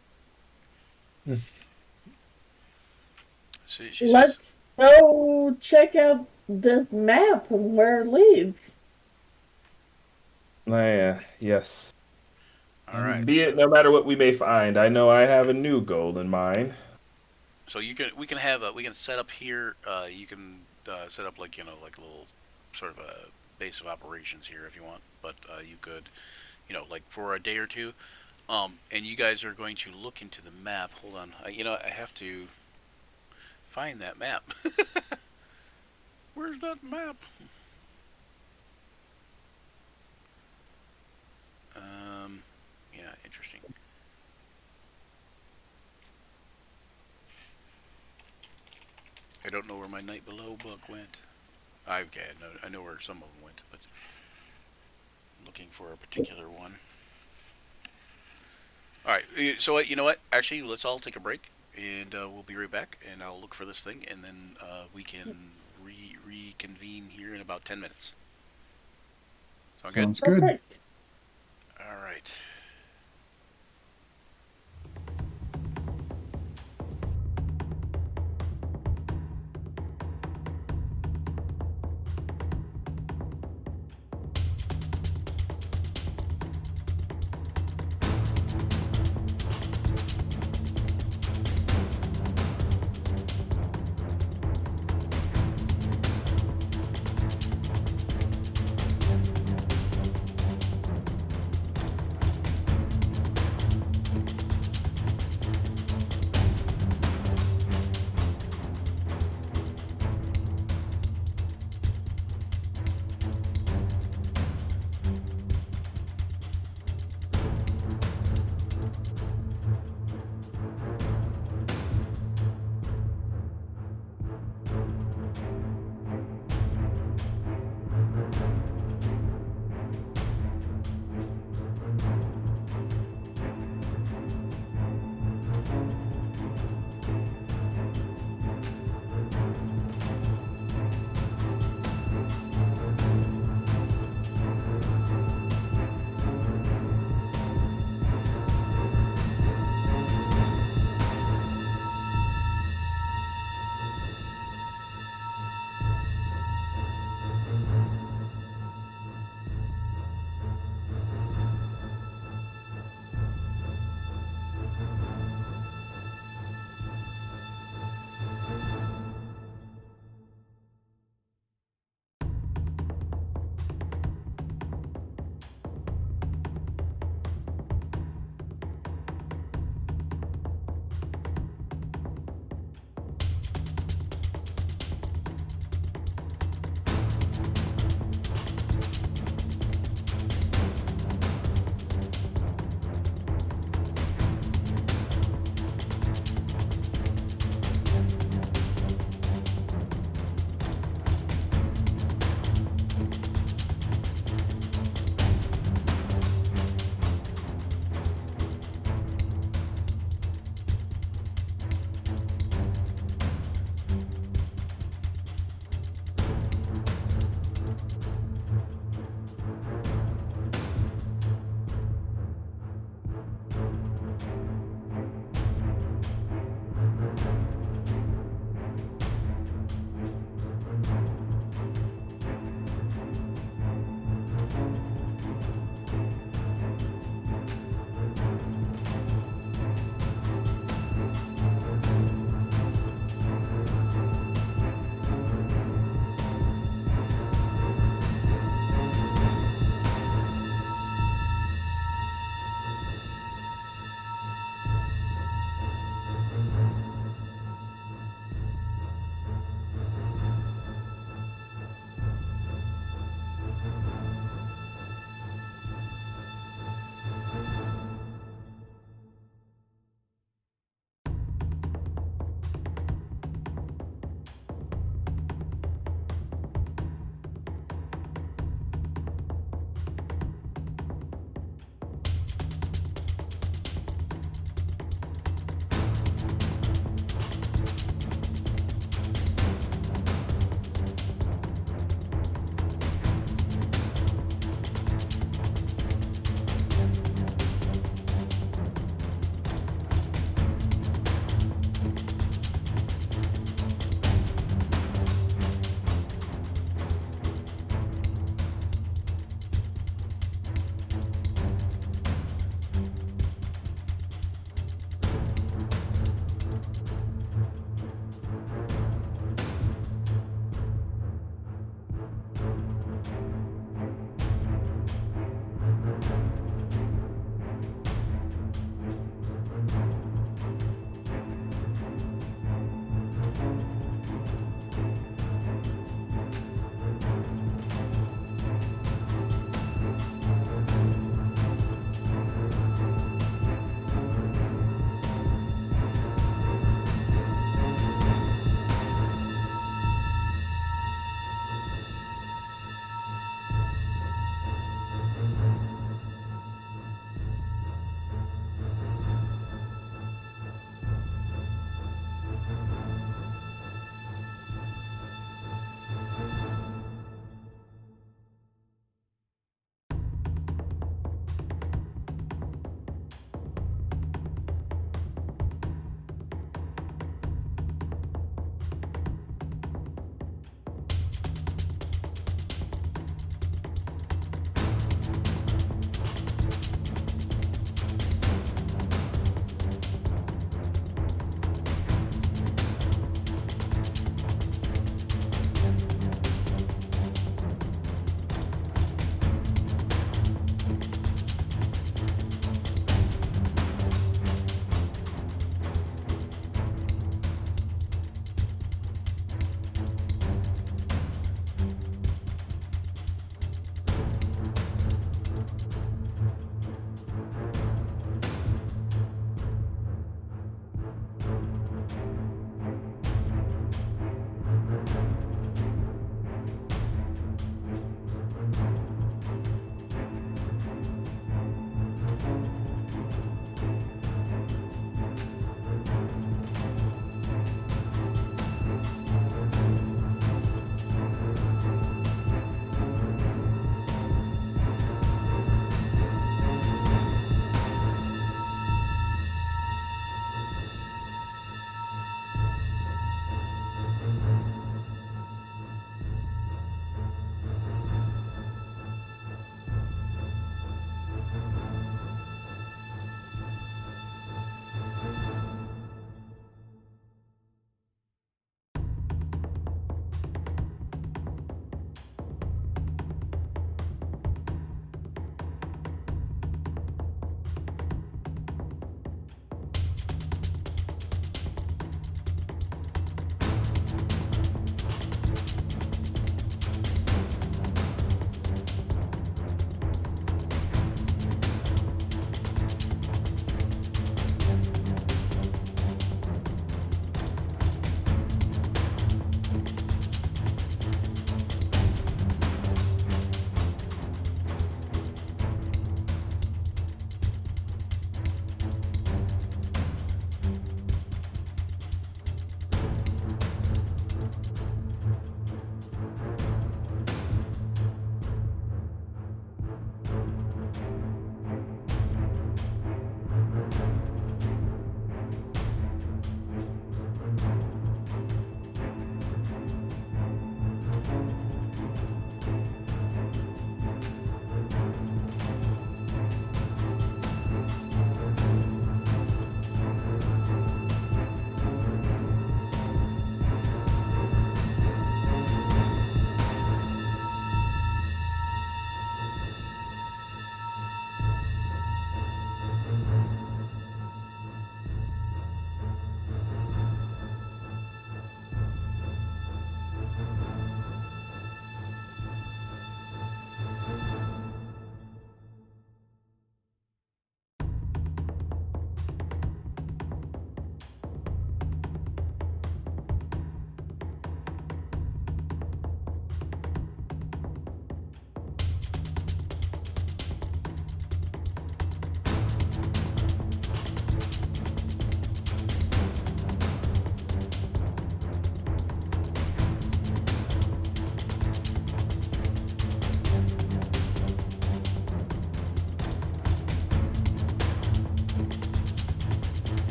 F: Let's go check out this map and where it leads.
A: Yes.
D: All right.
A: Be it no matter what we may find, I know I have a new goal in mind.
D: So we can set up here. You can set up like, you know, like a little sort of a base of operations here if you want. But you could, you know, like for a day or two. And you guys are going to look into the map. Hold on. I have to find that map. Where's that map? Yeah, interesting. I don't know where my Night Below book went. I know where some of them went, but I'm looking for a particular one. All right, so you know what? Actually, let's all take a break, and we'll be right back, and I'll look for this thing, and then we can reconvene here in about 10 minutes. Sound good?
B: sounds good.
F: Perfect.
D: All right.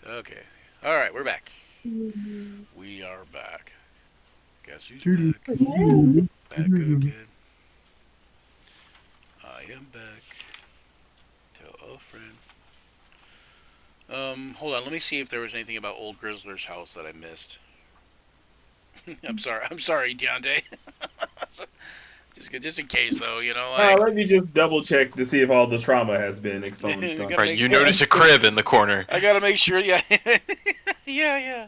D: Okay. All right, we're back.
F: Mhm.
D: We are back. Guess who's
B: Doo-doo.
D: back? Back again. I am back. Tell a friend. Hold on. Let me see if there was anything about Old Grizzler's house that I missed. I'm sorry, Deontay. So, just in case, though, you know, like.
A: Let me just double check to see if all the trauma has been expunged.
D: Gotta
E: Right,
D: make-
E: you notice a crib in the corner.
D: I gotta make sure. Yeah, yeah.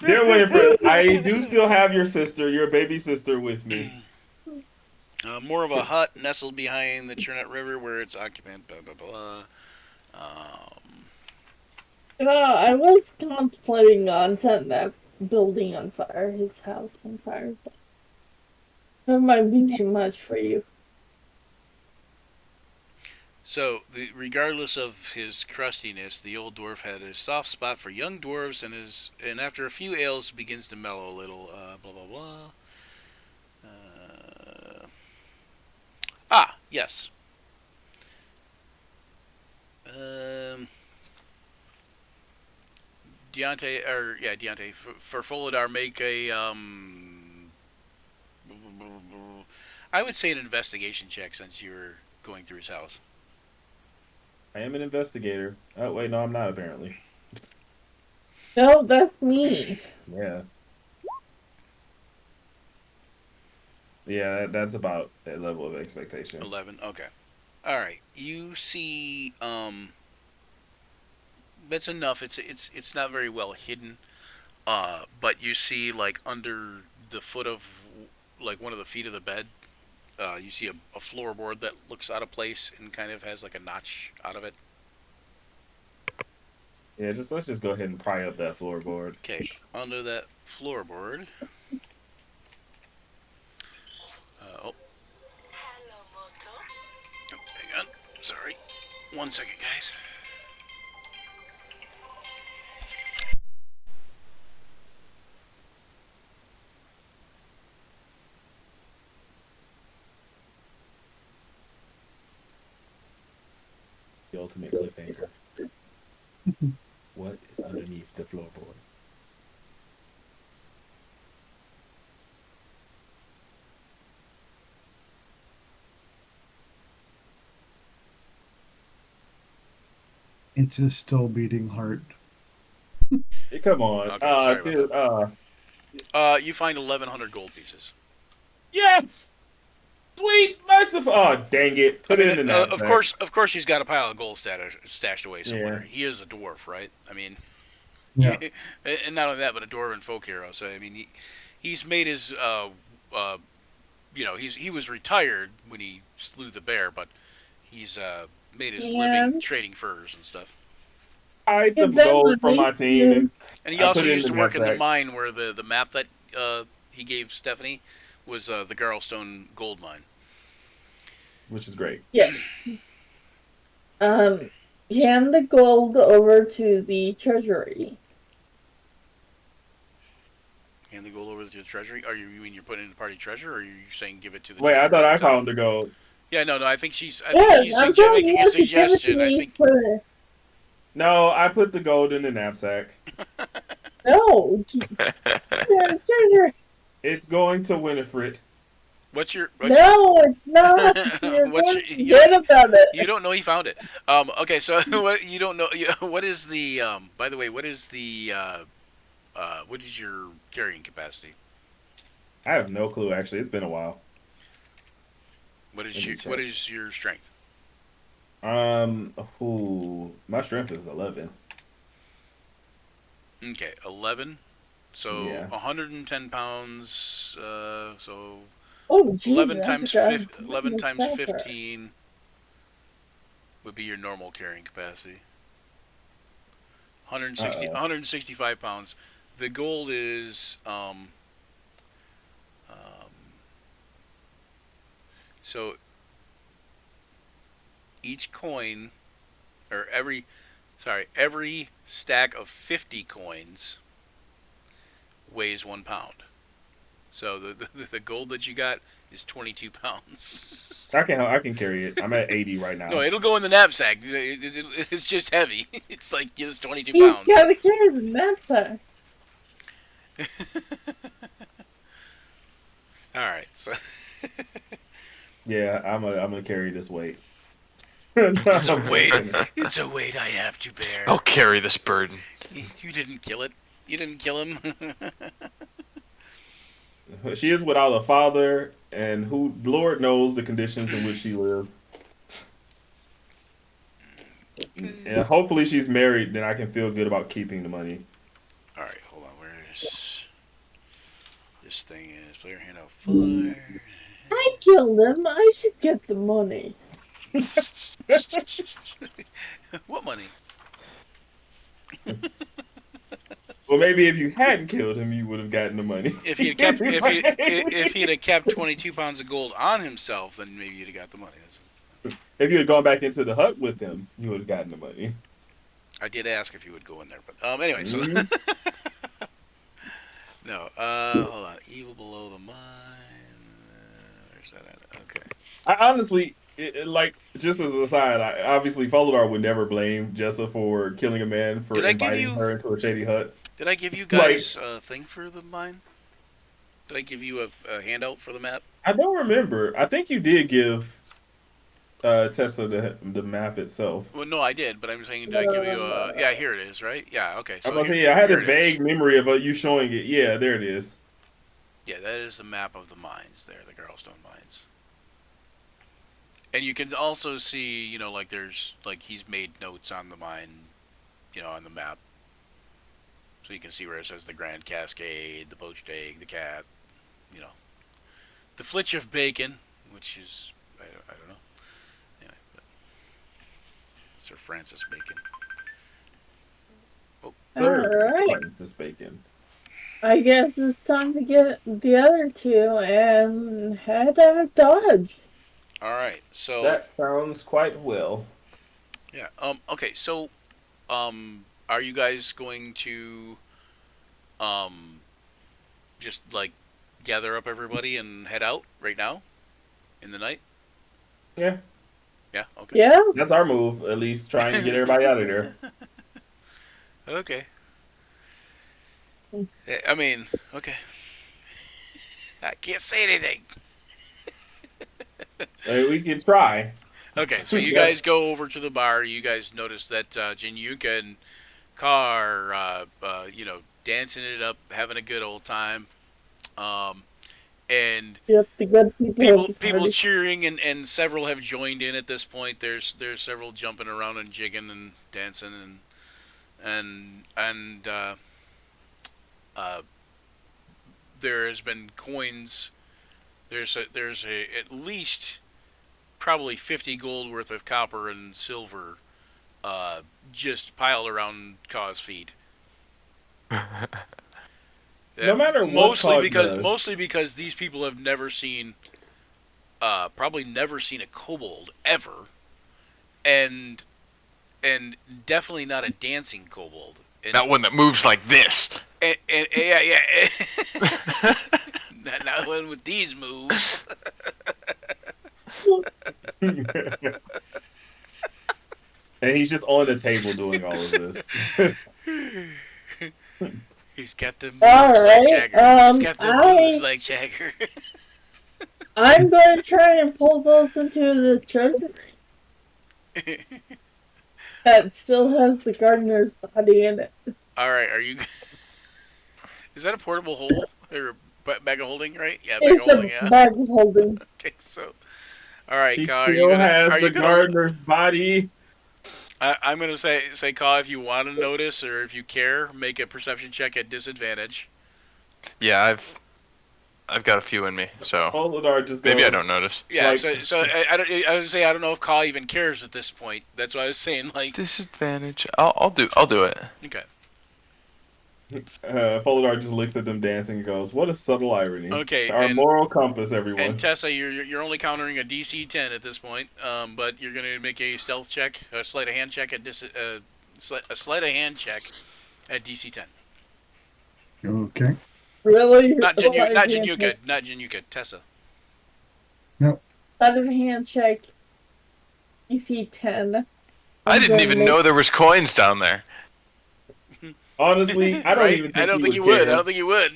A: Dear Winifred, I do still have your sister, your baby sister, with me.
D: More of a hut nestled behind the Churnet River, where its occupant. Blah blah blah.
F: I was contemplating on setting that building on fire, his house on fire. But that might be too much for you.
D: So, regardless of his crustiness, the old dwarf had a soft spot for young dwarves, and after a few ales begins to mellow a little. Blah blah blah. Yes. Deontay, for Folidar, make a I would say an investigation check since you were going through his house.
A: I am an investigator. Oh, wait, no, I'm not, apparently.
F: No, that's me.
A: Yeah. Yeah, that's about that level of expectation.
D: 11. Okay. All right. You see, that's enough. It's not very well hidden. But you see, like under the foot of, like one of the feet of the bed, you see a floorboard that looks out of place and kind of has like a notch out of it.
A: Yeah, let's just go ahead and pry up that floorboard.
D: Okay, under that floorboard. Oh, hang on. Sorry. 1 second, guys.
A: The ultimate cliffhanger. What is underneath the floorboard?
B: It's a still beating heart.
A: Hey, come on.
D: Okay, sorry
A: dude,
D: about you find 1,100 gold pieces.
A: yes! Sweet, merciful. Oh, dang it. Put it in the knapsack.
D: Of course, he's got a pile of gold stashed away somewhere.
A: Yeah.
D: He is a dwarf, right? I mean,
B: Yeah.
D: and not only that, but a dwarven folk hero. So I mean, he's made his he was retired when he slew the bear, but he's made his living trading furs and stuff.
A: I hide the
F: Is that
A: gold
F: what
A: from
F: they
A: my team.
F: do?
A: And
D: And he
A: I
D: also
A: put it in
D: used
A: the
D: to work in the
A: knapsack.
D: mine where the map that he gave Stephanie was the Garlstone gold mine.
A: which is great.
F: Yes. Hand the gold over to the treasury.
D: And the gold over to the treasury. You mean you're putting it in the party treasure, or are you saying give it to the?
A: Wait, I
D: treasurer
A: thought I
D: at the time?
A: found the gold.
D: Yeah, no. I think she's. I
F: Yes,
D: think she's
F: I'm telling
D: making
F: you
D: a
F: to give it to
D: suggestion. I
F: me
D: think.
F: for...
A: No, I put the gold in the knapsack.
F: No. The treasury.
A: It's going to Winifred.
D: What's your?
F: No, it's not. You're
D: What's
F: going to
D: your-
F: forget about it.
D: You don't know he found it. Okay, so what you don't know? What is the? By the way, what is the? What is your carrying capacity?
A: I have no clue, actually. It's been a while.
D: What is
A: Let me
D: your?
A: check.
D: What is your strength?
A: My strength is 11.
D: Okay, 11. So
A: Yeah.
D: 110 pounds. So
F: Oh, Jesus.
D: 11 times
F: I forgot.
D: 11 times
F: That's right.
D: 15 would be your normal carrying capacity. 160,
A: Uh-oh.
D: 165 pounds. The gold is so each coin, or every stack of 50 coins weighs 1 pound. So the gold that you got is 22 pounds.
A: I can carry it. I'm at 80 right now.
D: No, it'll go in the knapsack. It's just heavy. It's like just 22
F: He's
D: pounds.
F: gotta carry the knapsack.
D: All right, so
A: Yeah, I'm gonna carry this weight.
D: it's a weight. It's a weight I have to bear.
E: I'll carry this burden.
D: You didn't kill it. You didn't kill him.
A: She is without a father, and who Lord knows the conditions in which she lived. And hopefully she's married, then I can feel good about keeping the money.
D: All right, hold on. Where's this thing? Is player handout 4.
F: I killed him. I should get the money.
D: What money?
A: Well, maybe if you hadn't killed him, you would have gotten the money.
D: If he had kept, if he'd have kept 22 pounds of gold on himself, then maybe you'd have got the money.
A: If you had gone back into the hut with him, you would have gotten the money.
D: I did ask if you would go in there, but anyway, so no. Hold on. Evil below the mine. Where's that at? Okay.
A: I honestly, like, just as an aside, I obviously Folidar would never blame Jessa for killing a man for
D: Did I give
A: inviting
D: you-
A: her into a shady hut.
D: Did I give you guys a thing for the mine? Did I give you a handout for the map?
A: I don't remember. I think you did give Tessa the map itself.
D: Well, no, I did, but I'm saying, did I give you a... Yeah, here it is, right? Yeah, okay. So
A: I'm gonna
D: here-
A: say, I had
D: here
A: a
D: it is.
A: vague memory of you showing it. Yeah, there it is.
D: Yeah, that is the map of the mines there, the Garlstone mines. And you can also see, you know, like there's, like he's made notes on the mine, you know, on the map. So you can see where it says the Grand Cascade, the poached egg, the cat, you know. The flitch of bacon, which is, I don't know. Anyway, but Sir Francis Bacon. Oh,
F: Alright.
A: This bacon.
F: I guess it's time to get the other two and head out Dodge.
D: alright, so...
A: That sounds quite well.
D: Yeah. Okay. So, are you guys going to, just like gather up everybody and head out right now, in the night?
A: Yeah,
D: Yeah. Okay.
F: Yeah?
A: that's our move. At least trying to get everybody out of there.
D: Okay. I mean, okay. I can't say anything.
A: We can try.
D: Okay, so you
A: Yes.
D: guys go over to the bar. You guys notice that Jinyuka and Car, you know, dancing it up, having a good old time. And
F: Yep, the good people. of the
D: people
F: party.
D: cheering, and several have joined in at this point. There's several jumping around and jigging and dancing and there has been coins. There's at least probably 50 gold worth of copper and silver just piled around Kaw's feet.
A: No matter what
D: mostly
A: Kaw
D: because
A: does.
D: mostly because these people have never seen probably never seen a kobold ever, and definitely not a dancing kobold. And,
E: Not one that moves like this.
D: and yeah. not one with these moves.
A: And he's just on the table doing all of this.
D: He's got the moves
F: All
D: like
F: right,
D: Jagger. He's got the
F: I-
D: moves like Jagger.
F: I'm going to try and pull those into the treasury. That still has the gardener's body in it.
D: All right, are you? Is that a portable hole or a bag of holding? Right? Yeah, bag of
F: It's
D: holding.
F: a
D: Yeah.
F: bag of holding.
D: Okay, so. All right,
A: He
D: Ka, are you
A: still
D: gonna?
A: has
D: Are
A: the
D: you gonna?
A: gardener's body.
D: I'm gonna say Ka, if you want to notice or if you care, make a perception check at disadvantage.
E: Yeah, I've got a few in me, so
A: Folidar just
E: maybe
A: goes,
E: I don't notice.
D: Yeah,
A: Like-
D: so I was gonna say I don't know if Ka even cares at this point. That's why I was saying like
E: Disadvantage. I'll do it.
D: okay.
A: Folidar just looks at them dancing and goes, "What a subtle irony."
D: Okay,
A: Our
D: and-
A: moral compass, everyone.
D: And Tessa, you're only countering a DC 10 at this point, but you're gonna make a stealth check, a sleight of hand check at a sleight of hand check at DC 10.
B: Okay.
F: Really?
D: Not
F: Sleight
D: Jin,
F: of
D: not
F: hand
D: Jinyuka,
F: check.
D: not Jinyuka. Tessa.
F: Sleight of hand check. EC 10.
E: I didn't even know there was coins down there.
A: Honestly, I don't
D: Right?
A: even
D: I
A: think
D: don't
A: he
D: think he
A: would
D: would.
A: care.
D: I don't think he would.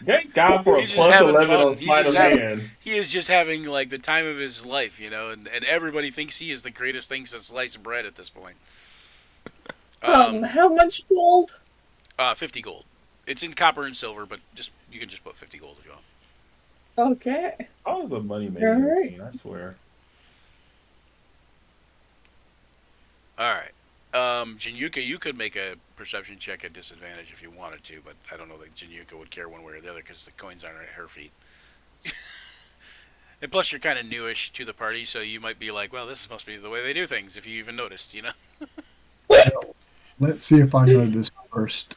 A: Thank God for a
D: He's just
A: plus
D: having
A: 11
D: fun.
A: on
D: He's
A: sleight
D: just
A: of
D: having-
A: hand.
D: He is just having like the time of his life, you know, and everybody thinks he is the greatest thing since sliced bread at this point.
F: How much gold?
D: 50 gold. It's in copper and silver, but you can just put 50 gold if you want.
F: Okay.
A: I was a money making
F: Alright.
A: machine, I swear.
D: All right. Jinyuka, you could make a perception check at disadvantage if you wanted to, but I don't know that Jinyuka would care one way or the other because the coins aren't at her feet. And plus, you're kind of newish to the party, so you might be like, well, this must be the way they do things, if you even noticed, you know?
B: Let's see if I know this first.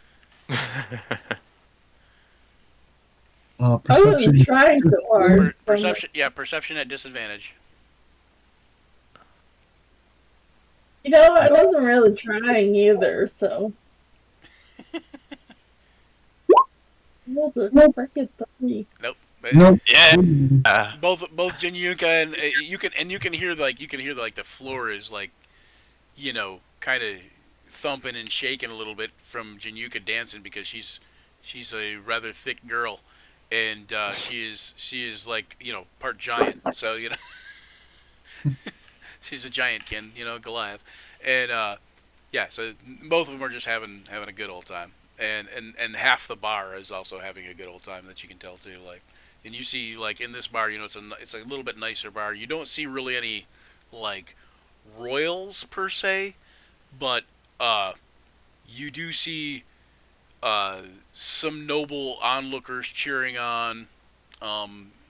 F: I
B: Perception.
F: wasn't trying so hard.
D: Perception at disadvantage.
F: You know, I wasn't really trying either, so. What's a freaking 3?
B: Nope.
E: Yeah.
D: Both Jinyuka and you can hear the floor is like, you know, kind of thumping and shaking a little bit from Jinyuka dancing because she's a rather thick girl, and she is like, you know, part giant, so you know she's a giantkin, you know, Goliath, and yeah, so both of them are just having a good old time, and half the bar is also having a good old time that you can tell too, like. And you see, like, in this bar, you know, it's a little bit nicer bar. You don't see really any, like, royals, per se. But, you do see, some noble onlookers cheering on.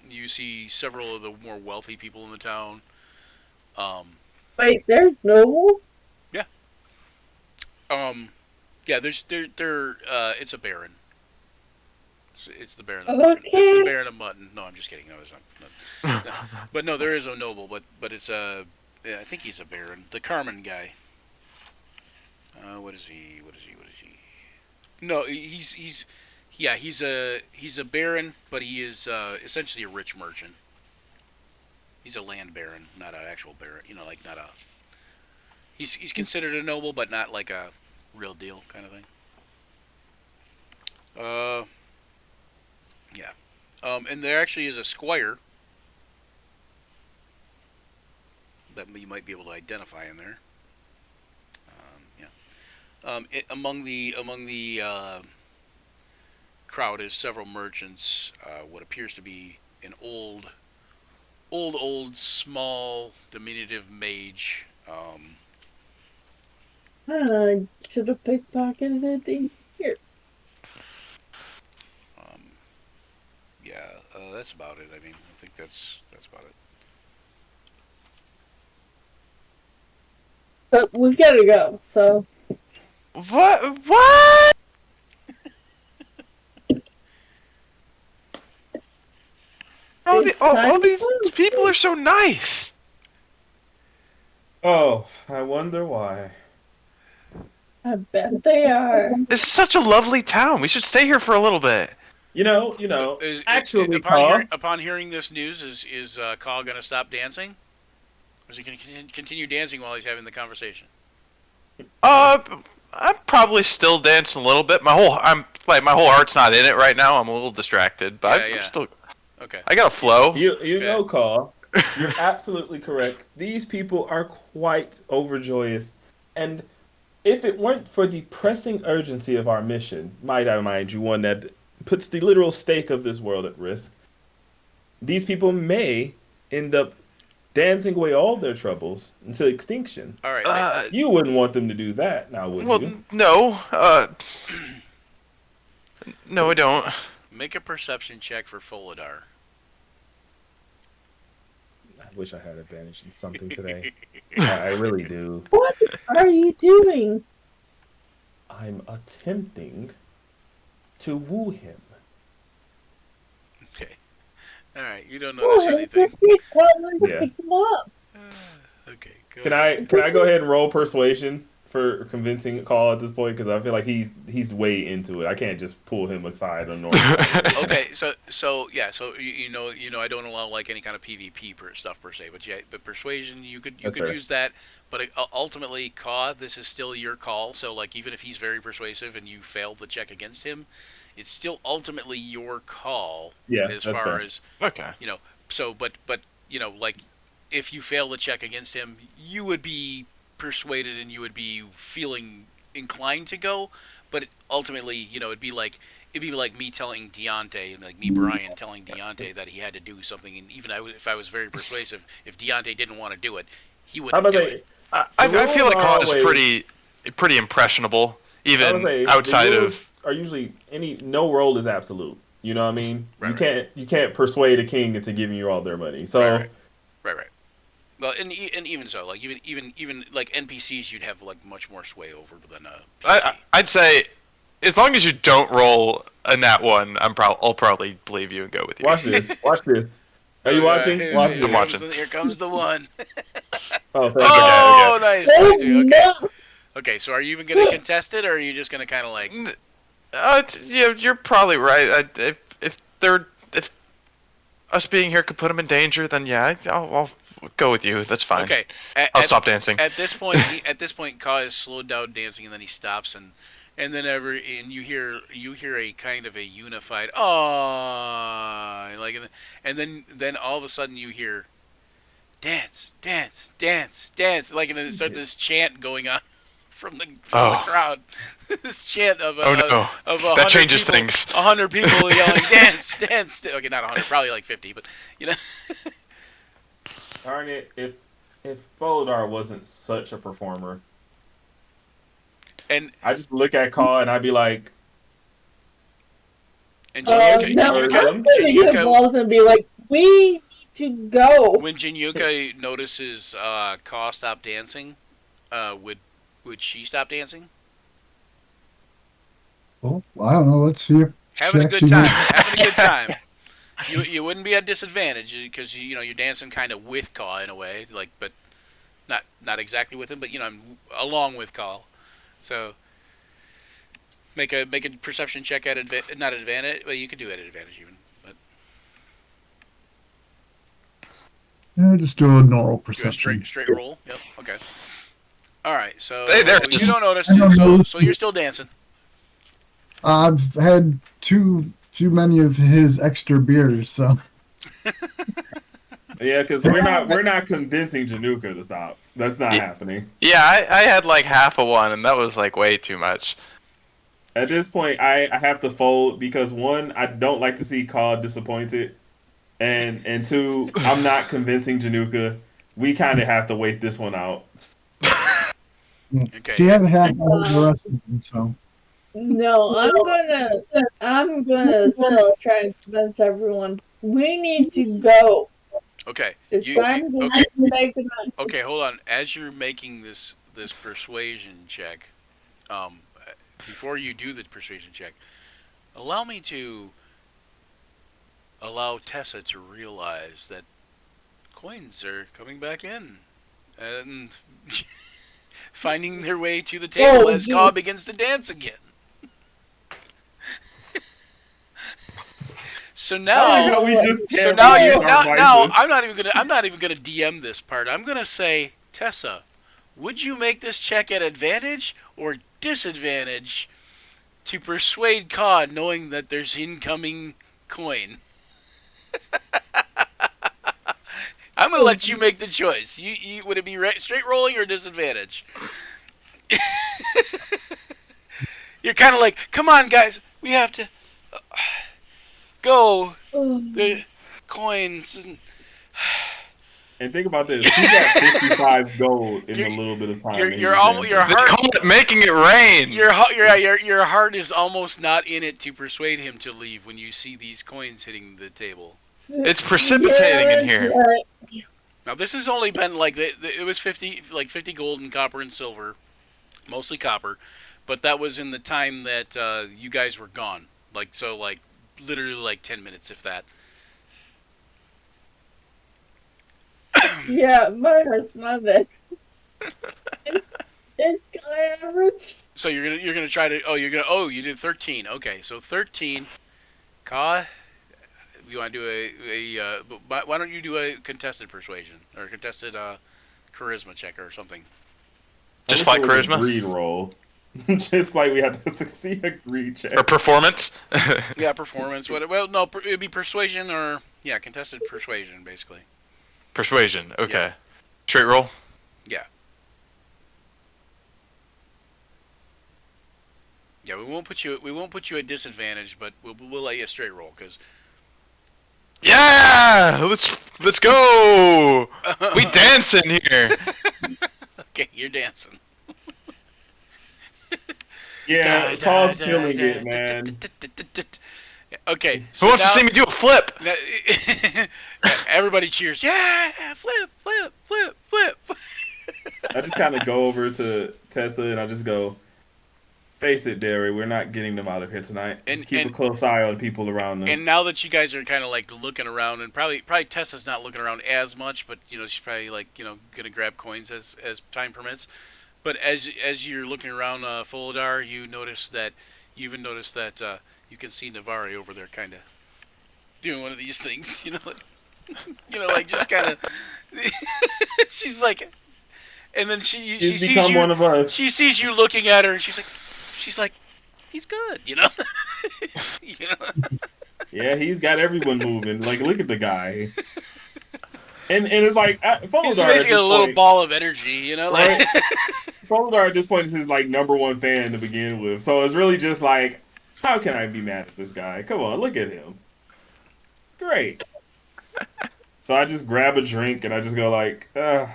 D: You see several of the more wealthy people in the town.
F: Wait, there's nobles?
D: Yeah, it's a baron. It's the Baron of Mutton. It's the Baron of Mutton. No, I'm just kidding. No, there's not. No. But no, there is no noble. But it's a. I think he's a Baron. The Carmen guy. What is he? No, he's a Baron, but he is essentially a rich merchant. He's a land baron, not an actual baron. You know, like not a. He's considered a noble, but not like a real deal kind of thing. Yeah. And there actually is a squire that you might be able to identify in there. Yeah. Among the crowd is several merchants. What appears to be an old, small, diminutive mage.
F: I should have pickpocketed it here.
D: Yeah, that's about it. I mean, I think that's about it.
F: But we gotta go, so.
E: What? All these people are so nice.
A: Oh, I wonder why.
F: I bet they are.
E: This is such a lovely town. We should stay here for a little bit.
A: You know. Actually,
D: upon hearing this news, is Carl gonna stop dancing? Or is he gonna continue dancing while he's having the conversation?
E: I'm probably still dancing a little bit. My whole heart's not in it right now. I'm a little distracted, but I'm still.
D: Okay.
E: I got a flow.
A: You know, Carl, you're absolutely correct. These people are quite overjoyous, and if it weren't for the pressing urgency of our mission, might I mind you, one that puts the literal stake of this world at risk, these people may end up dancing away all their troubles until extinction.
D: All right.
A: You wouldn't want them to do that, now would you?
E: No. No, I don't.
D: Make a perception check for Folidar.
A: I wish I had advantage in something today. I really do.
F: What are you doing?
A: I'm attempting to woo him.
D: Okay. All right. You don't notice anything.
F: Just get Colin to
A: Yeah.
F: pick him up.
D: Okay. Go
A: Can
D: ahead.
A: I go ahead and roll persuasion for convincing Call at this point because I feel like he's way into it. I can't just pull him aside on normal.
D: Okay, so you know I don't allow like any kind of PvP stuff per se, but yeah, but persuasion you could
A: That's fair.
D: use that, but ultimately Caw, this is still your call. So like even if he's very persuasive and you fail the check against him, it's still ultimately your call.
A: Yeah,
D: as
A: that's
D: far
A: fair.
D: as
E: Okay.
D: you know. So but you know like if you fail the check against him, you would be persuaded and you would be feeling inclined to go, but ultimately you know it'd be like me telling Deontay, like me, Brian, telling Deontay that he had to do something, and even if I was very persuasive, if Deontay didn't want to do it, he
A: I
D: wouldn't
A: was
D: do
A: about to
D: it.
A: say,
E: I feel like Caw is
A: always-
E: pretty impressionable,
A: I was
E: even
A: say,
E: outside
A: the
E: of.
A: rules are usually no role is absolute. You know what I mean?
D: Right,
A: You can't persuade a king into giving you all their money. So
D: Right. Well, and even so, like even like NPCs, you'd have like much more sway over than a PC.
E: I'd say, as long as you don't roll a nat one, I'll probably believe you and go with you.
A: watch this. Watch this. Are you watching?
D: Here,
A: Watch
D: here
A: this.
E: I'm
D: comes
E: watching.
D: Here comes the one.
A: Oh, thank
D: Oh, nice.
F: Oh,
D: 22. Okay.
F: no.
D: Okay, so are you even gonna contest it, or are you just gonna kind of like?
E: Yeah, you're probably right. If us being here could put him in danger, then yeah, I'll go with you. That's fine.
D: Okay.
E: I'll stop dancing.
D: At this point, Ka is slowed down dancing, and then he stops, and you hear a kind of a unified like, and then all of a sudden you hear dance, dance, dance, dance, like, and then it starts this chant going on from the
E: Oh.
D: crowd. This chant of
E: Oh, no.
D: of
E: That
D: 100
E: changes
D: people,
E: things.
D: 100 people yelling dance, dance. Okay, not 100, probably like 50, but you know.
A: Darn it! If Folodar wasn't such a performer,
D: And
A: I just look at Call and I'd be like,
F: No, I'm gonna get
D: Jinyuka,
F: involved and be like, we need to go.
D: when Jinyuka notices Ka stop dancing, would she stop dancing?
B: Well, I don't know. Let's see if
D: Having a
B: she
D: good
B: actually
D: time.
B: knows.
D: Having a good time. You wouldn't be at disadvantage because you know you're dancing kind of with Ka in a way, like, but not exactly with him, but you know I'm along with Ka. So make a perception check at not advantage. Well, you could do it at advantage even, but
B: Yeah, just do a normal
D: do a
B: perception.
D: straight roll. Yep. Okay. All right. So
E: Hey, there it
D: you
E: is.
D: don't notice.
B: I don't know.
D: So you're still dancing.
B: I've had too many of his extra beers, so
A: yeah, because we're not convincing Januka to stop. That's not
E: Yeah.
A: happening.
E: Yeah, I had like half a one, and that was like way too much.
A: At this point, I have to fold because one, I don't like to see Call disappointed, and two, I'm not convincing Januka. We kind of have to wait this one out.
D: Okay.
B: she had half of the rest of them. So
F: No, I'm gonna still try and convince everyone. We need to go.
D: Okay.
F: It's
D: You-
F: time to
D: okay.
F: make it.
D: Okay, hold on. As you're making this persuasion check, before you do the persuasion check, allow me to allow Tessa to realize that coins are coming back in and finding their way to the table
F: Oh,
D: as Ka
F: yes.
D: begins to dance again. So
A: I like
D: now,
A: how we just
D: so
A: can't
D: now
A: use
D: you
A: our
D: now
A: vices.
D: I'm not even gonna DM this part. I'm gonna say, Tessa, would you make this check at advantage or disadvantage to persuade Ka, knowing that there's incoming coin? I'm gonna let you make the choice. You would it be straight rolling or disadvantage? You're kind of like, come on, guys, we have to go. The coins.
A: And think about this: he got 55 gold in a little bit of time.
D: You're
A: that he
D: you're
A: was
D: almost
A: dancing.
D: your
E: They
D: heart.
E: call it making it rain.
D: Your heart is almost not in it to persuade him to leave when you see these coins hitting the table.
E: It's precipitating in here.
F: Right.
D: Now this has only been like it was 50 gold and copper and silver, mostly copper, but that was in the time that you guys were gone. Like literally like 10 minutes if that.
F: Yeah, my heart's not that. It's average.
D: So you're gonna try to you did 13. Okay, so 13. Ka, you want to do why don't you do a contested persuasion or a contested charisma check or something?
E: Just
A: I wish
E: like
A: it was a
E: charisma
A: greed roll. Just like we have to succeed a greed check.
E: or performance.
D: Yeah, performance. Well, no, it'd be persuasion or contested persuasion basically.
E: Persuasion. Okay.
D: Yeah.
E: Straight roll.
D: Yeah. Yeah, we won't put you at disadvantage, but we'll let you straight roll because
E: Yeah. Let's go. We dancing here.
D: okay, you're dancing.
A: Yeah, Paul's killing it, man.
D: Okay,
E: Who wants to see me do a flip?
D: everybody cheers. Yeah, flip, flip, flip, flip.
A: I just kind of go over to Tessa and I just go, face it, Derry, we're not getting them out of here tonight. Just keep a close eye on people around them.
D: And now that you guys are kind of like looking around, and probably Tessa's not looking around as much, but she's probably like gonna grab coins as time permits. But as you're looking around Folidar, you even notice that you can see Navari over there, kind of doing one of these things, like just kind of. She's like, and then she
A: He's
D: sees
A: become
D: you.
A: one of us.
D: She sees you looking at her, and she's like, he's good,
A: Yeah, he's got everyone moving. Like, look at the guy. And it's like Folidar
D: He's basically a little ball of energy,
A: right? Folidar at this point is his like #1 fan to begin with, so it's really just like, how can I be mad at this guy? Come on, look at him. It's great. So I just grab a drink and I just go like,
D: all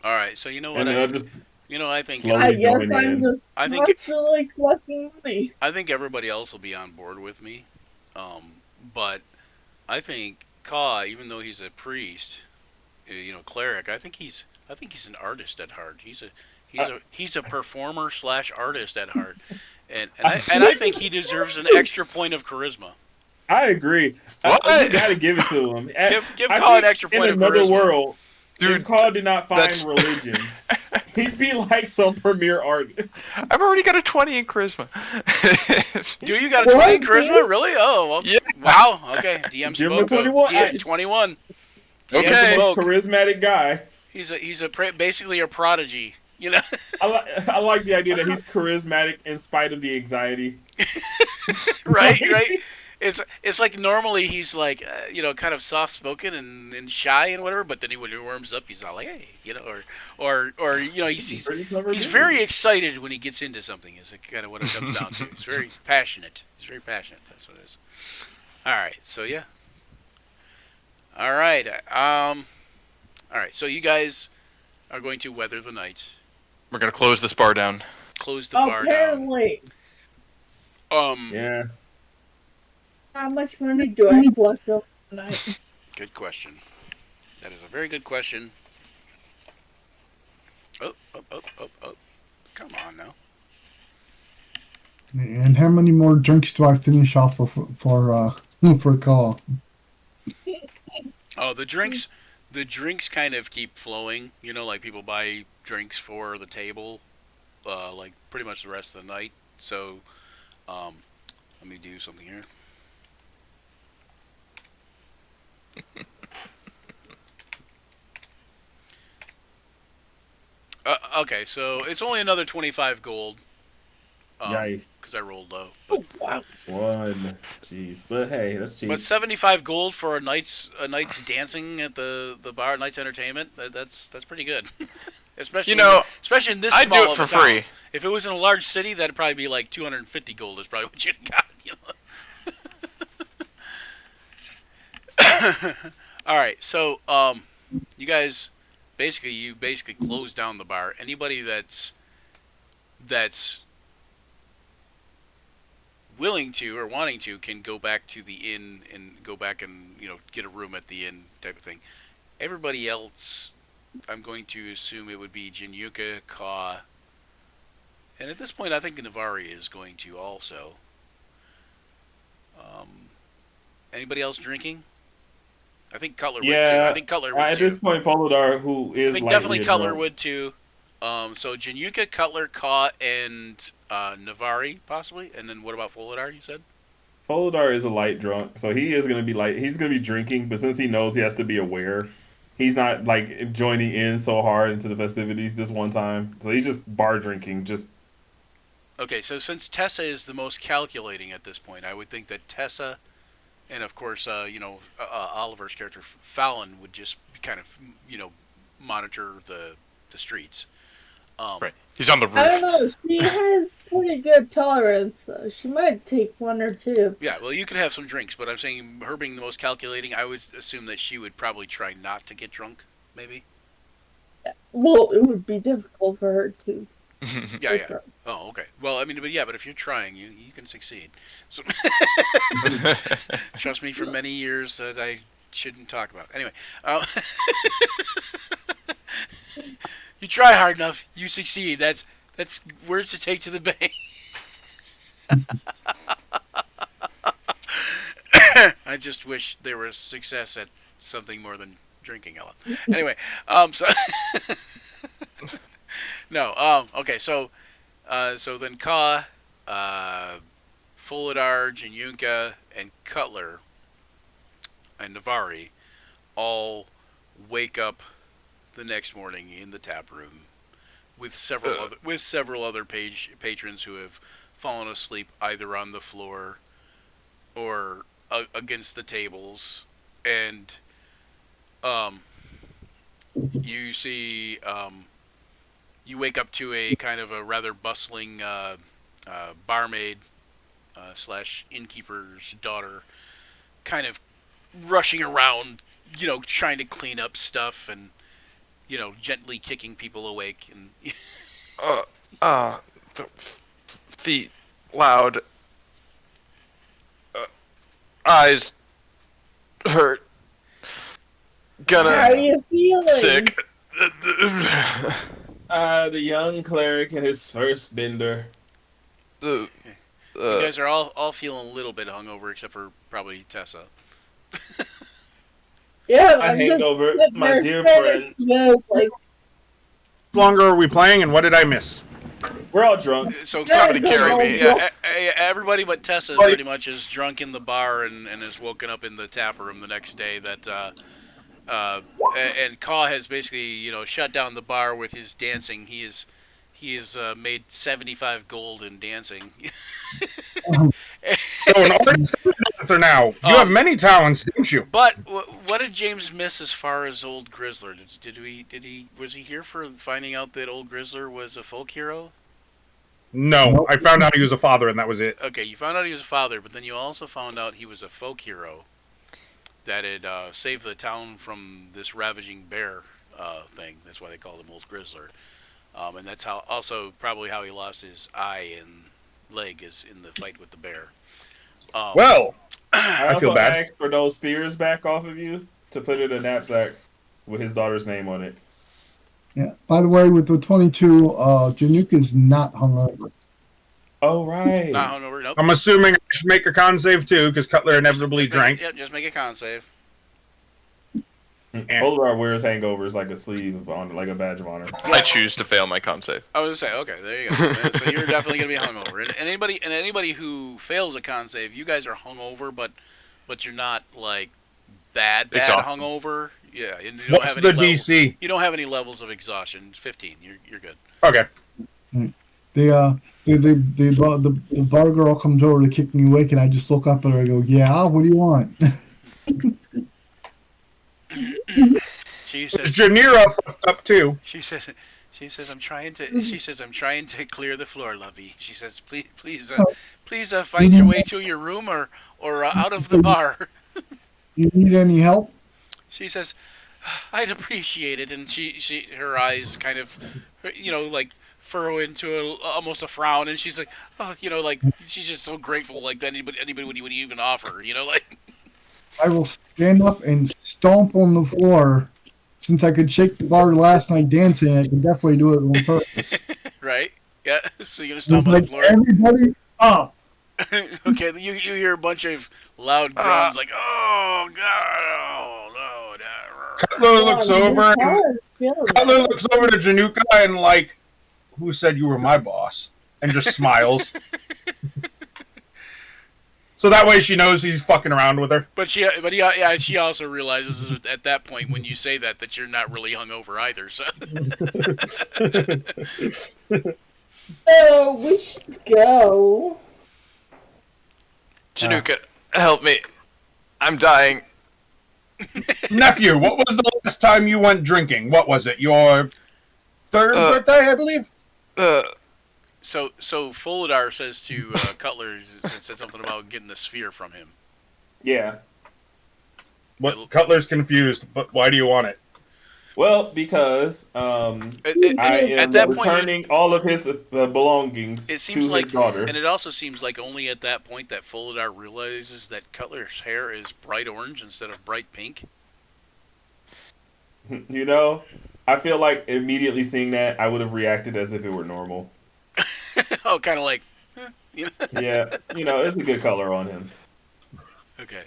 D: right, so you know what?
A: and then I just
D: I think
A: slowly
F: I guess
A: join
F: I'm
A: in.
F: just
D: I think
F: constantly collecting money.
D: I think everybody else will be on board with me, but I think Ka, even though he's a priest, cleric, I think he's an artist at heart. He's a performer / artist at heart, and I think he deserves an extra point of charisma.
A: I agree.
E: What?
A: You gotta give it to him.
D: Give
A: I
D: Ka an
A: think
D: extra point
A: in
D: of
A: another
D: charisma.
A: world,
E: Dude,
A: if Carl did not find
E: that's-
A: religion, he'd be like some premier artist.
E: I've already got a 20 in charisma.
D: Do you got a 20 in
F: What?
D: charisma? Really? Oh, well,
E: Yeah.
D: wow. Okay, DM
A: Give him a
D: spoke.
A: 21.
D: DM 21. DM
E: Okay.
D: spoke.
A: Charismatic guy.
D: He's basically a prodigy.
A: I like the idea that he's charismatic in spite of the anxiety.
D: right. It's like normally he's like kind of soft spoken and shy and whatever, but then when he warms up, he's all like, hey, or he's
A: Pretty clever
D: he's
A: dude.
D: very excited when he gets into something. Is kind of what it comes down to. He's very passionate. That's what it is. All right. So yeah. All right. All right. So you guys are going to weather the night.
E: We're gonna close this bar down.
D: Close the bar down.
F: Apparently,
A: Yeah.
F: how much money do I collect overnight?
D: Good question. That is a very good question. Oh. Come on now.
B: And how many more drinks do I finish off for a call?
D: Oh, the drinks kind of keep flowing. Like people buy drinks for the table, like pretty much the rest of the night. So, let me do something here. Okay, so it's only another 25 gold.
A: Yikes.
D: Because I rolled low.
F: Oh, wow.
A: One. Jeez. But hey, that's cheap.
D: But 75 gold for a night's dancing at the bar, night's entertainment. That's pretty good. Especially especially in this
E: I'd
D: small
E: do it
D: of
E: for
D: a town.
E: free.
D: If it was in a large city, that'd probably be like 250 gold. Is probably what you'd got. All right, so you guys basically close down the bar. Anybody that's willing to or wanting to can go back to the inn and go back and get a room at the inn type of thing. Everybody else, I'm going to assume it would be Jinyuka, Ka, and at this point I think Navari is going to also. Anybody else drinking? I think Cutler would too. I think Cutler would
A: at
D: too.
A: this point, Folidar, who is
D: I think
A: lightly
D: definitely Cutler
A: drunk.
D: would too. So Januka, Cutler, Kaw, and Navari possibly, and then what about Folidar? You said.
A: Folidar is a light drunk, so he is going to be light. He's going to be drinking, but since he knows he has to be aware, he's not like joining in so hard into the festivities this one time. So he's just bar drinking. Just
D: Okay, so since Tessa is the most calculating at this point, I would think that Tessa, and of course, Oliver's character Fallon would just kind of, monitor the streets.
E: Right. He's on the
F: I don't
E: roof.
F: know. She has pretty good tolerance, though. She might take one or two.
D: Yeah, well, you could have some drinks, but I'm saying her being the most calculating, I would assume that she would probably try not to get drunk, maybe.
F: Well, it would be difficult for her to.
D: Yeah,
F: get drunk.
D: Oh, okay. Well, I mean, but if you're trying, you can succeed. So, trust me, for many years that I shouldn't talk about. Anyway, you try hard enough, you succeed. That's words to take to the bank. I just wish there was success at something more than drinking, Ella. Anyway, so no, okay, so then Ka, Folidar, Janyunka, and Cutler, and Navari all wake up the next morning in the tap room with several other patrons who have fallen asleep either on the floor or against the tables, and you see you wake up to a kind of a rather bustling barmaid slash innkeeper's daughter, kind of rushing around, trying to clean up stuff and gently kicking people awake and
E: Feet loud. Eyes hurt.
F: How are you feeling?
E: Sick.
A: the young cleric and his first bender.
D: you guys are all feeling a little bit hungover, except for probably Tessa.
F: Yeah,
A: A
F: I'm just
A: hangover,
F: sitting
A: my
F: there
A: dear
F: sitting,
A: friend.
F: just like,
C: How longer are we playing, and what did I miss?
A: We're all drunk.
D: So
E: Somebody
F: Yeah,
E: carry me.
D: Yeah, everybody but Tessa pretty much is drunk in the bar and is woken up in the tap room the next day. And Kaw has basically shut down the bar with his dancing. He has made 75 gold in dancing.
C: So an artist and a dancer now. You have many talents, don't you?
D: But what did James miss as far as Old Grizzler? Was he here for finding out that Old Grizzler was a folk hero?
C: No, I found out he was a father, and that was it.
D: Okay, you found out he was a father, but then you also found out he was a folk hero that had saved the town from this ravaging bear thing. That's why they called him Old Grizzler. And that's also probably how he lost his eye and leg is in the fight with the bear.
C: Well,
A: I
C: I feel
A: also
C: bad.
A: asked for those spears back off of you to put in a knapsack with his daughter's name on it.
B: Yeah. By the way, with the 22, Januka's not hungover.
A: Oh, right.
D: Not hungover, nope.
C: I'm assuming I should make a con save too, because Cutler inevitably drank.
D: Yep, just make a con save.
A: Folidar wears hangovers like a sleeve on, like a badge of honor.
E: I choose to fail my con save.
D: I was gonna say, okay, there you go. So you're definitely gonna be hungover. And anybody who fails a con save, you guys are hungover, but you're not like bad
E: Exhausted.
D: hungover. Yeah, and you don't
C: What's
D: have
C: the
D: any levels,
C: DC?
D: You don't have any levels of exhaustion. It's 15. You're good.
C: Okay.
B: The bar girl comes over to kick me awake, and I just look up at her and go, "Yeah, what do you want?"
D: She says.
C: Janira fucked up too.
D: She says. I'm trying to clear the floor, lovey. She says, please, find your way to your room or out of the bar.
B: You need any help?
D: She says, I'd appreciate it, and her eyes kind of, like furrow into almost a frown, and she's like, oh, like she's just so grateful, like that anybody would even offer, like.
B: I will stand up and stomp on the floor. Since I could shake the bar last night dancing, I can definitely do it on purpose.
D: Right? Yeah. So you're gonna stomp on the floor.
B: Everybody up.
D: Okay. You hear a bunch of loud groans like, oh god, oh no.
C: Cutler looks over and
F: feeling
C: Cutler
F: it.
C: looks over to Januka and like, who said you were my boss? And just smiles. So that way she knows he's fucking around with her.
D: But she also realizes at that point when you say that you're not really hungover either. So
F: So we should go.
E: Januka, help me. I'm dying.
C: Nephew, what was the last time you went drinking? What was it? Your third birthday, I believe?
D: So Folidar says to Cutler, said something about getting the sphere from him.
A: Yeah.
C: What? Cutler's confused, but why do you want it?
A: Well, because I am
D: at that point,
A: returning all of his belongings
D: it seems
A: to
D: like,
A: his daughter.
D: and it also seems like only at that point that Folidar realizes that Cutler's hair is bright orange instead of bright pink.
A: You know, I feel like immediately seeing that, I would have reacted as if it were normal.
D: Oh, kind of like, you know.
A: Yeah, you know, it's a good color on him.
D: Okay.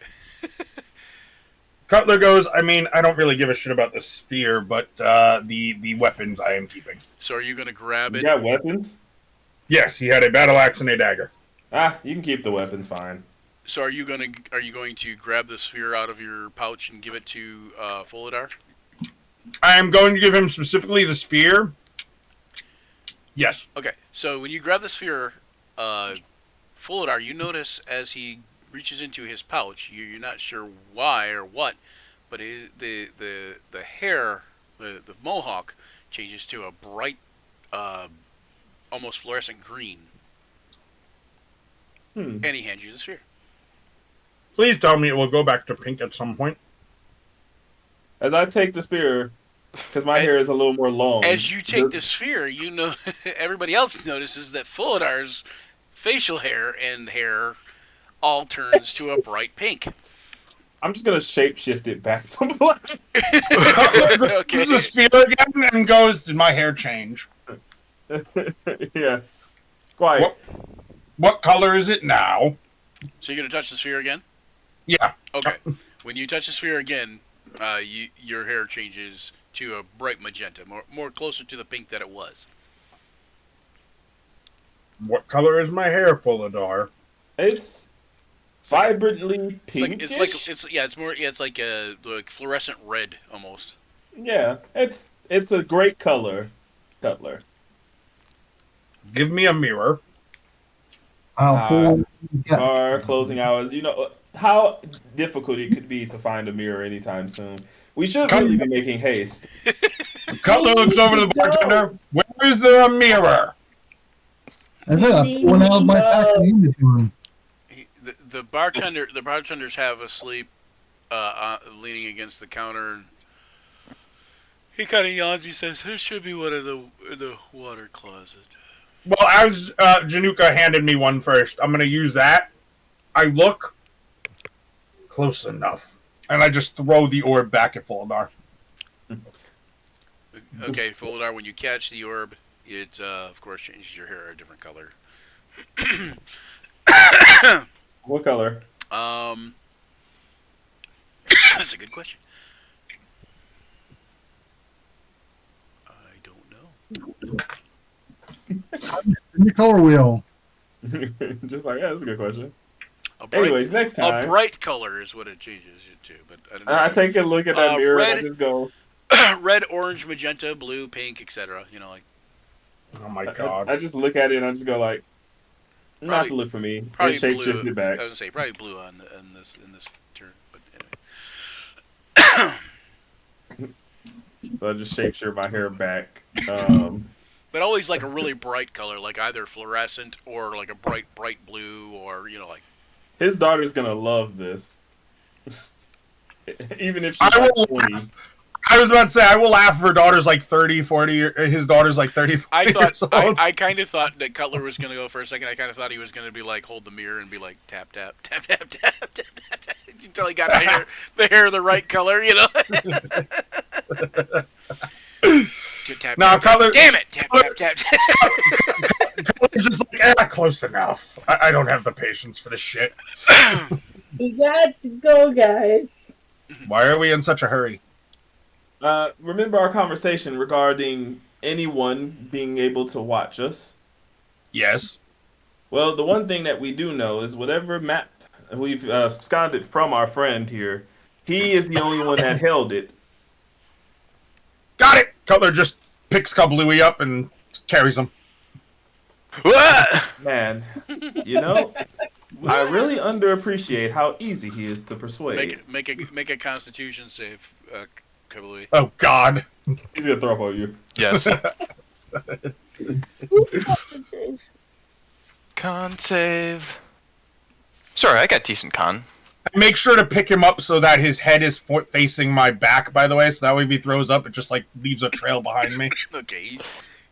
C: Cutler goes, I mean, I don't really give a shit about the sphere, but the weapons I am keeping.
D: So are you going to grab
A: You
D: it?
A: got weapons?
C: Yes, he had a battle axe and a dagger.
A: Ah, you can keep the weapons, fine.
D: So are you going to grab the sphere out of your pouch and give it to Folidar?
C: I am going to give him specifically the sphere. Yes.
D: Okay. So when you grab the sphere, Folidar, you notice as he reaches into his pouch, you're not sure why or what, but the hair, the mohawk, changes to a bright, almost fluorescent green, and he hands you the sphere.
C: Please tell me it will go back to pink at some point.
A: As I take the spear, because my hair is a little more long.
D: As you take the sphere, you know everybody else notices that Folidar's facial hair and hair all turns to a bright pink.
A: I'm just gonna shapeshift it back to black.
D: Okay.
C: Uses the sphere again and goes, did my hair change?
A: Yes, quite.
C: What color is it now?
D: So you're gonna touch the sphere again?
C: Yeah.
D: Okay. When you touch the sphere again, your hair changes to a bright magenta, more closer to the pink that it was.
C: What color is my hair, Folidar?
A: It's vibrantly pink.
D: It's like a fluorescent red almost.
A: Yeah, it's a great color, Cutler.
C: Give me a mirror.
B: I'll pull.
A: Our closing hours. You know how difficult it could be to find a mirror anytime soon. We should really be making haste.
C: Cutler looks over to the bartender. Where is there a mirror?
B: I think I pulled one out of my pack and handed it to him.
D: The bartenders have asleep, leaning against the counter. And he kind of yawns. He says, "There should be one in the water closet."
C: Well, as Januka handed me one first, I'm going to use that. I look close enough, and I just throw the orb back at Folidar.
D: Okay, Folidar, when you catch the orb, it of course changes your hair a different color.
A: What color?
D: That's a good question. I don't know.
B: In the color wheel.
A: Just like, yeah, that's a good question.
D: Bright,
A: Anyways, next time.
D: a bright color is what it changes it to, but I don't know.
A: I take a look at that mirror and I just go,
D: red, orange, magenta, blue, pink, etc. You know, like.
C: Oh my god.
A: I just look at it and I just go like, not to look for me.
D: Probably
A: And shape
D: blue.
A: shift it back.
D: I was gonna say probably blue in this turn, but anyway.
A: So I just shape shift my hair back.
D: But always like a really bright color, like either fluorescent or like a bright blue, or you know, like.
A: His daughter's gonna love this. Even if she's
C: I
A: like
C: will
A: 20.
C: laugh. I was about to say, I will laugh if her daughter's like 30, 40, or his daughter's like 35 years old.
D: I kind of thought that Cutler was going to go for a second. I kind of thought he was going to be like, hold the mirror and be like, tap, tap, tap, tap, tap, tap, tap, tap, until he got the hair the right color, you know? Tap,
C: No,
D: tap,
C: Cutler.
D: damn it! Tap, tap, tap, tap.
C: Cutler's just like, close enough. I don't have the patience for this shit.
F: We got to go, guys.
C: Why are we in such a hurry?
A: Remember our conversation regarding anyone being able to watch us?
C: Yes.
A: Well, the one thing that we do know is whatever map we've absconded from our friend here, he is the only one that held it.
C: Got it! Cutler just picks Kablooey up and carries him.
E: What?
A: Man, you know, I really underappreciate how easy he is to persuade.
D: Make a Constitution save, Kablooey.
C: Oh, God.
A: He's gonna throw up on you.
E: Yes. Con save. Sorry, I got decent con.
C: Make sure to pick him up so that his head is facing my back, by the way, so that way if he throws up, it just, like, leaves a trail behind me.
D: Okay,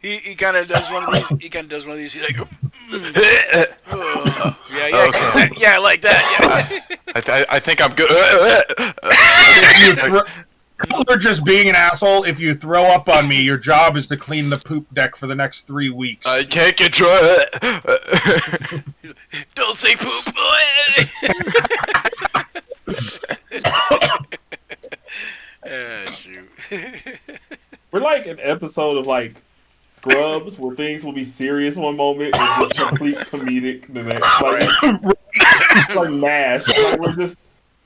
D: he kind of does one of these. He kind of does one of these. He's like,
E: Okay.
D: yeah, like that. Yeah.
E: I think I'm good.
C: Cutler just being an asshole, if you throw up on me, your job is to clean the poop deck for the next 3 weeks.
E: I can't control it.
D: Don't say poop. Shoot.
A: We're like an episode of like Scrubs where things will be serious one moment and just complete comedic the next. Like MASH. Like we're just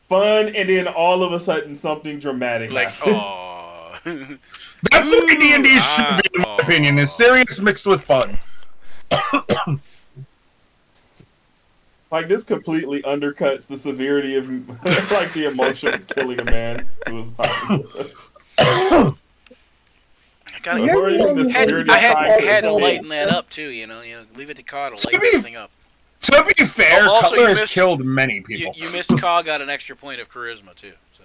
A: fun and then all of a sudden something dramatic
D: Like,
A: happens.
D: oh.
C: That's the way D&D should be, in my opinion, is serious mixed with fun.
A: Like this completely undercuts the severity of like the emotion of killing a man who was talking to us.
D: I
F: You're the only one
D: had to
F: that
D: lighten that
F: has-
D: up too. You know, leave it to Cog to
C: To
D: lighten
C: be-
D: everything up.
C: To be fair,
D: Also,
C: Cutler
D: you
C: has
D: missed-
C: killed many people.
D: You missed Cog got an extra point of charisma too. So.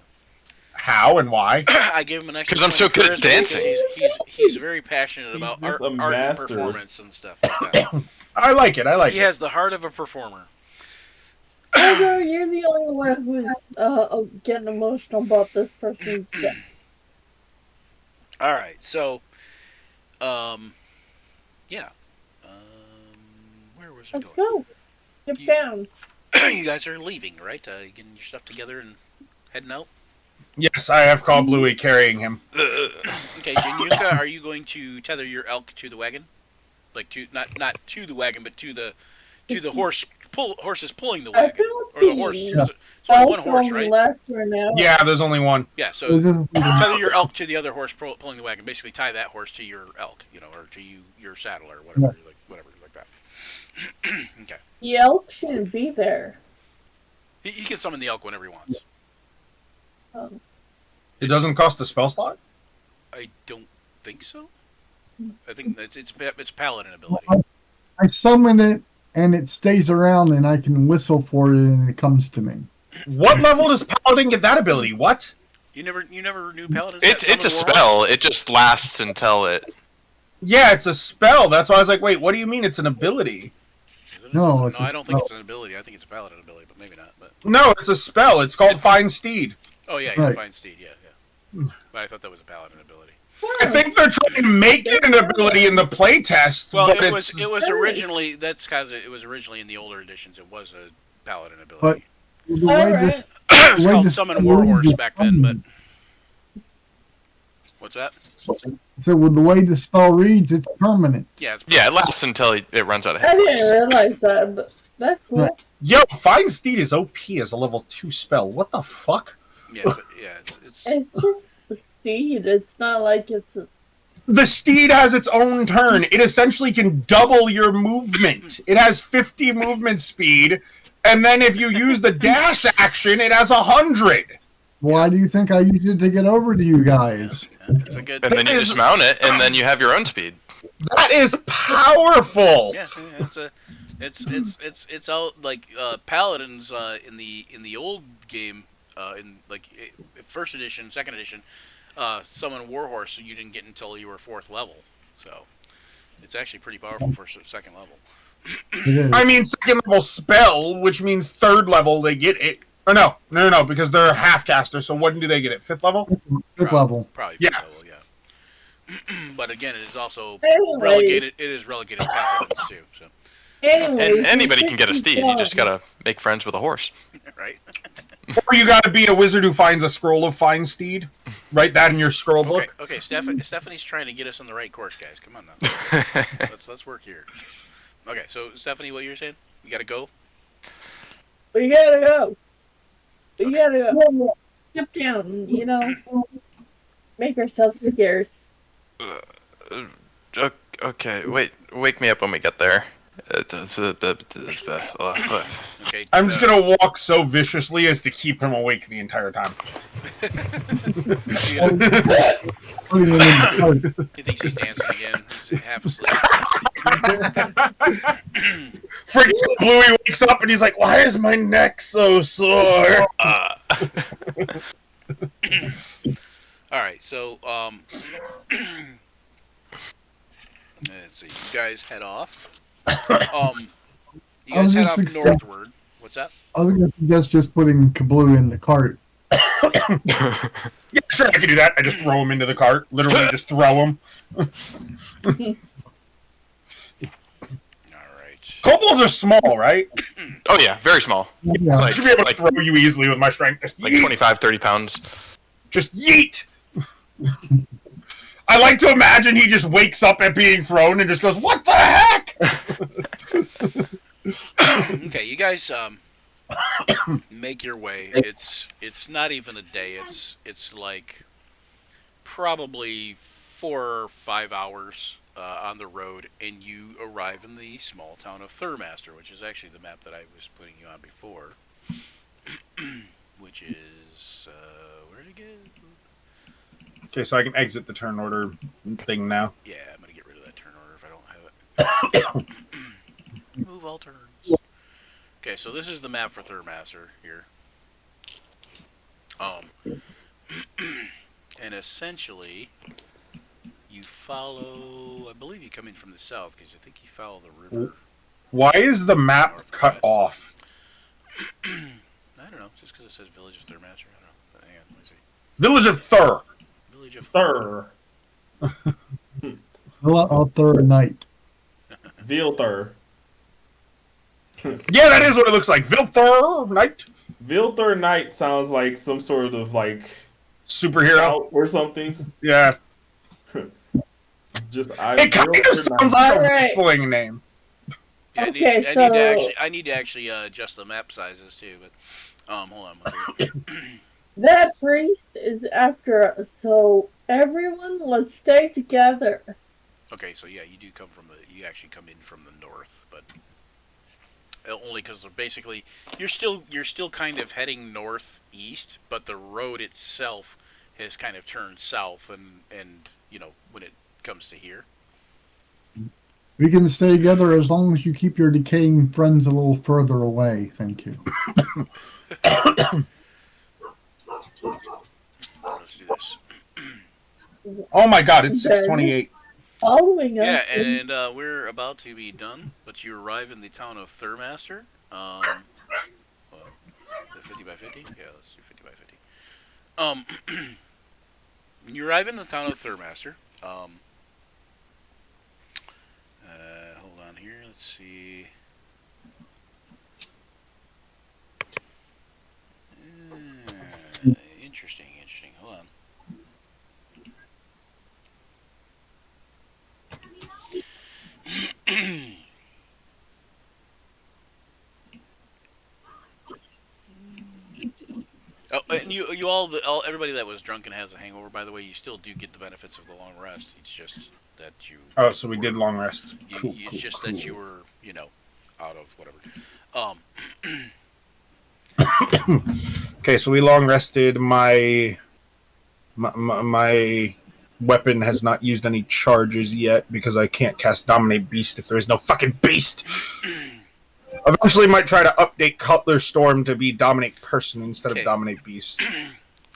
C: How and why?
D: I gave him an extra.
E: 'Cause I'm
D: point
E: so
D: of
E: good at
D: charisma
E: dancing.
D: because He's very passionate about
A: He's
D: art
A: a
D: and
A: master.
D: performance and stuff like that.
C: I like it.
D: He has the heart of a performer.
F: Although you're the only one who's getting emotional about this person's death.
D: All right, so, yeah. Where was I
F: Let's
D: going?
F: go. Get down.
D: You guys are leaving, right? You getting your stuff together and heading out?
C: Yes, I have called Bluey carrying him.
D: Okay, Januska, are you going to tether your elk to the wagon? Like to not to the wagon, but to the horses pulling the
F: I
D: wagon,
F: don't
D: or the horse.
F: think
D: It's only one
F: elk
D: horse,
F: only
D: right?
F: lasts for an hour.
C: Yeah, there's only one.
D: Yeah. So tether your elk to the other horse pulling the wagon. Basically, tie that horse to your elk, or to your saddle or whatever, whatever like that. Okay.
F: The elk shouldn't be there.
D: He can summon the elk whenever he wants.
C: It doesn't cost a spell slot?
D: I don't think so. I think it's a paladin ability.
B: I summon it and it stays around and I can whistle for it and it comes to me.
C: What level does Paladin get that ability? What?
D: You never knew paladins.
E: It's a spell. It just lasts until it.
C: Yeah, it's a spell. That's why I was like, wait, what do you mean it's an ability?
B: No, it's
D: I don't think it's an ability. I think it's a paladin ability, but maybe not. But
C: No, it's a spell. It's called Find Steed.
D: oh yeah,
B: Right.
D: fine steed. Yeah. But I thought that was a paladin ability.
C: I think they're trying to make it an ability in the playtest,
D: Well,
C: but
D: it
C: it's...
D: was originally it was originally in the older editions. It was a paladin ability.
B: The way
F: Alright.
B: that-
D: It was
B: the way
D: called
B: the
D: summon
B: spell
D: warhorse
B: reads
D: back then. But
B: is
D: what's that?
B: So with the way the spell reads, it's permanent.
D: Yeah.
E: Yeah, it lasts until it runs out of
F: I
E: hit
F: didn't
E: points.
F: realize that, but that's cool.
B: Right.
C: Yo, Find Steed is OP as a level 2 spell. What the fuck?
D: It's
F: It's just a steed. It's not like it's a...
C: The steed has its own turn. It essentially can double your movement. It has 50 movement speed, and then if you use the dash action, it has 100.
B: Why do you think I use it to get over to you guys?
D: it's a good.
E: And then you
C: Is-
E: dismount it, and then you have your own speed.
C: That is powerful.
D: Yes, it's out like paladins in the old game in like first edition, second edition, summon warhorse you didn't get until you were 4th level. So it's actually pretty powerful for second level.
B: It is.
C: I mean, second level spell, which means 3rd level they get it. Or no, because they're a half caster. So when do they get it? 5th level?
B: Fifth level.
D: Probably
C: Yeah.
D: 5th level, yeah. But again, it is also
F: Anyways,
D: relegated. It is relegated to paladins too. So
F: anyways,
E: And anybody
F: we
E: can get a
F: should
E: steed.
F: keep
E: You just
F: going.
E: gotta make friends with a horse.
D: right.
C: Or you gotta be a wizard who finds a scroll of Find Steed. Write that in your scroll
D: Okay,
C: book.
D: okay. Stephanie's trying to get us on the right course, guys. Come on now. Let's work here. Okay, so Stephanie, what you're saying? We gotta go.
F: We gotta go. We
D: Okay.
F: gotta go. Skip down, make ourselves scarce.
E: Okay, wait, wake me up when we get there.
D: Okay.
C: I'm just gonna walk so viciously as to keep him awake the entire time.
D: You gonna-
B: Putting him in the cart.
D: he thinks he's dancing again. He's half asleep.
C: Freaking Bluey wakes up and he's like, "Why is my neck so sore?"
D: All right, so let's see. You guys head off. You
B: I
D: guys
B: was
D: head
B: just
D: off
B: expect-
D: northward. What's that?
B: I was going to suggest just putting Kablooey in the cart.
C: Yeah, sure, I can do that. I just throw him into the cart. Literally, just throw him.
D: All right.
C: Kobolds are small, right?
E: Oh yeah, very small.
B: Yeah.
C: I
E: Like-
C: should be able to
E: like-
C: throw you easily with my strength. Just
E: Like
C: yeet.
E: 25, 30 pounds.
C: Just yeet. I like to imagine he just wakes up at being thrown and just goes, "What the heck?"
D: Okay, you guys make your way. It's not even a day. It's like probably 4 or 5 hours on the road, and you arrive in the small town of Thurmaster, which is actually the map that I was putting you on before. Which is where did it get?
C: Okay, so I can exit the turn order thing now.
D: Yeah, I'm gonna get rid of that turn order if I don't have it. Move all turns. Okay, so this is the map for Thurmaster here. And essentially, you follow. I believe you come in from the south because I think you follow the river.
C: Why is the map cut off?
D: I don't know, just because it says Village of Thurmaster. I don't know. But hang on, let me see.
C: Village of Thur.
D: Village of
A: Thur.
B: Villa of Thur Night.
A: Vilthur.
C: Yeah, that is what it looks like. Vilthur Knight.
A: Vilthur Knight sounds like some sort of like
C: Superhero.
A: scout or something.
C: Yeah.
A: Just
C: It kind of
A: Vilthur
C: sounds
A: Knight.
C: like a
F: Alright.
C: wrestling name.
D: Yeah,
F: Okay,
D: I need to actually adjust the map sizes too. But hold on. One second.
F: That priest is after us, so everyone, let's stay together.
D: Okay, so yeah, you actually come in from the north, but only because basically you're still kind of heading northeast, but the road itself has kind of turned south, and when it comes to here.
B: We can stay together as long as you keep your decaying friends a little further away. Thank you.
D: Let's do this.
C: Oh my god, it's 6:28.
F: Following us.
D: Yeah, and we're about to be done, but you arrive in the town of Thurmaster. Well, the 50 by 50? Yeah, let's do 50 by 50. When you arrive in the town of Thurmaster, hold on here, let's see. Interesting. Hold on. Oh, and you all everybody that was drunk and has a hangover, by the way, you still do get the benefits of the long rest. It's just that you.
C: Oh, so we did long rest. Cool,
D: It's
C: cool,
D: just
C: cool.
D: that you were, out of whatever.
C: Okay, so we long rested. My weapon has not used any charges yet because I can't cast Dominate Beast if there is no fucking beast. Eventually might try to update Cutler Storm to be Dominate Person instead
D: Okay.
C: of Dominate Beast.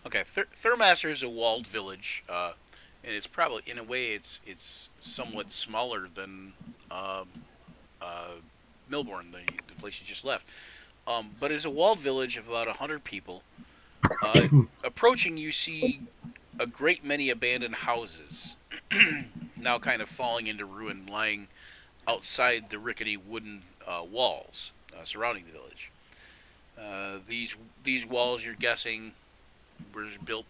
D: Okay, Thurmaster is a walled village, and it's probably, in a way, it's somewhat smaller than Milborn, the place you just left. But it's a walled village of about 100 people. Approaching, you see a great many abandoned houses, now kind of falling into ruin, lying outside the rickety wooden walls surrounding the village. These walls, you're guessing, were built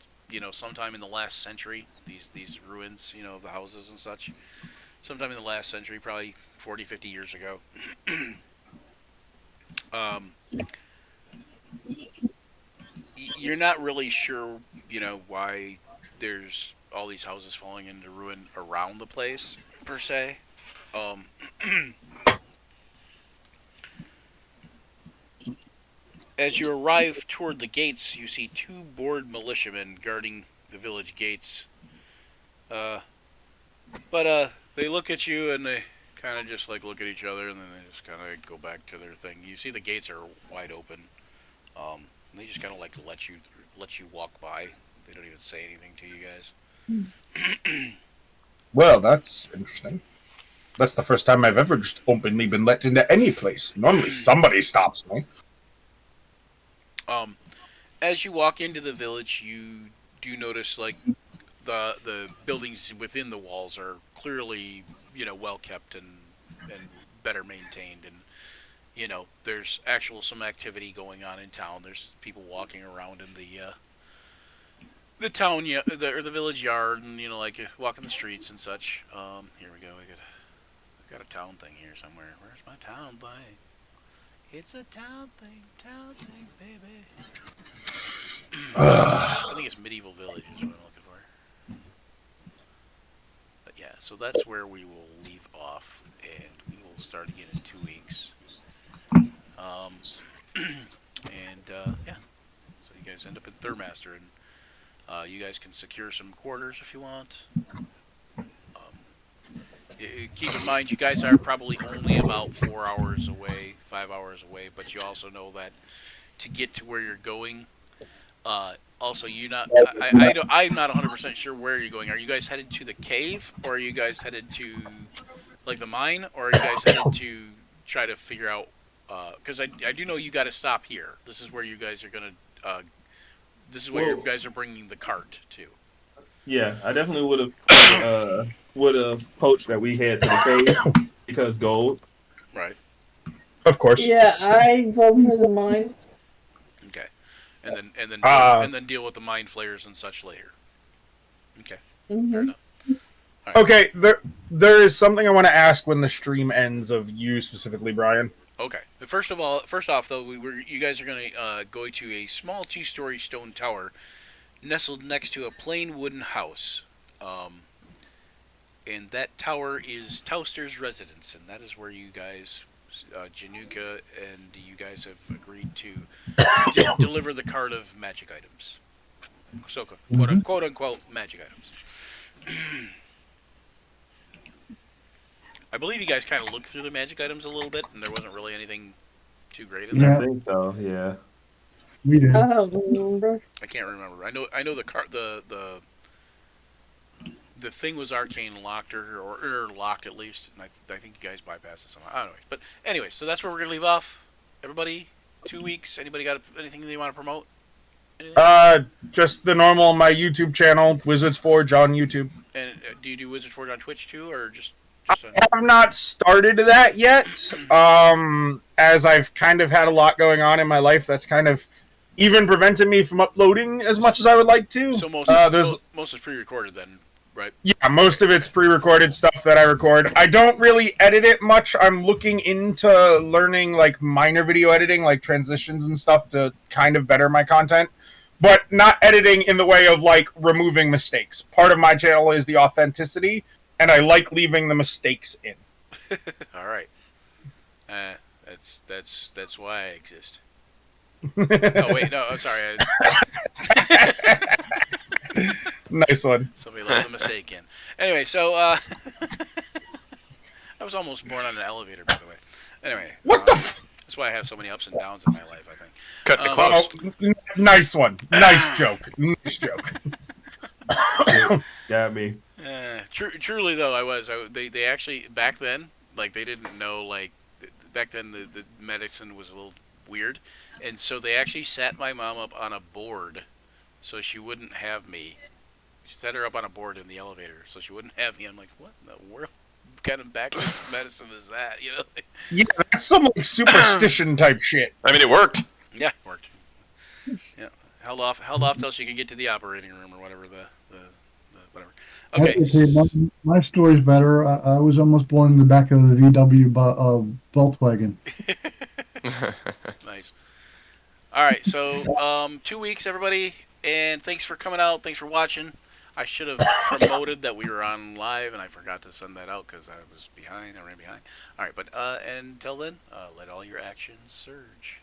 D: sometime in the last century. These ruins, of the houses and such. Sometime in the last century, probably 40, 50 years ago. um, you're not really sure, why there's all these houses falling into ruin around the place, per se. Um, as you arrive toward the gates, you see 2 bored militiamen guarding the village gates. But they look at you and they kind of just look at each other, and then they just kind of go back to their thing. You see the gates are wide open. They just kind of let you walk by. They don't even say anything to you guys.
C: Well, that's interesting. That's the first time I've ever just openly been let into any place. Normally somebody stops me.
D: As you walk into the village, you do notice the buildings within the walls are clearly well kept and better maintained, and there's some activity going on in town. There's people walking around in the town, or the village yard, and walking the streets and such. Here we go. We got a town thing here somewhere. Where's my town thing? It's a town thing, baby. I think it's Medieval Village is what I'm looking for. But yeah, so that's where we will leave off, and we will start again in 2 weeks. Yeah, so you guys end up in Thurmaster, and you guys can secure some quarters if you want. Keep in mind, you guys are probably only about 4 hours away, 5 hours away, but you also know that to get to where you're going, also I'm not 100% sure where you're going. Are you guys headed to the cave, or are you guys headed to the mine, or are you guys headed to try to figure out? Because I do know you got to stop here. This is where you guys are gonna. This is where you guys are bringing the cart to.
A: Yeah, I definitely would have poached that we head to the cave because gold.
D: Right.
C: Of course.
F: Yeah, I vote for the mine.
D: Okay. And then deal with the mind flayers and such later. Okay.
F: Mm-hmm.
D: Fair enough. Right.
C: Okay, there is something I want to ask when the stream ends of you specifically, Brian.
D: Okay. First off, though, you guys are going to go to a small 2-story stone tower nestled next to a plain wooden house. And that tower is Towster's residence, and that is where you guys, Januka and you guys have agreed to deliver the cart of magic items. So, quote unquote magic items. I believe you guys kind of looked through the magic items a little bit, and there wasn't really anything too great in there.
A: I think so. Yeah.
B: We did.
F: I don't remember.
D: I can't remember. I know the cart the thing was arcane locked or locked at least, and I think you guys bypassed it somehow. I don't know. But anyway, so that's where we're gonna leave off. Everybody, 2 weeks. Anybody got anything they want to promote? Anything?
C: Just the normal my YouTube channel, Wizards Forge on YouTube.
D: And do you do Wizards Forge on Twitch too, or just
C: I have not started that yet. As I've kind of had a lot going on in my life, that's kind of even prevented me from uploading as much as I would like to.
D: So most is pre-recorded then, right?
C: Yeah, most of it's pre-recorded stuff that I record. I don't really edit it much. I'm looking into learning minor video editing, like transitions and stuff, to kind of better my content. But not editing in the way of removing mistakes. Part of my channel is the authenticity, and I like leaving the mistakes in.
D: All right. That's why I exist. Oh wait, no, I'm sorry.
C: Nice one.
D: Somebody left a mistake in. Anyway, so I was almost born on an elevator, by the way. Anyway,
C: what the?
D: That's why I have so many ups and downs in my life, I think.
E: Cut it close.
C: Nice one. Nice joke. Nice joke.
A: Got me.
D: Truly though, they actually back then, they didn't know, back then the medicine was a little weird, and so they actually sat my mom up on a board so she wouldn't have me. She set her up on a board in the elevator so she wouldn't have me. I'm like, what in the world kind of backwards medicine is that?
C: Yeah, that's some superstition type shit.
E: I mean, it worked.
D: Yeah, it worked. Yeah. Held off till she could get to the operating room or whatever the whatever. Okay.
B: My story's better. I was almost born in the back of the VW Volkswagen.
D: Nice. All right, so 2 weeks, everybody, and thanks for coming out. Thanks for watching. I should have promoted that we were on live, and I forgot to send that out because I was behind. I ran behind. All right, but until then, let all your actions surge.